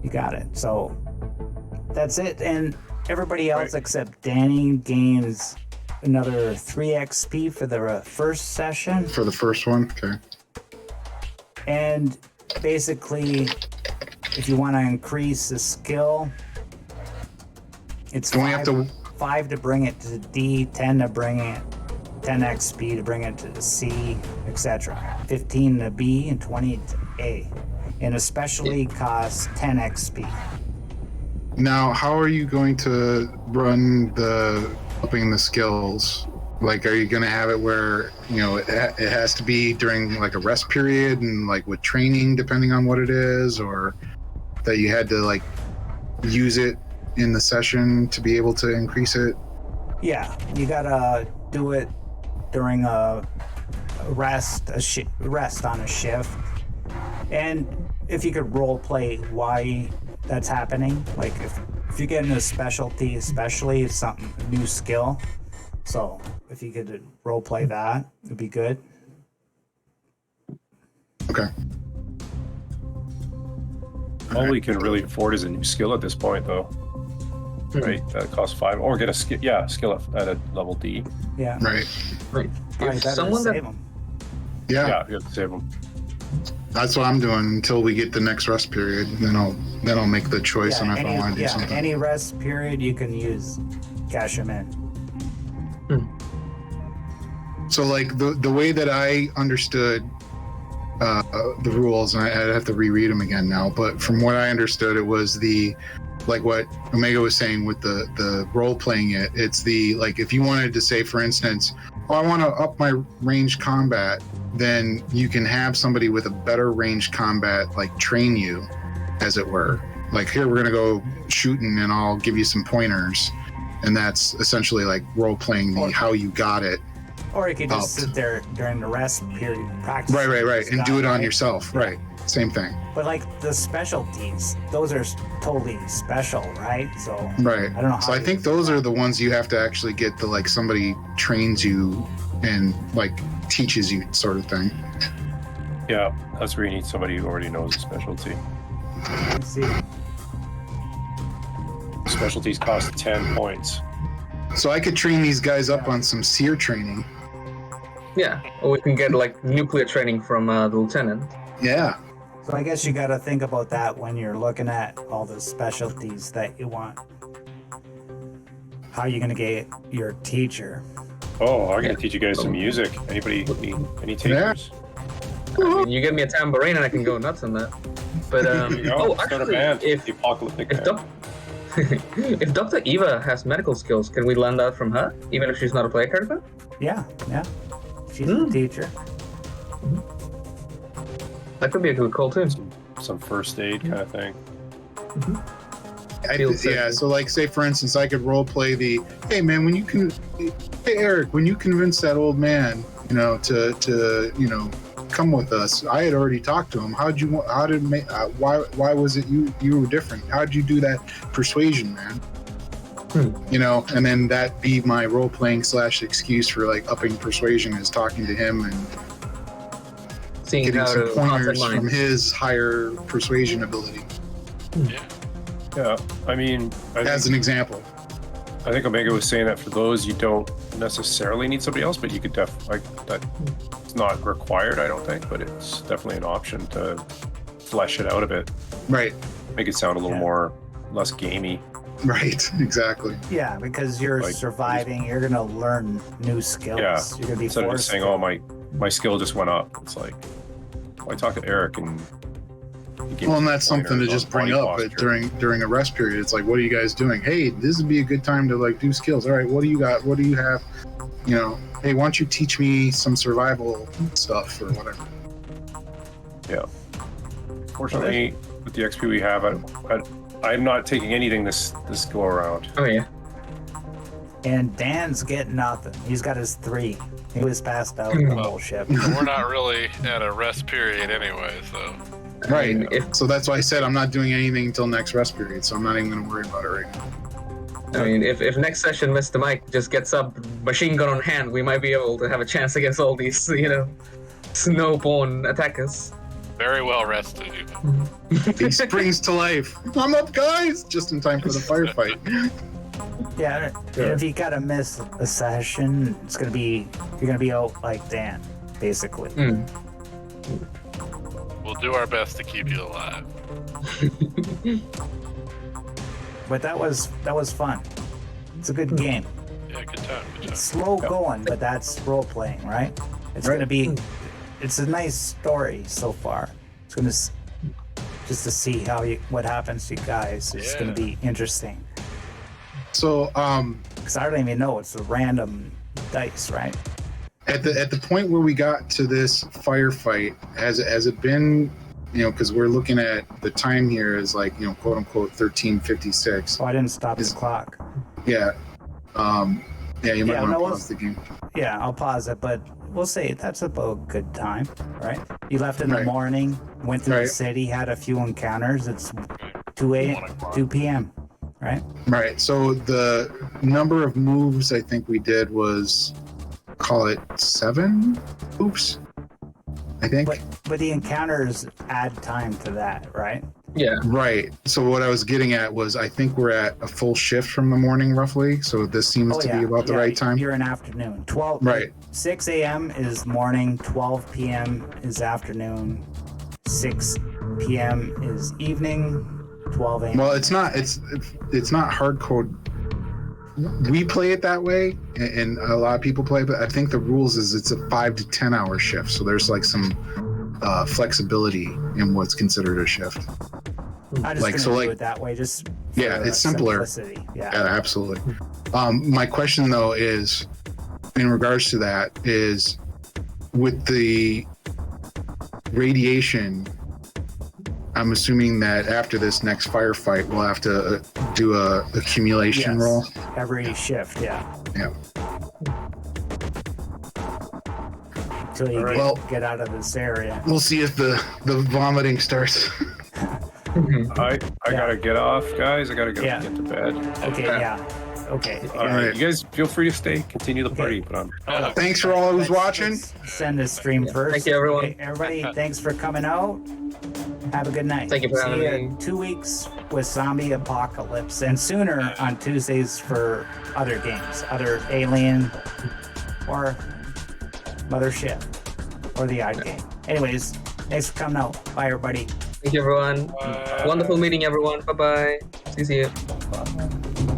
[SPEAKER 1] you got it. So that's it. And everybody else
[SPEAKER 4] Right.
[SPEAKER 1] except Danny gains another 3 XP for the first session.
[SPEAKER 3] For the first one, okay.
[SPEAKER 1] And basically, if you want to increase the skill, it's
[SPEAKER 3] Don't we have to?
[SPEAKER 1] 5 to bring it to D, 10 to bring it, 10 XP to bring it to C, etc. 15 to B, and 20 to A. And especially costs 10 XP.
[SPEAKER 3] Now, how are you going to run the upping the skills? Like, are you going to have it where, you know, it has to be during like a rest period and like with training, depending on what it is, or that you had to like use it in the session to be able to increase it?
[SPEAKER 1] Yeah, you gotta do it during a rest on a shift. And if you could role play why that's happening, like if you get into a specialty, especially it's something new skill. So if you could role play that, it'd be good.
[SPEAKER 3] Okay.
[SPEAKER 4] All we can really afford is a new skill at this point, though. Right? That costs 5, or get a skill. Yeah, skill at a level D.
[SPEAKER 1] Yeah.
[SPEAKER 3] Right.
[SPEAKER 5] Right.
[SPEAKER 1] Probably
[SPEAKER 5] If
[SPEAKER 1] better
[SPEAKER 5] someone
[SPEAKER 1] to
[SPEAKER 5] that
[SPEAKER 1] save them.
[SPEAKER 3] Yeah,
[SPEAKER 4] you have to save them.
[SPEAKER 3] that's what I'm doing until we get the next rest period. Then I'll make the choice on if I want to do something.
[SPEAKER 1] Any rest period you can use, cash them in.
[SPEAKER 3] So like the way that I understood the rules, and I'd have to reread them again now, but from what I understood, it was the, like what Omega was saying with the role playing it, it's the, like, if you wanted to say, for instance, oh, I want to up my ranged combat, then you can have somebody with a better ranged combat like train you, as it were. Like, here, we're going to go shooting and I'll give you some pointers. And that's essentially like role playing the how you got it.
[SPEAKER 1] Or you could just sit there during the rest period, practice.
[SPEAKER 3] Right. And do it on yourself.
[SPEAKER 1] Yeah.
[SPEAKER 3] Right. Same thing.
[SPEAKER 1] But like the specialties, those are totally special, right? So
[SPEAKER 3] Right.
[SPEAKER 1] I don't know.
[SPEAKER 3] So I think those are the ones you have to actually get the, like, somebody trains you and like teaches you sort of thing.
[SPEAKER 4] Yeah, that's where you need somebody who already knows the specialty.
[SPEAKER 1] Let's see.
[SPEAKER 4] Specialties cost 10 points.
[SPEAKER 3] So I could train these guys up on some seer training.
[SPEAKER 5] Yeah, or we can get like nuclear training from the lieutenant.
[SPEAKER 3] Yeah.
[SPEAKER 1] So I guess you got to think about that when you're looking at all the specialties that you want. How are you going to get your teacher?
[SPEAKER 4] Oh, I'm going to teach you guys some music. Anybody need any takers?
[SPEAKER 5] I mean, you give me a tambourine and I can go nuts on that. But
[SPEAKER 4] Start a band.
[SPEAKER 5] if
[SPEAKER 4] The apocalyptic
[SPEAKER 5] if,
[SPEAKER 4] band.
[SPEAKER 5] if Dr. Eva has medical skills, can we learn that from her, even if she's not a player character?
[SPEAKER 1] Yeah. She's a teacher.
[SPEAKER 5] That could be a good call too.
[SPEAKER 4] Some first aid kind of thing.
[SPEAKER 3] Yeah. So like, say for instance, I could role play the, hey man, hey Eric, when you convince that old man, you know, to you know, come with us, I had already talked to him. Why was it you were different? How'd you do that persuasion, man? You know, and then that be my role playing / excuse for like upping persuasion is talking to him and
[SPEAKER 5] Seeing
[SPEAKER 3] getting
[SPEAKER 5] how
[SPEAKER 3] some
[SPEAKER 5] to
[SPEAKER 3] pointers
[SPEAKER 5] contact
[SPEAKER 3] from
[SPEAKER 5] lines.
[SPEAKER 3] his higher persuasion ability,
[SPEAKER 4] Yeah, I mean,
[SPEAKER 3] as an example.
[SPEAKER 4] I think Omega was saying that for those you don't necessarily need somebody else, but you could it's not required, I don't think, but it's definitely an option to flesh it out a bit,
[SPEAKER 3] Right.
[SPEAKER 4] make it sound a little more less gamey.
[SPEAKER 3] Right. Exactly.
[SPEAKER 1] Yeah, because you're
[SPEAKER 4] Like,
[SPEAKER 1] surviving, you're gonna learn new skills.
[SPEAKER 4] Yeah.
[SPEAKER 1] You're gonna be
[SPEAKER 4] Instead of
[SPEAKER 1] forced
[SPEAKER 4] just saying,
[SPEAKER 1] to.
[SPEAKER 4] "Oh, my skill just went up," it's like, I talked to Eric and. he gave
[SPEAKER 3] Well, and
[SPEAKER 4] me
[SPEAKER 3] that's something to
[SPEAKER 4] pointers
[SPEAKER 3] just
[SPEAKER 4] on
[SPEAKER 3] bring
[SPEAKER 4] body
[SPEAKER 3] up
[SPEAKER 4] posture.
[SPEAKER 3] during a rest period. It's like, what are you guys doing? Hey, this would be a good time to like do skills. All right, what do you got? What do you have? You know, hey, why don't you teach me some survival stuff or whatever?
[SPEAKER 4] Yeah. Fortunately, with the XP we have, I'm not taking anything this go around.
[SPEAKER 5] Oh yeah.
[SPEAKER 1] And Dan's getting nothing. He's got his 3. He was passed out the whole ship.
[SPEAKER 2] We're not really at a rest period anyway, so.
[SPEAKER 3] Right.
[SPEAKER 5] mean, if-
[SPEAKER 3] So that's why I said I'm not doing anything until next rest period. So I'm not even going to worry about it right now.
[SPEAKER 5] I mean, if next session Mr. Mike just gets up, machine gun on hand, we might be able to have a chance against all these, you know, snowborn attackers.
[SPEAKER 2] Very well rested. You know.
[SPEAKER 3] He springs to life. I'm up, guys! Just in time for the firefight.
[SPEAKER 1] Yeah,
[SPEAKER 5] Sure.
[SPEAKER 1] if you gotta miss a session, you're gonna be out like Dan, basically.
[SPEAKER 5] Mm.
[SPEAKER 2] We'll do our best to keep you alive.
[SPEAKER 1] But that was fun. It's a good game.
[SPEAKER 2] Yeah, good time. Good time.
[SPEAKER 1] It's slow going, but that's role playing, right? It's
[SPEAKER 3] Right.
[SPEAKER 1] gonna be. It's a nice story so far. It's gonna just to see what happens to you guys. It's gonna be interesting.
[SPEAKER 3] So
[SPEAKER 1] Because I don't even know. It's a random dice, right?
[SPEAKER 3] at the point where we got to this firefight, has it been, because we're looking at the time here as like, quote unquote 13:56.
[SPEAKER 1] Oh, I didn't stop the clock.
[SPEAKER 3] Yeah. Yeah, you might
[SPEAKER 1] Yeah,
[SPEAKER 3] want to
[SPEAKER 1] no,
[SPEAKER 3] pause the game.
[SPEAKER 1] Yeah, I'll pause it, but we'll say that's about a good time, right? You left in the
[SPEAKER 3] Right.
[SPEAKER 1] morning, went through the
[SPEAKER 3] Right.
[SPEAKER 1] city, had a few encounters. It's 2 p.m., right?
[SPEAKER 3] Right. So the number of moves I think we did was, call it 7 oops, I think.
[SPEAKER 1] But the encounters add time to that, right?
[SPEAKER 5] Yeah.
[SPEAKER 3] Right. So what I was getting at was, I think we're at a full shift from the morning, roughly. So this seems to be about the right time.
[SPEAKER 1] You're in afternoon. 12.
[SPEAKER 3] Right.
[SPEAKER 1] 6 a.m. is morning. 12 p.m. is afternoon. 6 p.m. is evening. 12 a.m.
[SPEAKER 3] Well, it's not hard code. We play it that way, and a lot of people play, but I think the rules is it's a 5 to 10 hour shift. So there's like some flexibility in what's considered a shift.
[SPEAKER 1] I'm just
[SPEAKER 3] like,
[SPEAKER 1] gonna
[SPEAKER 3] so,
[SPEAKER 1] do
[SPEAKER 3] like-
[SPEAKER 1] it that way. Just
[SPEAKER 3] Yeah,
[SPEAKER 1] for
[SPEAKER 3] it's simpler.
[SPEAKER 1] simplicity.
[SPEAKER 3] Yeah,
[SPEAKER 1] Yeah.
[SPEAKER 3] absolutely. My question though is, in regards to that, is with the radiation, I'm assuming that after this next firefight, we'll have to do a accumulation
[SPEAKER 1] Yes.
[SPEAKER 3] roll.
[SPEAKER 1] Every shift. Yeah.
[SPEAKER 3] Yeah.
[SPEAKER 1] Until you
[SPEAKER 3] Alright. Well-
[SPEAKER 1] get out of this area.
[SPEAKER 3] We'll see if the vomiting starts.
[SPEAKER 4] I gotta get off, guys. I gotta
[SPEAKER 1] Yeah.
[SPEAKER 4] get to bed.
[SPEAKER 1] Okay. Yeah. Okay.
[SPEAKER 4] All right, you guys feel free to stay, continue the party, but I'm
[SPEAKER 3] Thanks for all who's watching.
[SPEAKER 1] Let's send the stream first.
[SPEAKER 5] Thank you, everyone.
[SPEAKER 1] Okay, everybody, thanks for coming out. Have a good night.
[SPEAKER 5] Thank you for
[SPEAKER 1] See
[SPEAKER 5] having
[SPEAKER 1] you
[SPEAKER 5] me.
[SPEAKER 1] in 2 weeks with Zombie Apocalypse, and sooner on Tuesdays for other games, other Alien or Mothership or the odd game. Anyways, thanks for coming out. Bye, everybody.
[SPEAKER 5] Thank you, everyone. Wonderful meeting, everyone. Bye bye. See you.